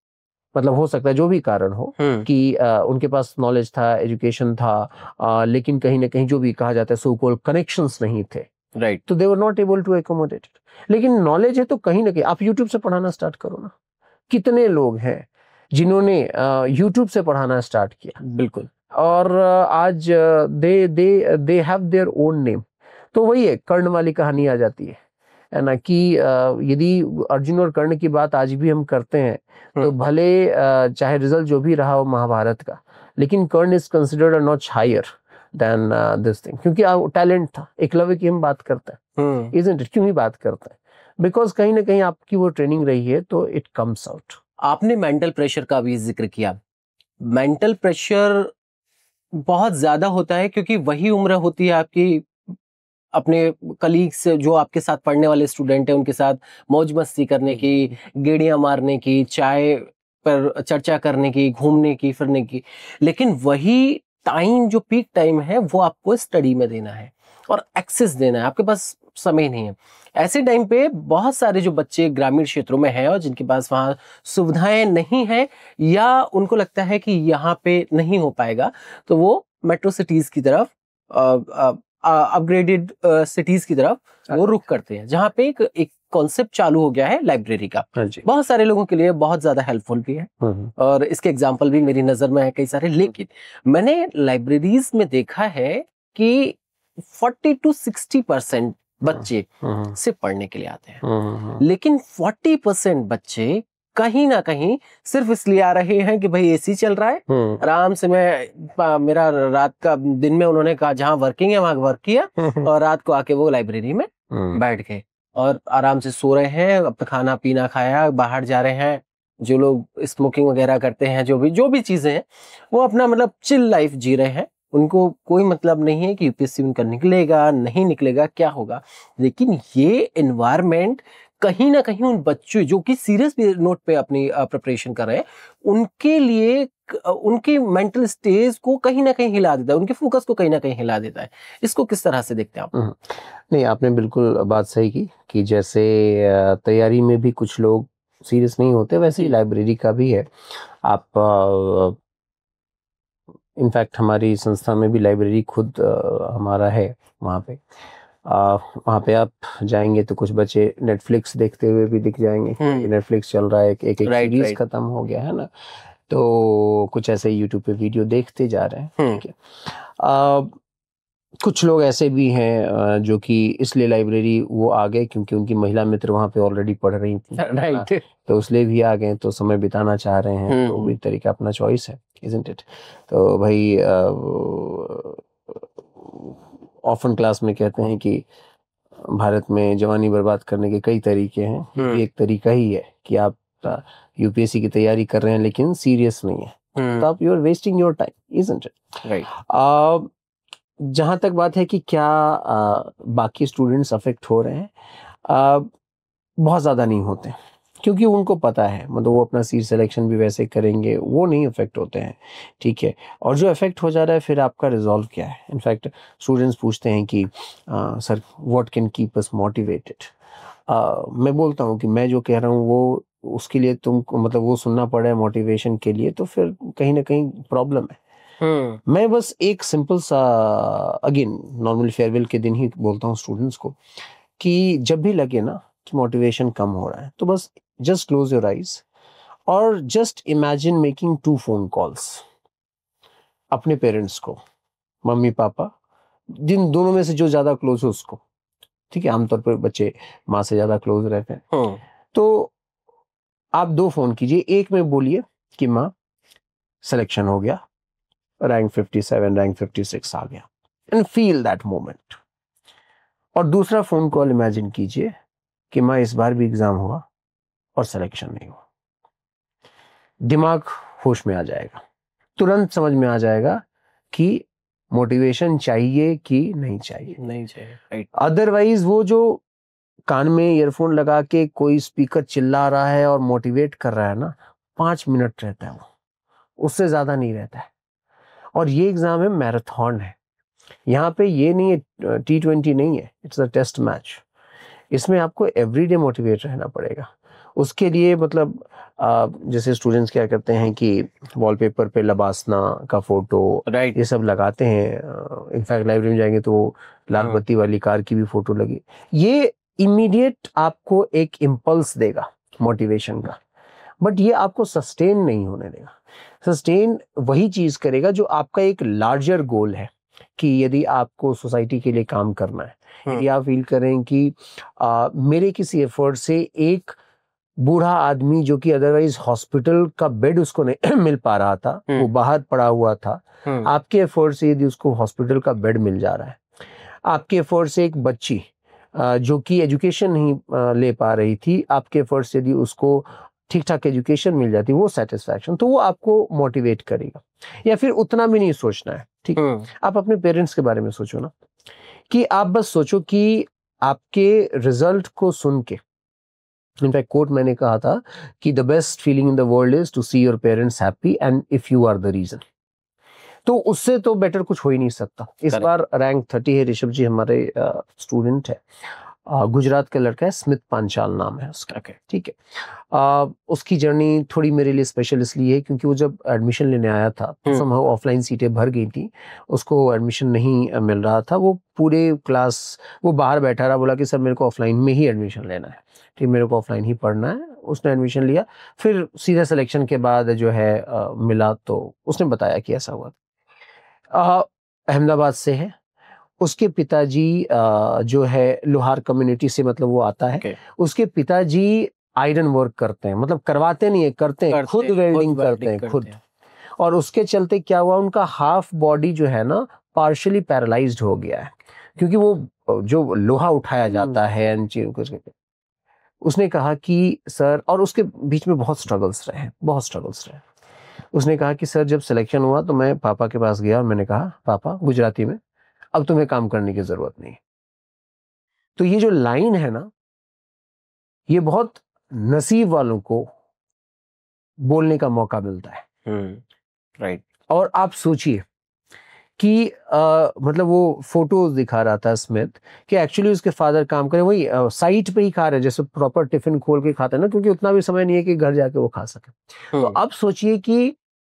मतलब हो सकता है जो भी कारण हो कि उनके पास नॉलेज था, एजुकेशन था, लेकिन कहीं ना कहीं जो भी कहा जाता है सो कॉल्ड कनेक्शंस नहीं थे, राइट, तो they were not able to accommodate. लेकिन नॉलेज है तो कहीं ना कहीं आप यूट्यूब से पढ़ाना स्टार्ट करो ना, कितने लोग हैं जिन्होंने यूट्यूब से पढ़ाना स्टार्ट किया, बिल्कुल, और आज they have their own name. तो वही है, कर्ण वाली कहानी आ जाती है ना, कि यदि अर्जुन और कर्ण की बात आज भी हम करते हैं तो भले चाहे रिजल्ट जो भी रहा हो महाभारत का, लेकिन Karna is considered a notch higher than this thing, क्योंकि टैलेंट था। एकलव्य की हम बात करते हैं, इजंट इट, क्यों ही बात करते हैं, बिकॉज कहीं ना कहीं आपकी वो ट्रेनिंग रही है, तो इट कम्स आउट। आपने मेंटल प्रेशर का भी जिक्र किया। मेंटल प्रेशर बहुत ज्यादा होता है क्योंकि वही उम्र होती है आपकी अपने कलीग्स, जो आपके साथ पढ़ने वाले स्टूडेंट हैं, उनके साथ मौज मस्ती करने की, गेड़ियां मारने की, चाय पर चर्चा करने की, घूमने की, फिरने की। लेकिन वही टाइम, जो पीक टाइम है, वो आपको स्टडी में देना है और एक्सेस देना है, आपके पास समय नहीं है। ऐसे टाइम पे बहुत सारे जो बच्चे ग्रामीण क्षेत्रों में हैं और जिनके पास वहाँ सुविधाएं नहीं है, या उनको लगता है कि यहाँ पे नहीं हो पाएगा, तो वो मेट्रो सिटीज की तरफ, अपग्रेडेड सिटीज की तरफ वो रुख करते हैं, जहाँ पे एक कॉन्सेप्ट चालू हो गया है लाइब्रेरी का। बहुत सारे लोगों के लिए बहुत ज्यादा हेल्पफुल भी है, और इसके एग्जांपल भी मेरी नजर में है कई सारे। लेकिन मैंने लाइब्रेरीज में देखा है कि 40 to 60% बच्चे सिर्फ पढ़ने के लिए आते हैं, लेकिन 40% बच्चे कहीं ना कहीं सिर्फ इसलिए आ रहे हैं कि भाई एसी चल रहा है, आराम से मेरा रात का दिन में उन्होंने कहा जहाँ वर्किंग है वहां वर्क किया और रात को आके वो लाइब्रेरी में बैठ गए और आराम से सो रहे हैं, अपना खाना पीना खाया, बाहर जा रहे हैं। जो लोग स्मोकिंग वगैरह करते हैं, जो भी चीजें हैं, वो अपना मतलब चिल लाइफ जी रहे हैं। उनको कोई मतलब नहीं है कि यूपीएससी उनका निकलेगा नहीं निकलेगा क्या होगा। लेकिन ये एनवायरनमेंट कहीं ना कहीं उन बच्चों जो कि सीरियस नोट पे अपनी प्रिपरेशन कर रहे हैं, उनके लिए उनके मेंटल स्टेज को कहीं ना कहीं हिला देता है, उनके फोकस को कहीं ना कहीं हिला देता है। इसको किस तरह से देखते हैं आप? नहीं, आपने बिल्कुल बात सही की कि जैसे तैयारी में भी कुछ लोग सीरियस नहीं होते, वैसे ही लाइब्रेरी का भी है। आप इनफैक्ट हमारी संस्था में भी लाइब्रेरी खुद हमारा है वहाँ पे। वहाँ पे आप जाएंगे तो कुछ बच्चे नेटफ्लिक्स देखते हुए भी दिख जाएंगे। नेटफ्लिक्स चल रहा है, एक सीरीज खत्म हो गया है ना, तो कुछ ऐसे यूट्यूब पे वीडियो देखते जा रहे हैं। ठीक है। कुछ लोग ऐसे भी हैं जो कि इसलिए लाइब्रेरी वो आ गए क्योंकि उनकी महिला मित्र वहाँ पे ऑलरेडी पढ़ रही थी, राइट, तो इसलिए भी आ गए, तो समय बिताना चाह रहे हैं, तो भी तरीका अपना चॉइस है, isn't it? तो भाई ऑफन क्लास में कहते हैं कि भारत में जवानी बर्बाद करने के कई तरीके हैं, ये एक तरीका ही है कि आप यूपीएससी की तैयारी कर रहे हैं लेकिन सीरियस नहीं है, तो आप you are wasting your time, isn't it? Right. जहाँ तक बात है कि क्या बाकी स्टूडेंट्स अफेक्ट हो रहे हैं, बहुत ज़्यादा नहीं होते क्योंकि उनको पता है, मतलब वो अपना सीट सिलेक्शन भी वैसे करेंगे, वो नहीं अफेक्ट होते हैं। ठीक है। और जो अफेक्ट हो जा रहा है फिर आपका रिजॉल्व क्या है। इनफैक्ट स्टूडेंट्स पूछते हैं कि sir what can keep us motivated. मैं बोलता हूँ कि मैं जो कह रहा हूँ वो उसके लिए तुमको मतलब वो सुनना पड़ा है मोटिवेशन के लिए, तो फिर कहीं ना कहीं प्रॉब्लम है। मैं बस एक सिंपल सा अगेन नॉर्मल फेयरवेल के दिन ही बोलता हूँ स्टूडेंट्स को कि जब भी लगे ना कि मोटिवेशन कम हो रहा है, तो बस जस्ट क्लोज योर आइज और just imagine making 2 phone calls अपने पेरेंट्स को, मम्मी पापा, जिन दोनों में से जो ज्यादा क्लोज हो उसको। ठीक है, आमतौर पर बच्चे माँ से ज्यादा क्लोज रहते हैं, तो आप 2 फोन कीजिए। एक में बोलिए कि माँ सिलेक्शन हो गया, रैंक 57, रैंक 56 आ गया, एंड फील दैट मोमेंट। और दूसरा फोन कॉल इमेजिन कीजिए कि माँ इस बार भी एग्जाम हुआ और सिलेक्शन नहीं हुआ। दिमाग होश में आ जाएगा, तुरंत समझ में आ जाएगा कि मोटिवेशन चाहिए कि नहीं चाहिए। अदरवाइज वो जो कान में ईयरफोन लगा के कोई स्पीकर चिल्ला रहा है और मोटिवेट कर रहा है ना, 5 मिनट रहता है वो, उससे ज्यादा नहीं रहता है। और ये एग्जाम है, मैराथन है। यहाँ पे ये नहीं है T20 नहीं है, इट्स अ टेस्ट मैच। इसमें आपको एवरीडे मोटिवेट रहना पड़ेगा। उसके लिए मतलब जैसे स्टूडेंट्स क्या करते हैं कि वॉलपेपर पे लबासना का फोटो ये सब लगाते हैं। इनफैक्ट लाइब्रेरी में जाएंगे तो लाल बत्ती वाली कार की भी फोटो लगी। ये इमीडिएट आपको एक इम्पल्स देगा मोटिवेशन का, बट ये आपको सस्टेन नहीं होने देगा। सस्टेन वही चीज करेगा जो आपका एक लार्जर गोल है, कि यदि आपको सोसाइटी के लिए काम करना है, यदि आप फील करें कि मेरे किसी एफर्ट से एक बूढ़ा आदमी जो कि अदरवाइज हॉस्पिटल का बेड उसको नहीं मिल पा रहा था, वो बाहर पड़ा हुआ था, आपके एफर्ट से यदि उसको हॉस्पिटल का बेड मिल जा रहा है, आपके एफर्ट से एक बच्ची जो कि एजुकेशन नहीं ले पा रही थी, आपके एफर्ट से यदि उसको ठीक ठाक एजुकेशन मिल जाती, वो सेटिस्फैक्शन, तो वो आपको मोटिवेट करेगा। या फिर उतना भी नहीं सोचना है, ठीक, आप अपने पेरेंट्स के बारे में सोचो ना, कि आप बस सोचो कि आपके रिजल्ट को सुन के, इनफैक्ट कोट मैंने कहा था कि the best feeling in the world is to see your parents happy and if you are the reason. तो उससे तो बेटर कुछ हो ही नहीं सकता। इस बार रैंक 30 है, ऋषभ जी हमारे स्टूडेंट है, गुजरात का लड़का है, स्मित पांचाल नाम है उसका। ठीक है। उसकी जर्नी थोड़ी मेरे लिए स्पेशल इसलिए है क्योंकि वो जब एडमिशन लेने आया था तो समहाउ ऑफलाइन सीटें भर गई थी, उसको एडमिशन नहीं मिल रहा था। वो पूरे क्लास वो बाहर बैठा रहा, बोला कि सर मेरे को ऑफलाइन में ही एडमिशन लेना है, ठीक, मेरे को ऑफलाइन ही पढ़ना है। उसने एडमिशन लिया, फिर सीधा सिलेक्शन के बाद जो है मिला, तो उसने बताया कि ऐसा हुआ। अहमदाबाद से है, उसके पिताजी जो है लोहार कम्युनिटी से मतलब वो आता है। उसके पिताजी आयरन वर्क करते हैं, मतलब करवाते नहीं है, करते हैं खुद, वेल्डिंग करते हैं खुद। और उसके चलते क्या हुआ, उनका हाफ बॉडी जो है ना पार्शियली पैरालाइज्ड हो गया है, क्योंकि वो जो लोहा उठाया जाता है। उसने कहा कि सर, और उसके बीच में बहुत स्ट्रगल्स रहे, बहुत स्ट्रगल्स रहे। उसने कहा कि सर जब सिलेक्शन हुआ तो मैं पापा के पास गया और मैंने कहा पापा, गुजराती में, अब तुम्हें काम करने की जरूरत नहीं। तो ये जो लाइन है ना, ये बहुत नसीब वालों को बोलने का मौका मिलता है। राइट। और आप सोचिए कि मतलब वो फोटोज दिखा रहा था स्मिथ कि एक्चुअली उसके फादर काम करे, वही साइट पे ही खा रहे, जैसे प्रॉपर टिफिन खोल के खाते हैं ना, क्योंकि उतना भी समय नहीं है कि घर जाके वो खा सके। तो अब सोचिए कि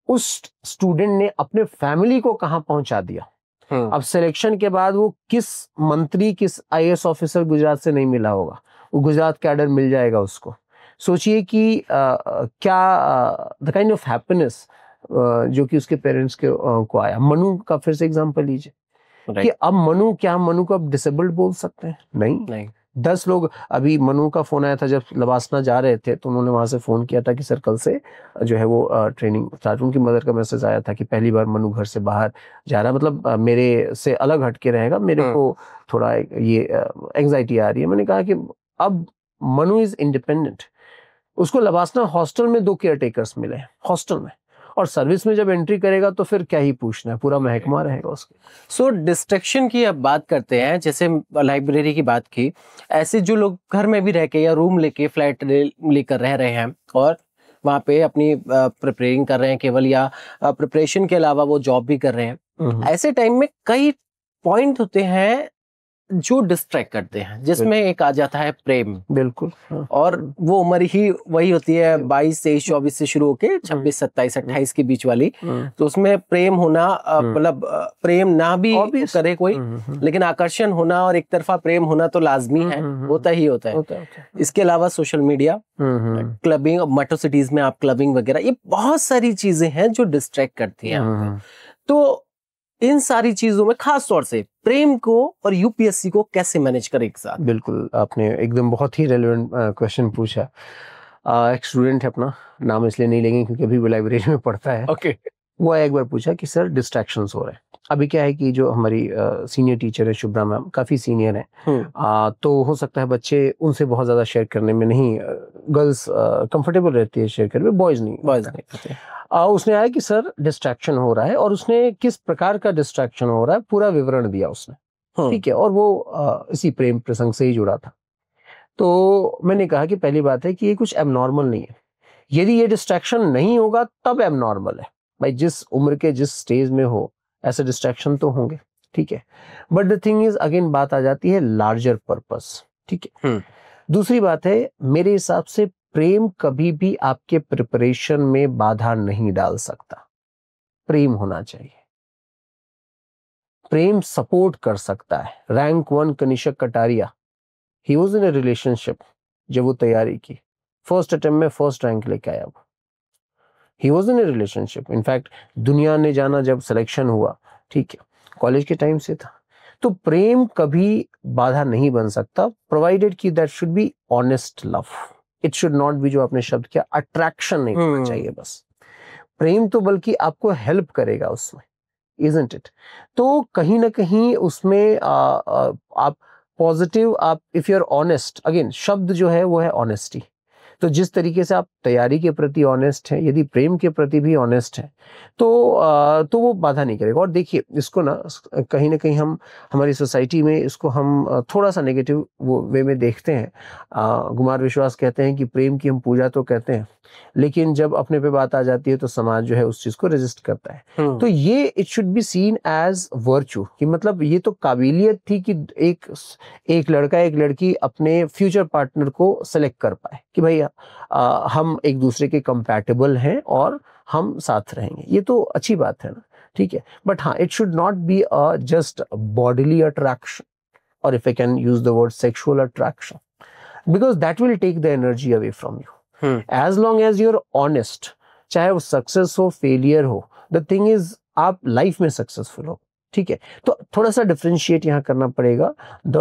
उस स्टूडेंट ने अपने फैमिली को कहाँ पहुंचा दिया। अब सिलेक्शन के बाद वो किस मंत्री, किस आईएएस ऑफिसर गुजरात से नहीं मिला होगा, वो गुजरात कैडर मिल जाएगा उसको। सोचिए कि क्या द काइंड ऑफ हैप्पीनेस जो कि उसके पेरेंट्स के को आया। मनु का फिर से एग्जांपल लीजिए कि अब मनु, क्या मनु को अब डिसेबल्ड बोल सकते हैं? नहीं। 10 लोग, अभी मनु का फोन आया था जब लवासना जा रहे थे, तो उन्होंने वहां से फोन किया था कि सर कल से जो है वो ट्रेनिंग स्टार्ट। उनकी मदर का मैसेज आया था कि पहली बार मनु घर से बाहर जा रहा है, मतलब मेरे से अलग हटके रहेगा, मेरे को थोड़ा ये एंग्जाइटी आ रही है। मैंने कहा कि अब मनु इज इंडिपेंडेंट। उसको लवासना हॉस्टल में 2 केयर टेकर्स मिले हैं हॉस्टल में, और सर्विस में जब एंट्री करेगा तो फिर क्या ही पूछना है, पूरा महकमा रहेगा उसके। सो डिस्ट्रैक्शन की अब बात करते हैं, जैसे लाइब्रेरी की बात की, ऐसे जो लोग घर में भी रह के या रूम लेके फ्लैट लेकर रह रहे हैं और वहाँ पे अपनी प्रिपेयरिंग कर रहे हैं केवल, या प्रिपरेशन के अलावा वो जॉब भी कर रहे हैं, ऐसे टाइम में कई पॉइंट होते हैं जो डिस्ट्रैक्ट करते हैं, जिसमें एक आ जाता है प्रेम। बिल्कुल। और वो उम्र ही वही होती है 22, 23, 24 से शुरू होके 26, 27, 28 के बीच वाली। तो उसमें प्रेम होना, मतलब प्रेम ना भी करे कोई, लेकिन आकर्षण होना और एक तरफा प्रेम होना तो लाजमी है, होता ही होता है। इसके अलावा social media, clubbing, metro cities में आप क्लबिंग वगैरह, ये बहुत सारी चीजें हैं जो डिस्ट्रैक्ट करती हैं। तो इन सारी चीजों में खास तौर से प्रेम को और यूपीएससी को कैसे मैनेज करें एक साथ? बिल्कुल, आपने एकदम बहुत ही रेलेवेंट क्वेश्चन पूछा। एक स्टूडेंट है, अपना नाम इसलिए नहीं लेंगे क्योंकि अभी वो लाइब्रेरी में पढ़ता है। वो एक बार पूछा कि सर डिस्ट्रैक्शंस हो रहे हैं। अभी क्या है कि जो हमारी सीनियर टीचर है शुभ्रा मैम, काफी सीनियर है, तो हो सकता है बच्चे उनसे बहुत ज्यादा शेयर करने में नहीं, गर्ल्स कंफर्टेबल रहती है शेयर करने में, बॉयज नहीं। उसने आया कि सर डिस्ट्रैक्शन हो रहा है, और उसने किस प्रकार का डिस्ट्रैक्शन हो रहा है पूरा विवरण दिया उसने। ठीक है, और वो इसी प्रेम प्रसंग से ही जुड़ा था। तो मैंने कहा कि पहली बात है कि ये कुछ एबनॉर्मल नहीं है। यदि ये डिस्ट्रैक्शन नहीं होगा तब एबनॉर्मल है। भाई जिस उम्र के जिस स्टेज में हो, ऐसे डिस्ट्रैक्शन तो होंगे, ठीक है। But the thing is, again बात आ जाती है लार्जर पर्पस, ठीक है। दूसरी बात है, मेरे हिसाब से प्रेम कभी भी आपके प्रिपरेशन में बाधा नहीं डाल सकता। प्रेम होना चाहिए, प्रेम सपोर्ट कर सकता है। Rank 1 Kanishak Kataria, he was in a relationship जब वो तैयारी की, फर्स्ट अटेम्प्ट में फर्स्ट रैंक लेके आया वो। He was in a relationship, in fact दुनिया ने जाना जब सिलेक्शन हुआ, ठीक है, कॉलेज के टाइम से था। तो प्रेम कभी बाधा नहीं बन सकता, प्रोवाइडेड कि that should be honest love. It should not B, जो आपने शब्द किया, अट्रैक्शन नहीं होना चाहिए बस। प्रेम तो बल्कि आपको हेल्प करेगा उसमें, इजंट इट? तो कहीं ना कहीं उसमें आप पॉजिटिव, आप if you are honest, again शब्द जो है वो है ऑनेस्टी। तो जिस तरीके से आप तैयारी के प्रति ऑनेस्ट हैं, यदि प्रेम के प्रति भी ऑनेस्ट है, तो वो बाधा नहीं करेगा। और देखिए, इसको ना कहीं हम हमारी सोसाइटी में इसको हम थोड़ा सा नेगेटिव वो वे में देखते हैं। कुमार विश्वास कहते हैं कि प्रेम की हम पूजा तो कहते हैं, लेकिन जब अपने पे बात आ जाती है तो समाज जो है उस चीज को रेजिस्ट करता है। तो ये it should be seen as virtue, कि मतलब ये तो काबिलियत थी कि एक लड़का एक लड़की अपने फ्यूचर पार्टनर को सेलेक्ट कर पाए कि भैया हम एक दूसरे के कंपैटिबल हैं और हम साथ रहेंगे। ये तो अच्छी बात है ना, ठीक है। बट हाँ, it should not be a just bodily attraction, और if I can use the word sexual attraction, because that will take the energy away from you. As long as you are honest, चाहे वो success हो failure हो, the thing is आप life में successful हो, ठीक है, तो थोड़ा सा डिफरेंशिएट यहाँ करना पड़ेगा the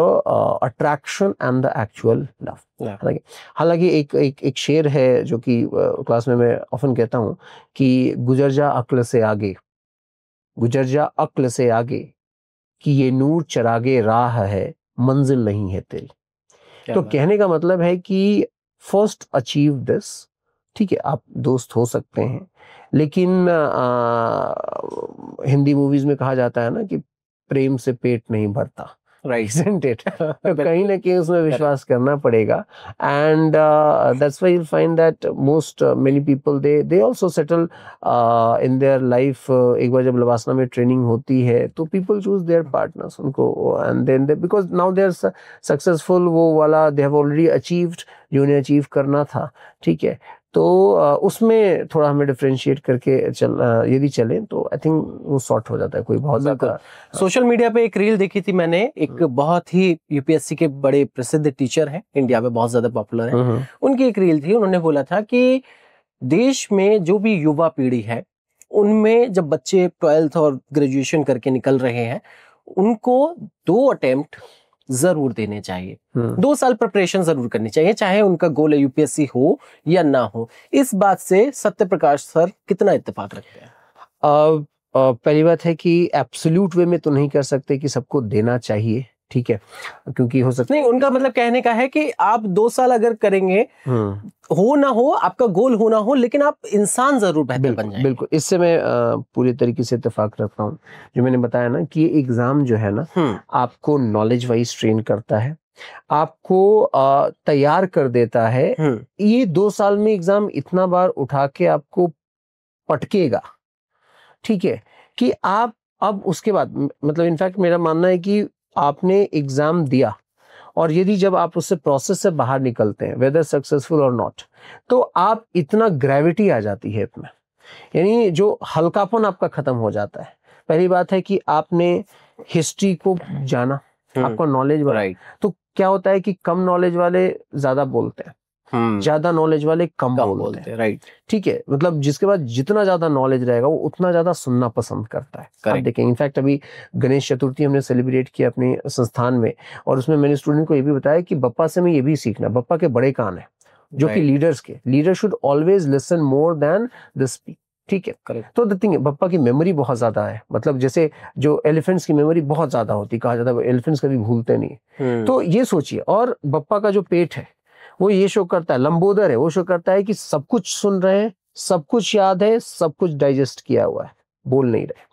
attraction and the actual love. हालांकि एक शेर है जो कि क्लास में मैं ऑफन कहता हूँ कि गुजर जा अक्ल से आगे, गुजर जा अक्ल से आगे, कि ये नूर चरागे राह है, मंजिल नहीं है तेरी। तो कहने का मतलब है कि फर्स्ट अचीव दिस, ठीक है, आप दोस्त हो सकते हैं, लेकिन हिंदी मूवीज में कहा जाता है ना कि प्रेम से पेट नहीं भरता, राइट, isn't it? तो कहीं ना कहीं उसमें विश्वास करना पड़ेगा, and that's why you'll find that most many people they also settle in their life। एक बार जब लवासना में ट्रेनिंग होती है तो people choose their partners उनको, and then they, because now they are successful, वो वाला they have already achieved जो उन्हें अचीव करना था, ठीक है। तो उसमें थोड़ा हमें डिफरेंशिएट करके यदि चलें तो आई थिंक वो सॉर्ट हो जाता है, कोई बहुत ज्यादा। सोशल मीडिया पे एक रील देखी थी मैंने, एक बहुत ही यूपीएससी के बड़े प्रसिद्ध टीचर हैं, इंडिया में बहुत ज्यादा पॉपुलर है, उनकी एक रील थी, उन्होंने बोला था कि देश में जो भी युवा पीढ़ी है उनमें जब बच्चे 12th और ग्रेजुएशन करके निकल रहे हैं उनको 2 अटेम्प्ट जरूर देने चाहिए, 2 साल प्रिपरेशन जरूर करनी चाहिए, चाहे उनका गोल यूपीएससी हो या ना हो। इस बात से सत्य प्रकाश सर कितना इत्तेफाक रखते हैं? पहली बात है कि एब्सोल्यूट वे में तो नहीं कर सकते कि सबको देना चाहिए, ठीक है, क्योंकि हो सकता नहीं, उनका मतलब कहने का है कि आप 2 साल अगर करेंगे, हो ना हो, आपका गोल हो ना हो, लेकिन आप इंसान जरूर बेहतर बन जाएंगे। बिल्कुल, इससे मैं पूरी तरीके से इत्तेफाक रखता हूँ। जो मैंने बताया ना कि एग्जाम जो है ना आपको नॉलेज वाइज ट्रेन करता है, आपको तैयार कर देता है। ये 2 साल में एग्जाम इतना बार उठा के आपको पटकेगा, ठीक है, कि आप अब उसके बाद मतलब इनफैक्ट मेरा मानना है कि आपने एग्जाम दिया और यदि जब आप उससे प्रोसेस से बाहर निकलते हैं वेदर सक्सेसफुल और नॉट, तो आप इतना ग्रेविटी आ जाती है इसमें, यानी जो हल्कापन आपका खत्म हो जाता है। पहली बात है कि आपने हिस्ट्री को जाना, आपका नॉलेज बढ़ा, तो क्या होता है कि कम नॉलेज वाले ज्यादा बोलते हैं, ज्यादा नॉलेज वाले कम बोलते हैं, राइट, ठीक है, मतलब जिसके पास जितना ज्यादा नॉलेज रहेगा वो उतना ज्यादा सुनना पसंद करता है। आप देखें, इनफैक्ट अभी गणेश चतुर्थी हमने सेलिब्रेट किया अपने संस्थान में, और उसमें मैंने स्टूडेंट को ये भी बताया कि बप्पा से मैं ये भी सीखना, बप्पा के बड़े कान है जो कि लीडर्स के, leader should always listen more than the speak, ठीक है। तो द थिंग है, बप्पा की मेमोरी बहुत ज्यादा है, मतलब जैसे जो एलिफेंट्स की मेमोरी बहुत ज्यादा होती, कहा जाता है एलिफेंट्स कभी भूलते नहीं। तो ये सोचिए, और बप्पा का जो पेट है वो ये शो करता है, लंबोदर है, वो शो करता है कि सब कुछ सुन रहे हैं, सब कुछ याद है, सब कुछ डाइजेस्ट किया हुआ है, बोल नहीं रहे,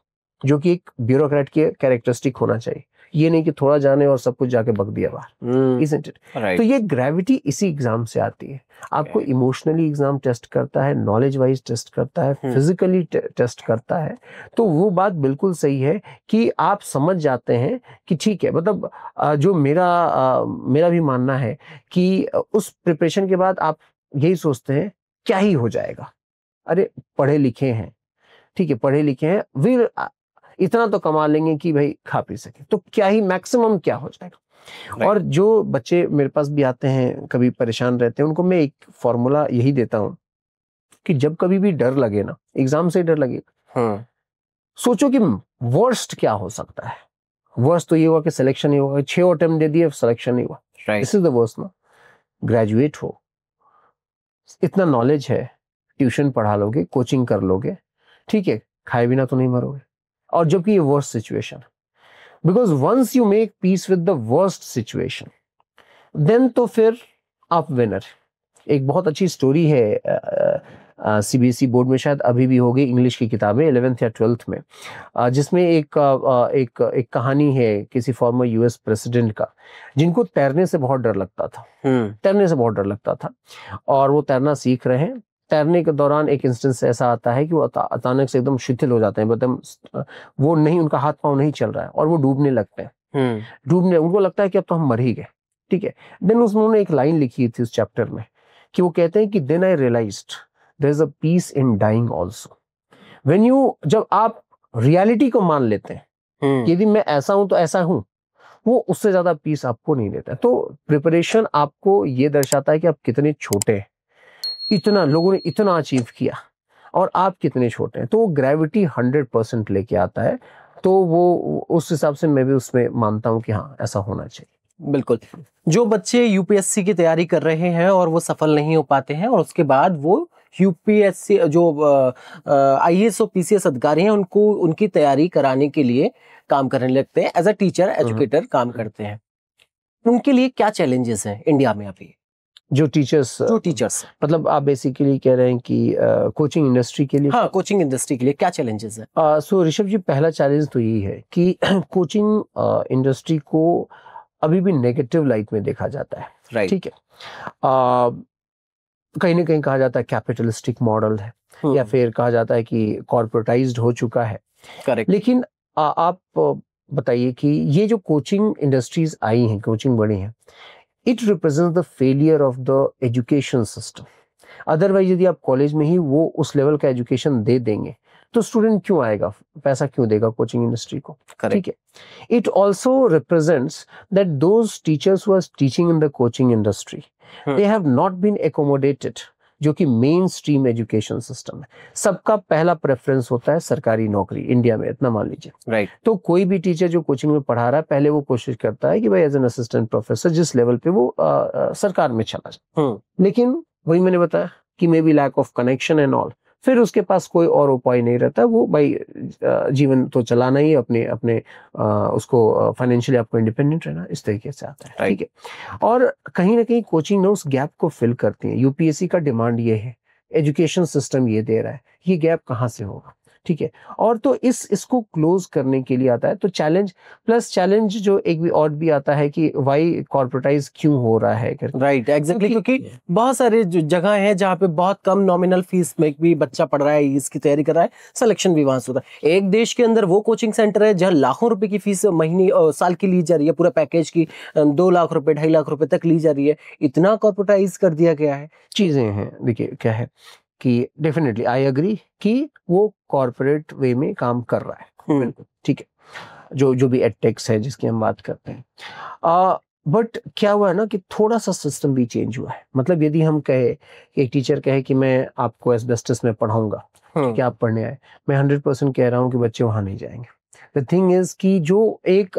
जो कि एक ब्यूरोक्रेट की कैरेक्टरिस्टिक होना चाहिए। ये नहीं कि थोड़ा जाने और सब कुछ जाके बक दिया बाहर, isn't it? तो ये ग्रेविटी इसी एग्जाम से आती है। आपको इमोशनली एग्जाम टेस्ट करता है, नॉलेज वाइज टेस्ट करता है, फिजिकली टेस्ट करता है। तो वो बात बिल्कुल सही है कि आप समझ जाते हैं कि ठीक है, मतलब जो मेरा भी मानना है कि उस प्रिपरेशन के बाद आप यही सोचते हैं क्या ही हो जाएगा, अरे पढ़े लिखे हैं, ठीक है, पढ़े लिखे हैं, फिर इतना तो कमा लेंगे कि भाई खा पी सके, तो क्या ही मैक्सिमम क्या हो जाएगा। और जो बच्चे मेरे पास भी आते हैं कभी परेशान रहते हैं, उनको मैं एक फॉर्मूला यही देता हूं कि जब कभी भी डर लगे ना, एग्जाम से डर लगे, सोचो कि वर्स्ट क्या हो सकता है। वर्स्ट तो ये हुआ कि सिलेक्शन नहीं होगा, 6 अटेम्प्ट दे दिए, सिलेक्शन नहीं हुआ, दिस इज द वर्स्ट ना। ग्रेजुएट हो, इतना नॉलेज है, ट्यूशन पढ़ा लोगे, कोचिंग कर लोगे, ठीक है, खाए बिना तो नहीं मरोगे। और जबकि ये worst situation, because once you make peace with the worst situation then तो फिर आप विनर। एक बहुत अच्छी स्टोरी है सीबीएसई बोर्ड में शायद अभी भी होगी, इंग्लिश की किताबें 11th या 12th में, जिसमें एक कहानी है किसी फॉर्मर यूएस प्रेसिडेंट का, जिनको तैरने से बहुत डर लगता था, तैरने से बहुत डर लगता था, और वो तैरना सीख रहे हैं। तैरने के दौरान एक इंस्टेंस ऐसा आता है कि वो अचानक से एकदम शिथिल हो जाते हैं, मतलब वो नहीं, उनका हाथ पांव नहीं चल रहा है और वो डूबने लगते हैं। डूबने, उनको लगता है कि अब तो हम मर ही गए, ठीक है। देन उन्होंने एक लाइन लिखी थी उस चैप्टर में कि वो कहते हैं कि then I realised there is a peace in dying also. When you, जब आप रियलिटी को मान लेते हैं कि यदि मैं ऐसा हूं तो ऐसा हूं, वो उससे ज्यादा पीस आपको नहीं देता। तो प्रिपरेशन आपको ये दर्शाता है कि आप कितने छोटे हैं, इतना लोगों ने इतना अचीव किया और आप कितने छोटे हैं। तो वो ग्रेविटी 100% लेके आता है। तो वो उस हिसाब से मैं भी उसमें मानता हूँ कि हाँ ऐसा होना चाहिए। बिल्कुल। जो बच्चे यूपीएससी की तैयारी कर रहे हैं और वो सफल नहीं हो पाते हैं और उसके बाद वो यूपीएससी जो आईएएस और पीसीएस अधिकारी हैं उनको उनकी तैयारी कराने के लिए काम करने लगते हैं, एज अ टीचर एजुकेटर काम करते हैं, उनके लिए क्या चैलेंजेस हैं इंडिया में अभी? जो टीचर्स मतलब आप बेसिकली कह रहे हैं कि कोचिंग इंडस्ट्री के लिए? हाँ, कोचिंग इंडस्ट्री के लिए क्या चैलेंजेस हैं? सो ऋषभ जी, पहला चैलेंज तो यही है कि कोचिंग इंडस्ट्री को अभी भी नेगेटिव लाइट में देखा जाता है। राइट। ठीक है, कहीं ना कहीं कहा जाता है कैपिटलिस्टिक मॉडल है, या फिर कहा जाता है कि कॉर्पोरेटाइज्ड हो चुका है। करेक्ट। लेकिन आप बताइए कि ये जो कोचिंग इंडस्ट्रीज आई हैं, कोचिंग बड़ी हैं, it represents the failure of the education system. Otherwise यदि आप कॉलेज में ही वो उस लेवल का एजुकेशन दे देंगे तो स्टूडेंट क्यों आएगा, पैसा क्यों देगा कोचिंग इंडस्ट्री को? ठीक है। It also represents that those teachers who are teaching in the coaching industry they have not been accommodated, जो कि मेन स्ट्रीम एजुकेशन सिस्टम है। सबका पहला प्रेफरेंस होता है सरकारी नौकरी इंडिया में, इतना मान लीजिए। राइट। तो कोई भी टीचर जो कोचिंग में पढ़ा रहा है, पहले वो कोशिश करता है कि भाई एज एन असिस्टेंट प्रोफेसर जिस लेवल पे वो सरकार में चला जाए। लेकिन वही मैंने बताया कि maybe lack of connection and all, फिर उसके पास कोई और उपाय नहीं रहता, वो भाई जीवन तो चलाना ही, अपने अपने उसको फाइनेंशियली आपको इंडिपेंडेंट रहना, इस तरीके से आता है। ठीक है। और कहीं ना कहीं कोचिंग ना उस गैप को फिल करती है। यूपीएससी का डिमांड ये है, एजुकेशन सिस्टम ये दे रहा है, ये गैप कहाँ से होगा? ठीक है। और तो इसको क्लोज करने के लिए आता है तो चैलेंज प्लस चैलेंज जो एक भी और भी आता है कि वाई कॉर्पोरेटाइज क्यों हो रहा है। राइट, एग्जैक्टली, क्योंकि बहुत सारे जो जगह है जहाँ पे बहुत कम नॉमिनल फीस में भी बच्चा पढ़ रहा है, इसकी तैयारी कर रहा है, सिलेक्शन भी वहां से होता है। एक देश के अंदर वो कोचिंग सेंटर है जहाँ लाखों रुपए की फीस महीने साल की ली जा रही है, पूरा पैकेज की 2 लाख रुपए 2.5 लाख रुपए तक ली जा रही है। इतना कॉर्पोरेटाइज कर दिया गया है। चीजें हैं, देखिए क्या है कि डेफिनेटली आई एग्री कि वो कॉर्पोरेट वे में काम कर रहा है, बिल्कुल ठीक है, जो भी एडटेक्स है जिसकी हम बात करते हैं। बट क्या हुआ है ना कि थोड़ा सा सिस्टम भी चेंज हुआ है। मतलब यदि हम कहे, एक टीचर कहे कि मैं आपको एस्बेस्टस में पढ़ाऊंगा, क्या आप पढ़ने आए, मैं 100% कह रहा हूँ कि बच्चे वहां नहीं जाएंगे। द थिंग इज कि जो एक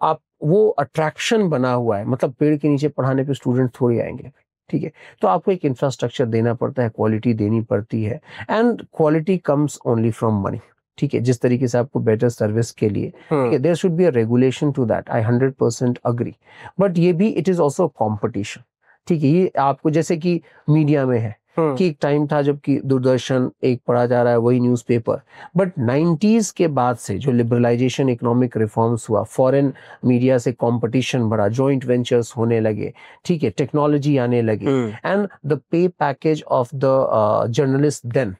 आप वो अट्रैक्शन बना हुआ है, मतलब पेड़ के नीचे पढ़ाने पे स्टूडेंट थोड़ी आएंगे, ठीक है। तो आपको एक इंफ्रास्ट्रक्चर देना पड़ता है, क्वालिटी देनी पड़ती है, and quality comes only from money. ठीक है, जिस तरीके से आपको बेटर सर्विस के लिए there should be a regulation to that, I 100% agree. But ये भी इट इज ऑल्सो कॉम्पिटिशन। ठीक है, ये आपको जैसे कि मीडिया में है कि एक टाइम था जबकि दूरदर्शन एक पढ़ा जा रहा है वही न्यूज़पेपर, बट 90s के बाद से जो लिबरलाइजेशन, इकोनॉमिक रिफॉर्म्स हुआ, फॉरेन मीडिया से कंपटीशन बढ़ा, जॉइंट वेंचर्स होने लगे, ठीक है, टेक्नोलॉजी आने लगी, and the pay package of the journalist then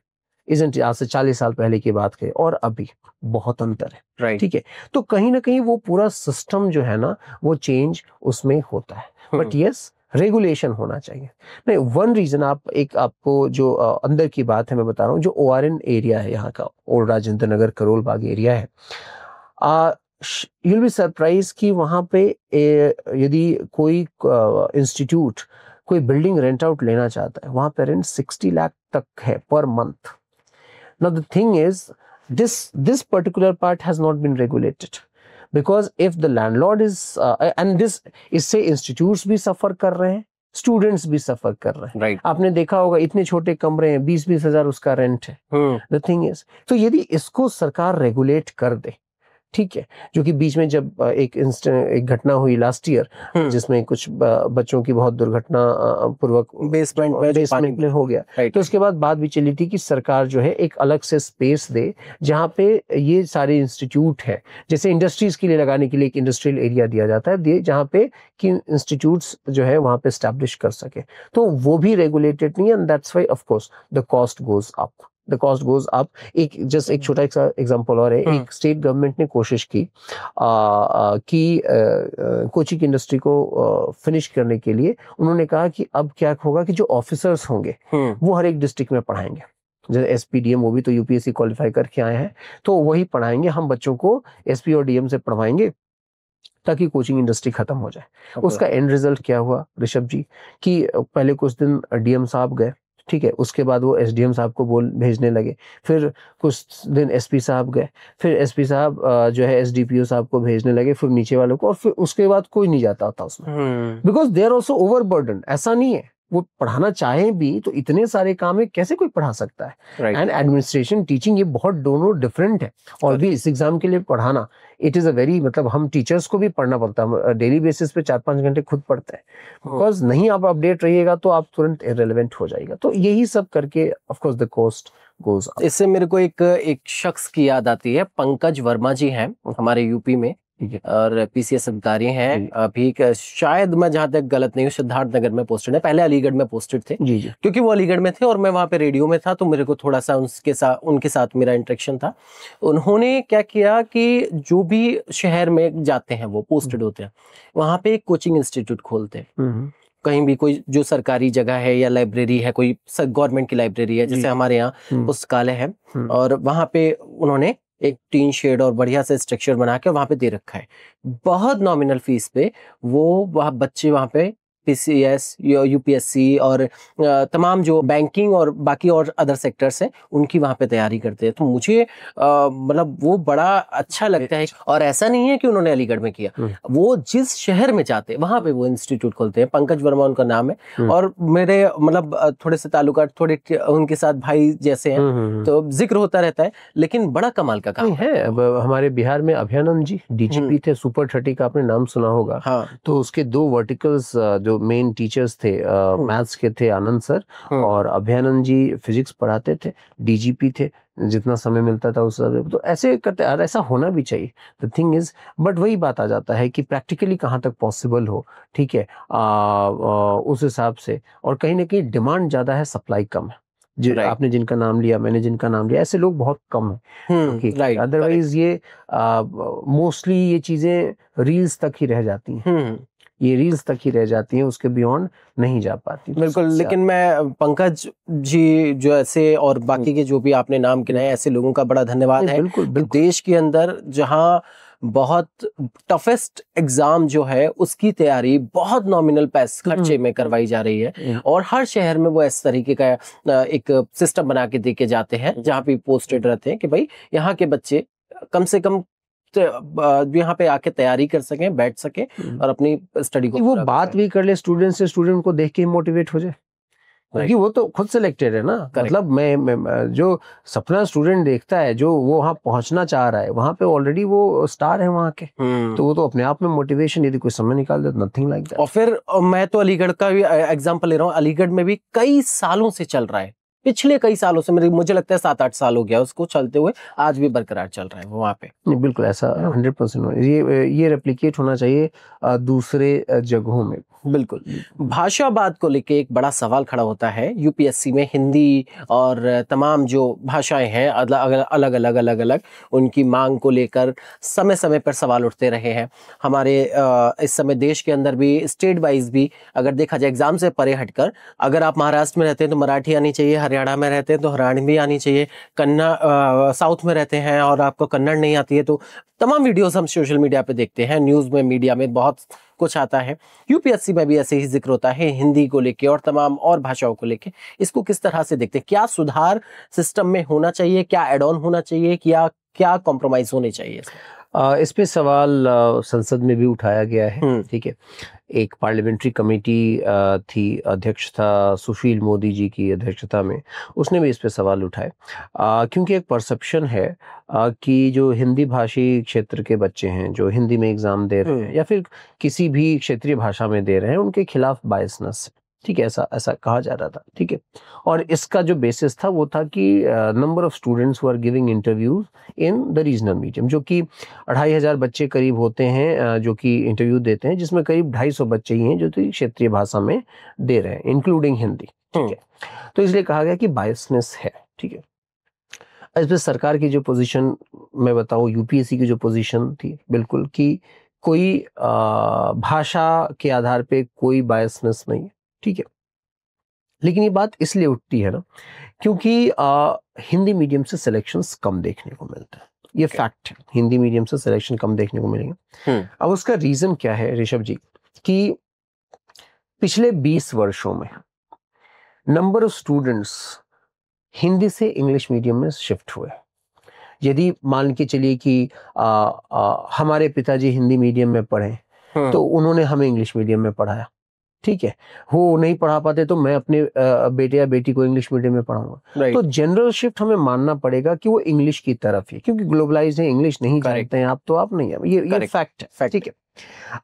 isn't, आज से 40 साल पहले की बात करें और अभी बहुत अंतर है। राइट। ठीक है, तो कहीं ना कहीं वो पूरा सिस्टम जो है ना वो चेंज उसमें होता है। बट यस, रेगुलेशन होना चाहिए। नहीं, वन रीजन आपको जो अंदर की बात है मैं बता रहा हूँ, जो ORN एरिया है यहाँ का, ओल्ड राजेंद्र नगर करोल बाग एरिया है, you'll be surprised कि वहाँ पे यदि कोई इंस्टीट्यूट कोई बिल्डिंग रेंट आउट लेना चाहता है, वहाँ पे रेंट 60 लाख तक है per month. Now the thing is, this particular part has not been regulated, because if the landlord is and this, इससे institutes भी सफर कर रहे हैं, स्टूडेंट्स भी सफर कर रहे हैं। Right. आपने देखा होगा इतने छोटे कमरे हैं, 20-20 हजार उसका रेंट है। The thing is, तो यदि इसको सरकार रेगुलेट कर दे, ठीक है, जो कि बीच में जब एक घटना हुई लास्ट ईयर जिसमें कुछ बच्चों की बहुत दुर्घटना पूर्वक बेसमेंट में हो गया, तो उसके बाद बात भी चली थी कि सरकार जो है एक अलग से स्पेस दे जहां पे ये सारे इंस्टीट्यूट है, जैसे इंडस्ट्रीज के लिए लगाने के लिए एक इंडस्ट्रियल एरिया दिया जाता है, जहां पे कि इंस्टीट्यूट्स जो है वहां पे एस्टैब्लिश कर सके, तो वो भी रेगुलेटेड नहीं है, and that's why of course the cost goes up. The cost goes up. एक छोटा एग्जांपल और है, एक स्टेट गवर्नमेंट ने कोशिश की कि कोचिंग इंडस्ट्री को फिनिश करने के लिए उन्होंने कहा कि अब क्या होगा कि जो ऑफिसर्स होंगे वो हर एक डिस्ट्रिक्ट में पढ़ाएंगे, जैसे SPDM, वो भी तो UPSC क्वालिफाई करके आए हैं, तो वही पढ़ाएंगे, हम बच्चों को SP और DM से पढ़वाएंगे ताकि कोचिंग इंडस्ट्री खत्म हो जाए। उसका एंड रिजल्ट क्या हुआ ऋषभ जी, कि पहले कुछ दिन DM साहब गए, ठीक है, उसके बाद वो एसडीएम साहब को भेजने लगे, फिर कुछ दिन एसपी साहब गए, फिर एसपी साहब जो है एसडीपीओ साहब को भेजने लगे, फिर नीचे वालों को, और फिर उसके बाद कोई नहीं जाता होता उसमें, because they are also overburden. ऐसा नहीं है, वो पढ़ाना चाहे भी तो इतने सारे काम है, कैसे कोई पढ़ा सकता है। एंड एडमिनिस्ट्रेशन, टीचिंग, ये बहुत दोनों डिफरेंट है। और भी इस एग्जाम के लिए पढ़ाना, इट इज अ वेरी, मतलब हम टीचर्स को भी पढ़ना पड़ता है, डेली बेसिस पे 4-5 घंटे खुद पढ़ते हैं, बिकॉज नहीं आप अपडेट रहिएगा तो आप तुरंत इररिलेवेंट हो जाएगा। तो यही सब करके of course the cost goes up. इससे मेरे को एक शख्स की याद आती है, पंकज वर्मा जी हैं हमारे यूपी में, और पीसीएस अधिकारी हैं अभी, शायद मैं जहां तक गलत नहीं हूँ सिद्धार्थ नगर में पोस्टेड है, पहले अलीगढ़ में पोस्टेड थे जी। क्योंकि वो अलीगढ़ में थे और मैं वहां पे रेडियो में था, तो मेरे को थोड़ा सा उनके साथ मेरा इंटरेक्शन था। उन्होंने क्या किया कि जो भी शहर में जाते हैं वो पोस्टेड होते हैं, वहां पे एक कोचिंग इंस्टीट्यूट खोलते हैं, कहीं भी कोई जो सरकारी जगह है या लाइब्रेरी है, कोई गवर्नमेंट की लाइब्रेरी है, जैसे हमारे यहाँ पुस्तकालय है, और वहां पे उन्होंने एक टीन शेड और बढ़िया से स्ट्रक्चर बना के वहां पे दे रखा है, बहुत नॉमिनल फीस पे वह बच्चे वहां पे पीसीएस, यूपीएससी और तमाम जो बैंकिंग और बाकी और अदर सेक्टर्स हैं उनकी वहां पे तैयारी करते हैं। तो मुझे मतलब वो बड़ा अच्छा लगता है। और ऐसा नहीं है कि उन्होंने अलीगढ़ में किया, वो जिस शहर में जाते हैं वहां पे वो इंस्टीट्यूट खोलते हैं। पंकज वर्मा उनका नाम है, और मेरे मतलब थोड़े से ताल्लुकात थोड़े उनके साथ भाई जैसे हैं, तो जिक्र होता रहता है, लेकिन बड़ा कमाल का काम है। अब हमारे बिहार में अभयानंद जी डीजीपी थे, सुपर 30 का आपने नाम सुना होगा। हाँ। तो उसके 2 वर्टिकल्स जो मेन टीचर्स थे मैथ्स के थे आनंद सर, और अभयानंद जी फिजिक्स पढ़ाते थे, डीजीपी थे, जितना समय मिलता था उस समय। तो ऐसे करते, और ऐसा होना भी चाहिए। द थिंग इज, बट वही बात आ जाता है कि प्रैक्टिकली कहाँ तक पॉसिबल हो, ठीक है, उस हिसाब से। और कहीं ना कहीं डिमांड ज्यादा है, सप्लाई कम है। आपने जिनका नाम लिया, मैंने जिनका नाम लिया, ऐसे लोग बहुत कम है। अदरवाइज ये मोस्टली ये चीजें रील्स तक ही रह जाती हैं, ये रील्स तक ही रह जाती हैं, उसके बियॉन्ड नहीं जा पाती। बिल्कुल। लेकिन मैं पंकज जी जो ऐसे और बाकी के जो भी आपने नाम गिनाए, ऐसे लोगों का बड़ा धन्यवाद है। बिल्कुल। देश के अंदर जहां बहुत टफेस्ट एग्जाम जो है उसकी तैयारी बहुत नॉमिनल पैसे खर्चे में करवाई जा रही है, और हर शहर में वो इस तरीके का एक सिस्टम बना के दे के जाते हैं जहाँ पे पोस्टेड रहते हैं कि भाई यहाँ के बच्चे कम से कम यहाँ पे आके तैयारी कर सकें, बैठ सके और अपनी स्टडी को, वो बात भी कर ले स्टूडेंट से, स्टूडेंट को देख के मोटिवेट हो जाए, क्योंकि वो तो खुद सिलेक्टेड है ना। मतलब मैं जो सपना स्टूडेंट देखता है, जो वो वहाँ पहुंचना चाह रहा है, वहाँ पे ऑलरेडी वो स्टार है वहाँ के, तो वो तो अपने आप में मोटिवेशन, यदि कोई समय निकाल दे, नथिंग लाइक दैट। और फिर मैं तो अलीगढ़ का भी एग्जांपल ले रहा हूँ, अलीगढ़ में भी कई सालों से चल रहा है, पिछले कई सालों से, मुझे लगता है 7-8 साल हो गया उसको चलते हुए, आज भी बरकरार चल रहा है वो वहाँ पे। बिल्कुल ऐसा 100% ये रेप्लिकेट होना चाहिए दूसरे जगहों में। बिल्कुल। भाषावाद को लेके एक बड़ा सवाल खड़ा होता है यूपीएससी में। हिंदी और तमाम जो भाषाएं हैं अलग अलग उनकी मांग को लेकर समय समय पर सवाल उठते रहे हैं। हमारे इस समय देश के अंदर भी स्टेट वाइज भी अगर देखा जाए, एग्जाम से परे हटकर, अगर आप महाराष्ट्र में रहते हैं तो मराठी आनी चाहिए, हरियाणा में रहते हैं तो हरियाणवी आनी चाहिए, साउथ में रहते हैं और आपको कन्नड़ नहीं आती है तो तमाम वीडियोस हम सोशल मीडिया पे देखते हैं, न्यूज़ में, मीडिया में बहुत कुछ आता है। यूपीएससी में भी ऐसे ही जिक्र होता है हिंदी को लेके और तमाम और भाषाओं को लेके। इसको किस तरह से देखते हैं? क्या सुधार सिस्टम में होना चाहिए? क्या एड ऑन होना चाहिए? क्या कॉम्प्रोमाइज होने चाहिए? इस पे सवाल संसद में भी उठाया गया है, ठीक है। एक पार्लियामेंट्री कमेटी थी, अध्यक्ष था सुशील मोदी जी की अध्यक्षता में, उसने भी इस पे सवाल उठाए, क्योंकि एक परसेप्शन है कि जो हिंदी भाषी क्षेत्र के बच्चे हैं, जो हिंदी में एग्जाम दे रहे हैं या फिर किसी भी क्षेत्रीय भाषा में दे रहे हैं, उनके खिलाफ बायसनेस, ठीक है, ऐसा कहा जा रहा था, ठीक है। और इसका जो बेसिस था वो था कि number of students who are giving interviews in the regional medium, जो कि 2500 बच्चे करीब होते हैं जो कि इंटरव्यू देते हैं, जिसमें करीब 250 बच्चे ही हैं जो कि क्षेत्रीय भाषा में दे रहे हैं, इंक्लूडिंग हिंदी, ठीक है। तो इसलिए कहा गया कि बायसनेस है, ठीक है। इस पर सरकार की जो पोजीशन मैं बताऊं, यूपीएससी की जो पोजीशन थी बिल्कुल कि कोई भाषा के आधार पे कोई बायसनेस नहीं है, ठीक है। लेकिन ये बात इसलिए उठती है ना क्योंकि हिंदी मीडियम से सिलेक्शंस कम देखने को मिलता है, ये फैक्ट है, हिंदी मीडियम से सिलेक्शन कम देखने को मिलेंगे। अब उसका रीजन क्या है ऋषभ जी, कि पिछले 20 वर्षों में नंबर ऑफ स्टूडेंट्स हिंदी से इंग्लिश मीडियम में शिफ्ट हुए। यदि मान के चलिए कि हमारे पिताजी हिंदी मीडियम में पढ़े तो उन्होंने हमें इंग्लिश मीडियम में पढ़ाया, ठीक है, वो नहीं पढ़ा पाते तो मैं अपने बेटे या बेटी को इंग्लिश मीडियम में पढ़ाऊंगा। तो जनरल शिफ्ट हमें मानना पड़ेगा कि वो इंग्लिश की तरफ ही, क्योंकि ग्लोबलाइज है, इंग्लिश नहीं जानते हैं आप तो आप नहीं है, ये फैक्ट है, ठीक है।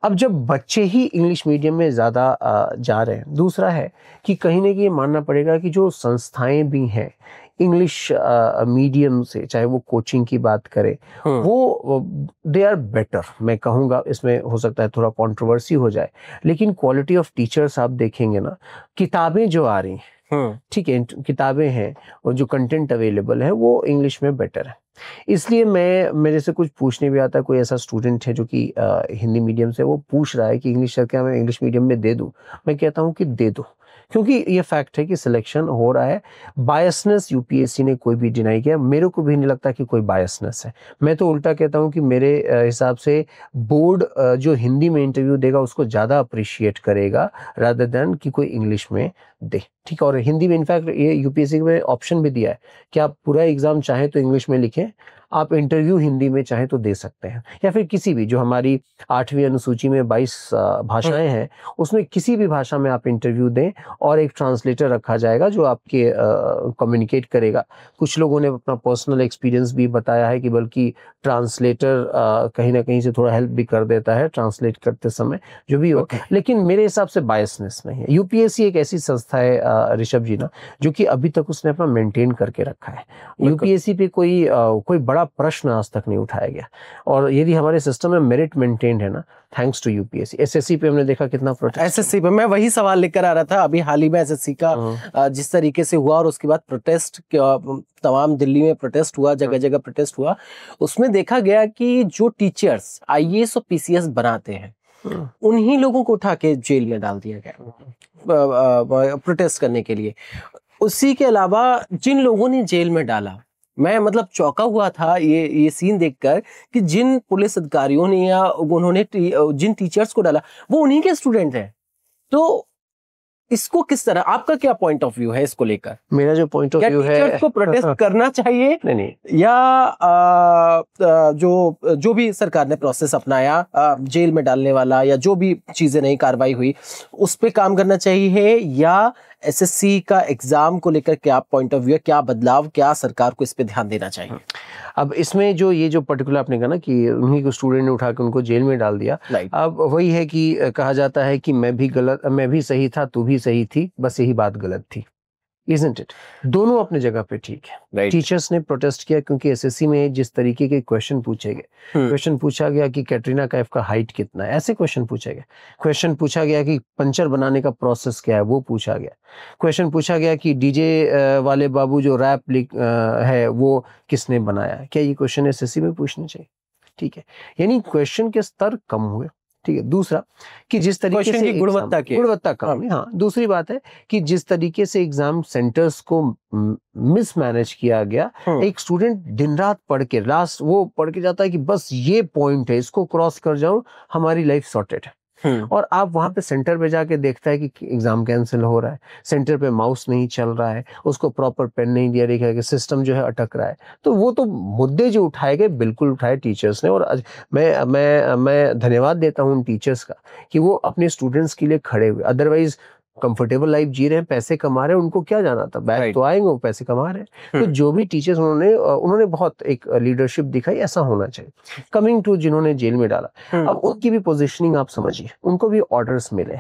अब जब बच्चे ही इंग्लिश मीडियम में ज्यादा जा रहे हैं, दूसरा है कि कहीं ना कहीं मानना पड़ेगा कि जो संस्थाएं भी हैं इंग्लिश मीडियम से, चाहे वो कोचिंग की बात करें, वो दे आर बेटर, मैं कहूँगा। इसमें हो सकता है थोड़ा कंट्रोवर्सी हो जाए, लेकिन क्वालिटी ऑफ टीचर्स आप देखेंगे ना, किताबें जो आ रही हैं, ठीक है, किताबें हैं और जो कंटेंट अवेलेबल है वो इंग्लिश में बेटर है। इसलिए मेरे से कुछ पूछने भी आता है, कोई ऐसा स्टूडेंट है जो कि हिंदी मीडियम से, वो पूछ रहा है कि इंग्लिश सर क्या मैं इंग्लिश मीडियम में दे दूं, मैं कहता हूं कि दे दो, क्योंकि ये फैक्ट है कि सिलेक्शन हो रहा है। बायसनेस यूपीएससी ने कोई भी डिनाई किया, मेरे को भी नहीं लगता कि कोई बायसनेस है। मैं तो उल्टा कहता हूं कि मेरे हिसाब से बोर्ड जो हिंदी में इंटरव्यू देगा उसको ज़्यादा अप्रिशिएट करेगा रादर देन कि कोई इंग्लिश में दे, ठीक है। और हिंदी में इनफैक्ट ये यूपीएससी में ऑप्शन भी दिया है कि आप पूरा एग्जाम चाहें तो इंग्लिश में लिखें, आप इंटरव्यू हिंदी में चाहें तो दे सकते हैं, या फिर किसी भी, जो हमारी 8वीं अनुसूची में 22 भाषाएं हैं उसमें किसी भी भाषा में आप इंटरव्यू दें और एक ट्रांसलेटर रखा जाएगा जो आपके कम्युनिकेट करेगा। कुछ लोगों ने अपना पर्सनल एक्सपीरियंस भी बताया है कि बल्कि ट्रांसलेटर कहीं ना कहीं से थोड़ा हेल्प भी कर देता है ट्रांसलेट करते समय, जो भी हो। लेकिन मेरे हिसाब से बायसनेस नहीं है। यूपीएससी एक ऐसी संस्था है ऋषभ जी ना, जो कि अभी तक उसने अपना मेंटेन करके रखा है। यूपीएससी पे कोई बड़ा प्रश्न आज तक नहीं उठाया गया, और यदि हमारे सिस्टम में मेरिट मेंटेन्ड है ना, थैंक्स टू यूपीएससी। एसएससी पे हमने देखा कितना प्रोटेस्ट, एसएससी पे मैं वही सवाल लेकर आ रहा था, अभी हाल ही में एसएससी का जिस तरीके से हुआ और उसके बाद प्रोटेस्ट, तमाम दिल्ली में प्रोटेस्ट हुआ, जगह जगह प्रोटेस्ट हुआ, उसमें देखा गया कि जो टीचर्स आईएएस और पीसीएस बनाते हैं उन्हीं लोगों को उठा के जेल में डाल दिया गया प्रोटेस्ट करने के लिए। उसी के अलावा जिन लोगों ने जेल में डाला, मैं मतलब चौंका हुआ था ये सीन देखकर कि जिन पुलिस अधिकारियों ने या उन्होंने जिन टीचर्स को डाला वो उन्हीं के स्टूडेंट हैं। तो इसको किस तरह, आपका क्या पॉइंट ऑफ व्यू है इसको लेकर? मेरा जो पॉइंट ऑफ व्यू है, टीचर्स को प्रोटेस्ट करना चाहिए नहीं, या जो भी सरकार ने प्रोसेस अपनाया, जेल में डालने वाला या जो भी चीजें नई कार्रवाई हुई उस पे काम करना चाहिए, या एसएससी का एग्जाम को लेकर क्या पॉइंट ऑफ व्यू है, क्या बदलाव, क्या सरकार को इस पे ध्यान देना चाहिए? अब इसमें ये जो पर्टिकुलर आपने कहा ना कि उन्हीं को स्टूडेंट ने उठा के उनको जेल में डाल दिया, अब वही है कि कहा जाता है कि मैं भी सही था, तू भी सही थी, बस यही बात गलत थी, isn't it? दोनों अपने जगह पे ठीक है। टीचर्स ने प्रोटेस्ट किया क्योंकि एसएससी में जिस तरीके के क्वेश्चन पूछे गए, क्वेश्चन पूछा गया कि कैटरीना कैफ का हाइट कितना है, ऐसे क्वेश्चन पूछे गए। क्वेश्चन पूछा गया कि पंचर बनाने का प्रोसेस क्या है, वो पूछा गया। क्वेश्चन पूछा गया कि डीजे वाले बाबू जो रैप है वो किसने बनाया। क्या ये क्वेश्चन एसएससी में पूछने चाहिए? ठीक है, यानी क्वेश्चन के स्तर कम हुए, ठीक है। दूसरा कि जिस तरीके से गुणवत्ता कम है, हाँ। दूसरी बात है कि जिस तरीके से एग्जाम सेंटर्स को मिसमैनेज किया गया, एक स्टूडेंट दिन रात पढ़ के लास्ट वो पढ़ के जाता है कि बस ये पॉइंट है, इसको क्रॉस कर जाऊं हमारी लाइफ सॉर्टेड है, और आप वहां पे सेंटर पे जाके देखता है कि एग्जाम कैंसिल हो रहा है, सेंटर पे माउस नहीं चल रहा है, उसको प्रॉपर पेन नहीं दिया गया है, सिस्टम जो है अटक रहा है। तो वो तो मुद्दे जो उठाए गए बिल्कुल उठाए टीचर्स ने, और मैं धन्यवाद देता हूँ उन टीचर्स का कि वो अपने स्टूडेंट्स के लिए खड़े हुए। अदरवाइज कंफर्टेबल लाइफ जी रहे हैं, पैसे कमा रहे हैं, उनको क्या जाना था, बैक तो आएंगे, वो पैसे कमा रहे हैं। तो जो भी टीचर्स उन्होंने बहुत एक लीडरशिप दिखाई, ऐसा होना चाहिए। कमिंग टू जिन्होंने जेल में डाला, अब उनकी भी पोजीशनिंग आप समझिए, उनको भी ऑर्डर्स मिले।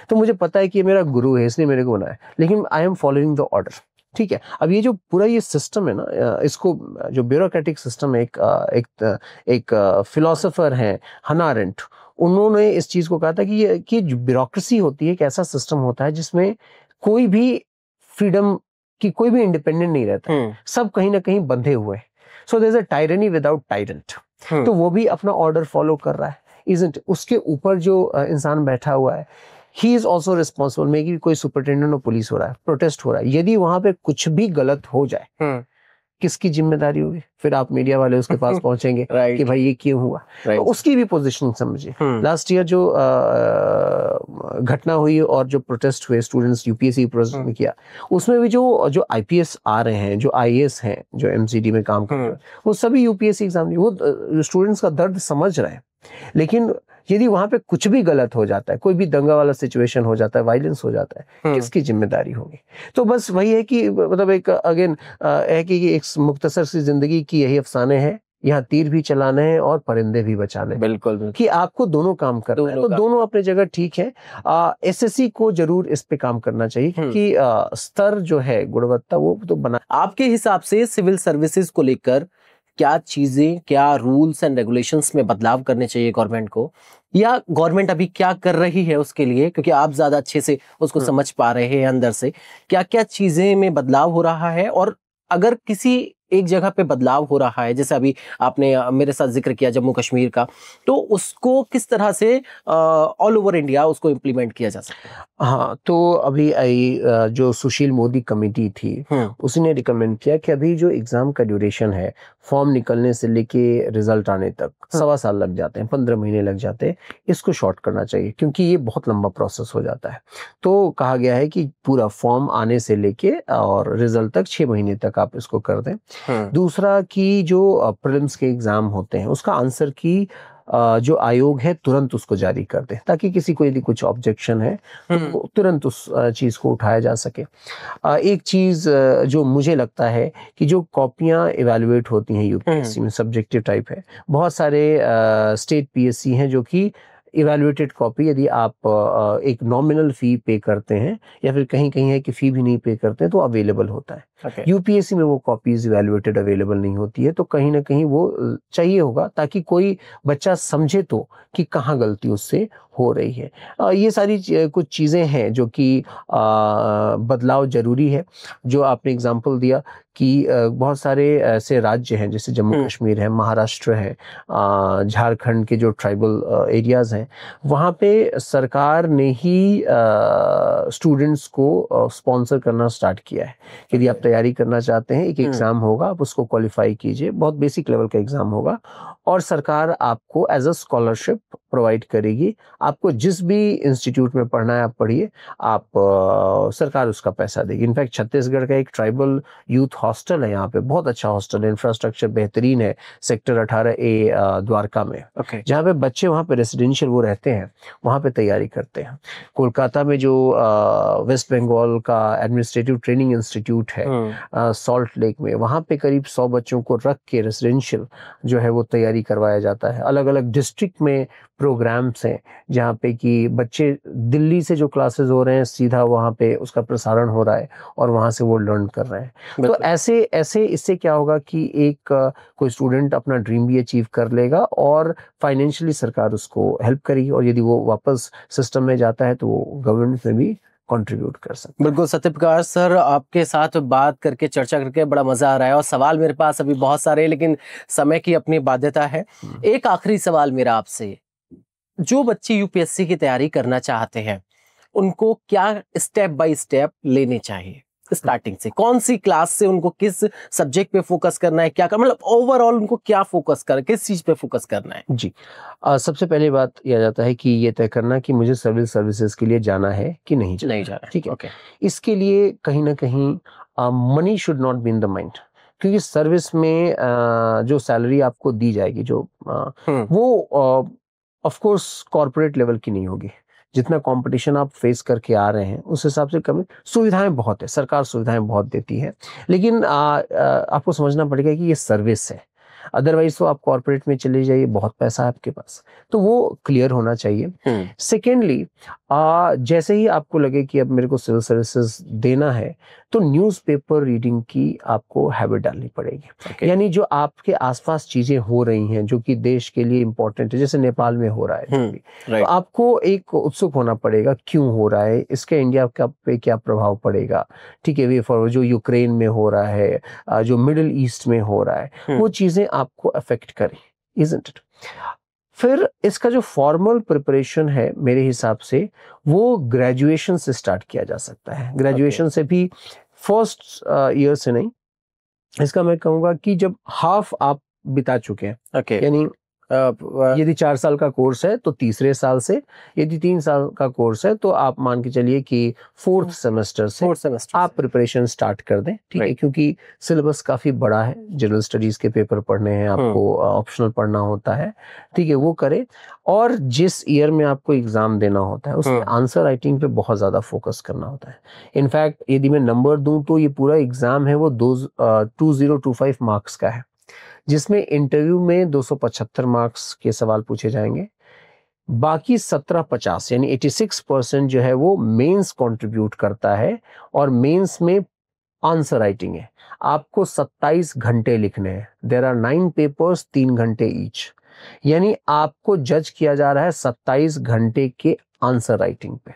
तो मुझे पता है कि ये मेरा गुरु है, इसने मेरे को बनाया, लेकिन I am following the order, ठीक है। अब ये जो पूरा ये सिस्टम है ना, इसको जो ब्यूरोक्रेटिक सिस्टम है, एक फिलोसोफर है हन्ना अरेंट, उन्होंने इस चीज को कहा था कि जो ब्यूरोक्रेसी होती है एक ऐसा सिस्टम होता है जिसमें कोई भी फ्रीडम की, कोई भी इंडिपेंडेंट नहीं रहता, सब कहीं ना कहीं बंधे हुए हैं। So there is a tyranny without tyrant. तो वो भी अपना ऑर्डर फॉलो कर रहा है, इजंट? उसके ऊपर जो इंसान बैठा हुआ है, ही इज ऑल्सो रिस्पॉन्सिबल। में कि कोई सुपरिटेंडेंट ऑफ पुलिस हो रहा है, प्रोटेस्ट हो रहा है, यदि वहां पे कुछ भी गलत हो जाए, किसकी जिम्मेदारी होगी? फिर आप मीडिया वाले उसके पास पहुंचेंगे कि भाई ये क्यों हुआ, तो उसकी भी पोजीशन समझिए। लास्ट ईयर जो घटना हुई और जो प्रोटेस्ट हुए स्टूडेंट्स यूपीएससी प्रोटेस्ट में किया, उसमें भी जो आईपीएस आ रहे हैं, जो आईएएस हैं, जो एमसीडी में काम कर रहे हैं, वो सभी यूपीएससी एग्जाम, वो स्टूडेंट्स का दर्द समझ रहे हैं। लेकिन यदि वहां पे कुछ भी गलत हो जाता है, कोई भी दंगा वाला सिचुएशन हो जाता है, वायलेंस हो जाता है, किसकी जिम्मेदारी होगी? तो बस वही है कि मतलब एक अगेन है कि एक मुख्तसर सी जिंदगी की यही अफसाने हैं, यहाँ तीर भी चलाने हैं और परिंदे भी बचाने हैं। बिल्कुल कि आपको दोनों काम करना है, तो दोनों अपने जगह ठीक है। एसएससी को जरूर इस पे काम करना चाहिए कि स्तर जो है, गुणवत्ता वो तो बना। आपके हिसाब से सिविल सर्विसेज को लेकर क्या चीजें, क्या रूल्स एंड रेगुलेशंस में बदलाव करने चाहिए गवर्नमेंट को, या गवर्नमेंट अभी क्या कर रही है उसके लिए, क्योंकि आप ज्यादा अच्छे से उसको समझ पा रहे हैं अंदर से, क्या क्या चीजें में बदलाव हो रहा है? और अगर किसी एक जगह पे बदलाव हो रहा है, जैसे अभी आपने मेरे साथ जिक्र किया जम्मू कश्मीर का, तो उसको किस तरह से ऑल ओवर इंडिया उसको इम्प्लीमेंट किया जा सकता है? हाँ, तो अभी जो सुशील मोदी कमेटी थी, उसने रिकमेंड किया कि अभी जो एग्जाम का ड्यूरेशन है, फॉर्म निकलने से लेके रिजल्ट आने तक 1.25 साल लग जाते हैं, 15 महीने लग जाते हैं, इसको शॉर्ट करना चाहिए क्योंकि ये बहुत लंबा प्रोसेस हो जाता है। तो कहा गया है कि पूरा फॉर्म आने से लेके और रिजल्ट तक 6 महीने तक आप इसको कर दें। दूसरा कि जो प्रीलिम्स के एग्जाम होते हैं, उसका आंसर की जो आयोग है तुरंत उसको जारी कर दे, ताकि किसी को यदि कुछ ऑब्जेक्शन है तो तुरंत उस चीज को उठाया जा सके। एक चीज जो मुझे लगता है कि जो कॉपियां इवैल्यूएट होती हैं यूपीएससी में, सब्जेक्टिव टाइप है, बहुत सारे स्टेट पीएससी हैं जो कि इवैल्यूएटेड कॉपी, यदि आप एक नॉमिनल फी पे करते हैं या फिर कहीं कहीं है कि फी भी नहीं पे करते हैं, तो अवेलेबल होता है। यूपीएससी में वो कॉपीज इवैल्यूएटेड अवेलेबल नहीं होती है, तो कहीं ना कहीं वो चाहिए होगा ताकि कोई बच्चा समझे तो कि कहाँ गलती उससे हो रही है। ये सारी कुछ चीज़ें हैं जो कि बदलाव जरूरी है। जो आपने एग्जांपल दिया कि बहुत सारे ऐसे राज्य हैं जैसे जम्मू कश्मीर है, महाराष्ट्र है, झारखंड के जो ट्राइबल एरियाज हैं, वहाँ पे सरकार ने ही स्टूडेंट्स को स्पॉन्सर करना स्टार्ट किया है। यदि आप तैयारी करना चाहते हैं, एक एग्जाम होगा, आप उसको क्वालिफाई कीजिए, बहुत बेसिक लेवल का एग्जाम होगा, और सरकार आपको एज अ स्कॉलरशिप प्रोवाइड करेगी। आपको जिस भी इंस्टीट्यूट में पढ़ना है आप पढ़िए, आप सरकार उसका पैसा देगी। इनफैक्ट छत्तीसगढ़ का एक ट्राइबल यूथ हॉस्टल है, यहाँ पे बहुत अच्छा हॉस्टल है, इंफ्रास्ट्रक्चर बेहतरीन है, सेक्टर 18A द्वारका में, जहाँ पे बच्चे वहाँ पे रेसिडेंशियल वो रहते हैं, वहाँ पे तैयारी करते हैं। कोलकाता में जो वेस्ट बंगाल का एडमिनिस्ट्रेटिव ट्रेनिंग इंस्टीट्यूट है सॉल्ट लेक में, वहाँ पे करीब 100 बच्चों को रख के रेसिडेंशियल जो है वो तैयारी करवाया जाता है। अलग अलग डिस्ट्रिक्ट में प्रोग्राम्स हैं जहाँ पे कि बच्चे दिल्ली से जो क्लासेस हो रहे हैं सीधा वहाँ पे उसका प्रसारण हो रहा है और वहाँ से वो लर्न कर रहे हैं। तो ऐसे ऐसे इससे क्या होगा कि एक कोई स्टूडेंट अपना ड्रीम भी अचीव कर लेगा और फाइनेंशियली सरकार उसको हेल्प करेगी, और यदि वो वापस सिस्टम में जाता है तो वो गवर्नमेंट में भी कंट्रीब्यूट कर सकते। बिल्कुल सत्यप्रकाश सर, आपके साथ बात करके, चर्चा करके बड़ा मजा आ रहा है, और सवाल मेरे पास अभी बहुत सारे हैं लेकिन समय की अपनी बाध्यता है। एक आखिरी सवाल मेरा आपसे, जो बच्चे यूपीएससी की तैयारी करना चाहते हैं उनको क्या स्टेप बाय स्टेप लेने चाहिए? स्टार्टिंग से कौन सी क्लास से उनको किस सब्जेक्ट पे फोकस करना है, क्या कर, मतलब ओवरऑल उनको क्या फोकस कर, किस चीज पे फोकस करना है? जी, सबसे पहले बात यह जाता है कि ये तय करना कि मुझे सिविल सर्विसेज के लिए जाना है कि नहीं जाना, ठीक है। इसके लिए कहीं ना कहीं money should not be in the mind, क्योंकि सर्विस में जो सैलरी आपको दी जाएगी जो वो ऑफ कोर्स कॉर्पोरेट लेवल की नहीं होगी। जितना कंपटीशन आप फेस करके आ रहे हैं उस हिसाब से कम, सुविधाएं बहुत है, सरकार सुविधाएं बहुत देती है, लेकिन आपको समझना पड़ेगा कि ये सर्विस है। अदरवाइज तो आप कॉर्पोरेट में चले जाइए, बहुत पैसा है आपके पास, तो वो क्लियर होना चाहिए। सेकेंडली, जैसे ही आपको लगे कि अब मेरे को सिविल सर्विसेज देना है, तो न्यूज़पेपर रीडिंग की आपको हैबिट डालनी पड़ेगी। यानी जो आपके आसपास चीजें हो रही हैं जो कि देश के लिए इंपॉर्टेंट है, जैसे नेपाल में हो रहा है तो आपको एक उत्सुक होना पड़ेगा, क्यों हो रहा है, इसका इंडिया पे क्या प्रभाव पड़ेगा, ठीक है। वे फॉर जो यूक्रेन में हो रहा है, जो मिडिल ईस्ट में हो रहा है, वो चीजें आपको अफेक्ट करें, इजंट इट। फिर इसका जो फॉर्मल प्रिपरेशन है मेरे हिसाब से वो ग्रेजुएशन से स्टार्ट किया जा सकता है। ग्रेजुएशन से भी फर्स्ट ईयर से नहीं, इसका मैं कहूँगा कि जब हाफ आप बिता चुके हैं, ओके, यानी यदि 4 साल का कोर्स है तो तीसरे साल से, यदि 3 साल का कोर्स है तो आप मान के चलिए कि फोर्थ सेमेस्टर से आप प्रिपरेशन स्टार्ट कर दें, ठीक है, क्योंकि सिलेबस काफ़ी बड़ा है, जनरल स्टडीज के पेपर पढ़ने हैं आपको, ऑप्शनल पढ़ना होता है, ठीक है, वो करें। और जिस ईयर में आपको एग्जाम देना होता है उसमें आंसर राइटिंग पे बहुत ज़्यादा फोकस करना होता है। इनफैक्ट यदि मैं नंबर दूं तो ये पूरा एग्जाम है वो 2025 मार्क्स का है, जिसमें इंटरव्यू में 275 मार्क्स के सवाल पूछे जाएंगे, बाकी 1750 यानी 86% जो है वो मेंस कंट्रीब्यूट करता है, और मेंस में आंसर राइटिंग है। आपको 27 घंटे लिखने हैं, देयर आर 9 पेपर्स, 3 घंटे ईच, यानी आपको जज किया जा रहा है 27 घंटे के आंसर राइटिंग पे।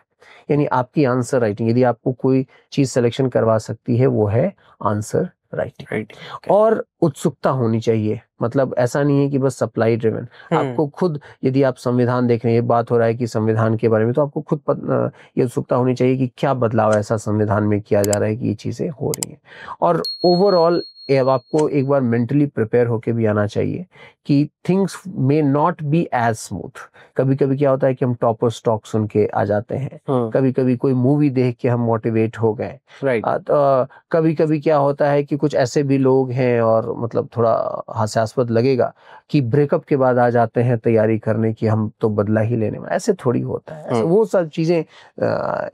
यानी आपकी आंसर राइटिंग, यदि आपको कोई चीज सिलेक्शन करवा सकती है वो है आंसर राइटिंग। और उत्सुकता होनी चाहिए, मतलब ऐसा नहीं है कि बस सप्लाई ड्रिवन। आपको खुद, यदि आप संविधान देख रहे हैं, बात हो रहा है कि संविधान के बारे में, तो आपको खुद ये उत्सुकता होनी चाहिए कि क्या बदलाव ऐसा संविधान में किया जा रहा है कि ये चीजें हो रही हैं। और ओवरऑल अब आपको एक बार मेंटली प्रिपेयर होके भी आना चाहिए कि things may not be as smooth. कभी कभी क्या होता है कि हम टॉपर स्टॉक सुन के आ जाते हैं, कभी कभी कोई मूवी देख के हम मोटिवेट हो गए, कभी कभी क्या होता है कि कुछ ऐसे भी लोग हैं, और मतलब थोड़ा हास्यास्पद लगेगा कि ब्रेकअप के बाद आ जाते हैं तैयारी करने की हम तो बदला ही लेने में। ऐसे थोड़ी होता है, वो सब चीजें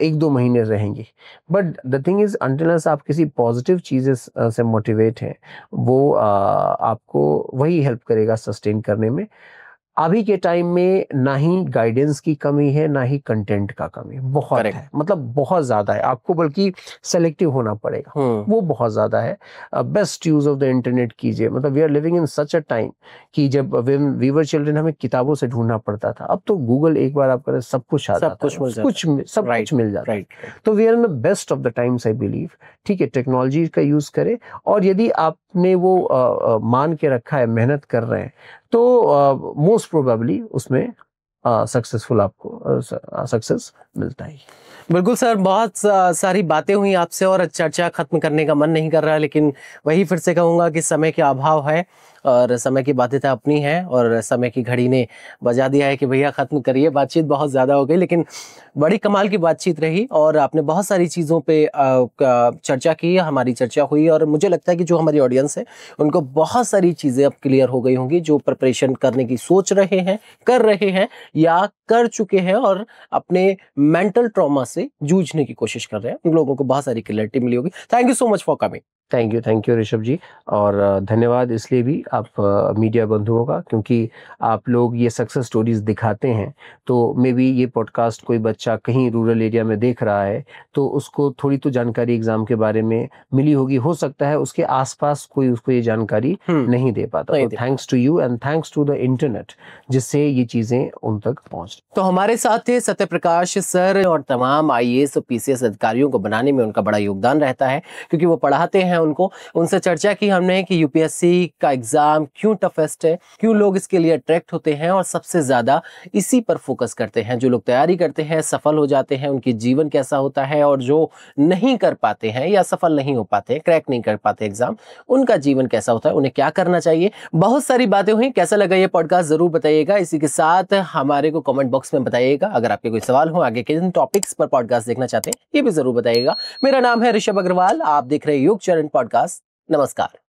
1-2 महीने रहेंगी। But the thing is, until आप किसी पॉजिटिव चीजें से मोटिवेट हैं, वो आपको वही हेल्प करेगा सस्टेन करने में। अभी के टाइम में ना ही गाइडेंस की कमी है, ना ही कंटेंट का कमी है, बहुत है, मतलब बहुत ज्यादा है। आपको बल्कि सेलेक्टिव होना पड़ेगा, वो बहुत ज्यादा है। Best use of the internet कीजिए। मतलब we are living in such a time कि जब वी वर चिल्ड्रन हमें किताबों से ढूंढना पड़ता था, अब तो गूगल एक बार आप करें सब कुछ आता है, सब कुछ मिल जाता है। तो we are in the best of the times I believe, ठीक है। टेक्नोलॉजी का यूज करें, और यदि आपने वो मान के रखा है, मेहनत कर रहे हैं, तो मोस्ट प्रोबेबली उसमें सक्सेसफुल आपको सक्सेस मिलता है। बिल्कुल सर, बहुत सारी बातें हुई आपसे और चर्चा खत्म करने का मन नहीं कर रहा है, लेकिन वही फिर से कहूँगा कि समय के अभाव है और समय की बाध्यता अपनी है, और समय की घड़ी ने बजा दिया है कि भैया खत्म करिए, बातचीत बहुत ज़्यादा हो गई, लेकिन बड़ी कमाल की बातचीत रही और आपने बहुत सारी चीज़ों पे चर्चा की, हमारी चर्चा हुई, और मुझे लगता है कि जो हमारी ऑडियंस है उनको बहुत सारी चीज़ें अब क्लियर हो गई होंगी, जो प्रिपरेशन करने की सोच रहे हैं, कर रहे हैं या कर चुके हैं और अपने मेंटल ट्रॉमा से जूझने की कोशिश कर रहे हैं, उन लोगों को बहुत सारी क्लैरिटी मिली होगी। Thank you so much for coming. Thank you Rishabh ji, और धन्यवाद इसलिए भी आप मीडिया बंधुओं का, क्योंकि आप लोग ये सक्सेस स्टोरीज दिखाते हैं। तो मे बी ये पॉडकास्ट कोई बच्चा कहीं रूरल एरिया में देख रहा है तो उसको थोड़ी तो जानकारी एग्जाम के बारे में मिली होगी, हो सकता है उसके आसपास कोई उसको ये जानकारी नहीं दे पाता। तो thanks to you and thanks to the internet, जिससे ये चीजें उन तक पहुंच। तो हमारे साथ थे सत्य प्रकाश सर, और तमाम IAS और PCS अधिकारियों को बनाने में उनका बड़ा योगदान रहता है, क्योंकि वो पढ़ाते हैं उनको। उनसे चर्चा की हमने कि UPSC का एग्जाम क्यों टफेस्ट है, क्यों लोग इसके लिए अट्रैक्ट होते हैं और सबसे ज्यादा इसी पर फोकस करते हैं। जो लोग तैयारी करते हैं, सफल हो जाते हैं, उनकी जीवन कैसा होता है, और जो नहीं कर पाते हैं या सफल नहीं हो पाते, क्रैक नहीं कर पाते एग्जाम, उनका जीवन कैसा होता है, उन्हें क्या करना चाहिए। बहुत सारी बातें हुई। कैसा लगा ये पॉडकास्ट जरूर बताइएगा। इसी के साथ हमारे को कमेंट बॉक्स में बताइएगा। अगर आपके कोई सवाल हो, आगे के टॉपिक्स पर पॉडकास्ट देखना चाहते हैं, ये भी जरूर बताइएगा। मेरा नाम है ऋषभ अग्रवाल, आप देख रहे हैं युग चरण पॉडकास्ट। नमस्कार।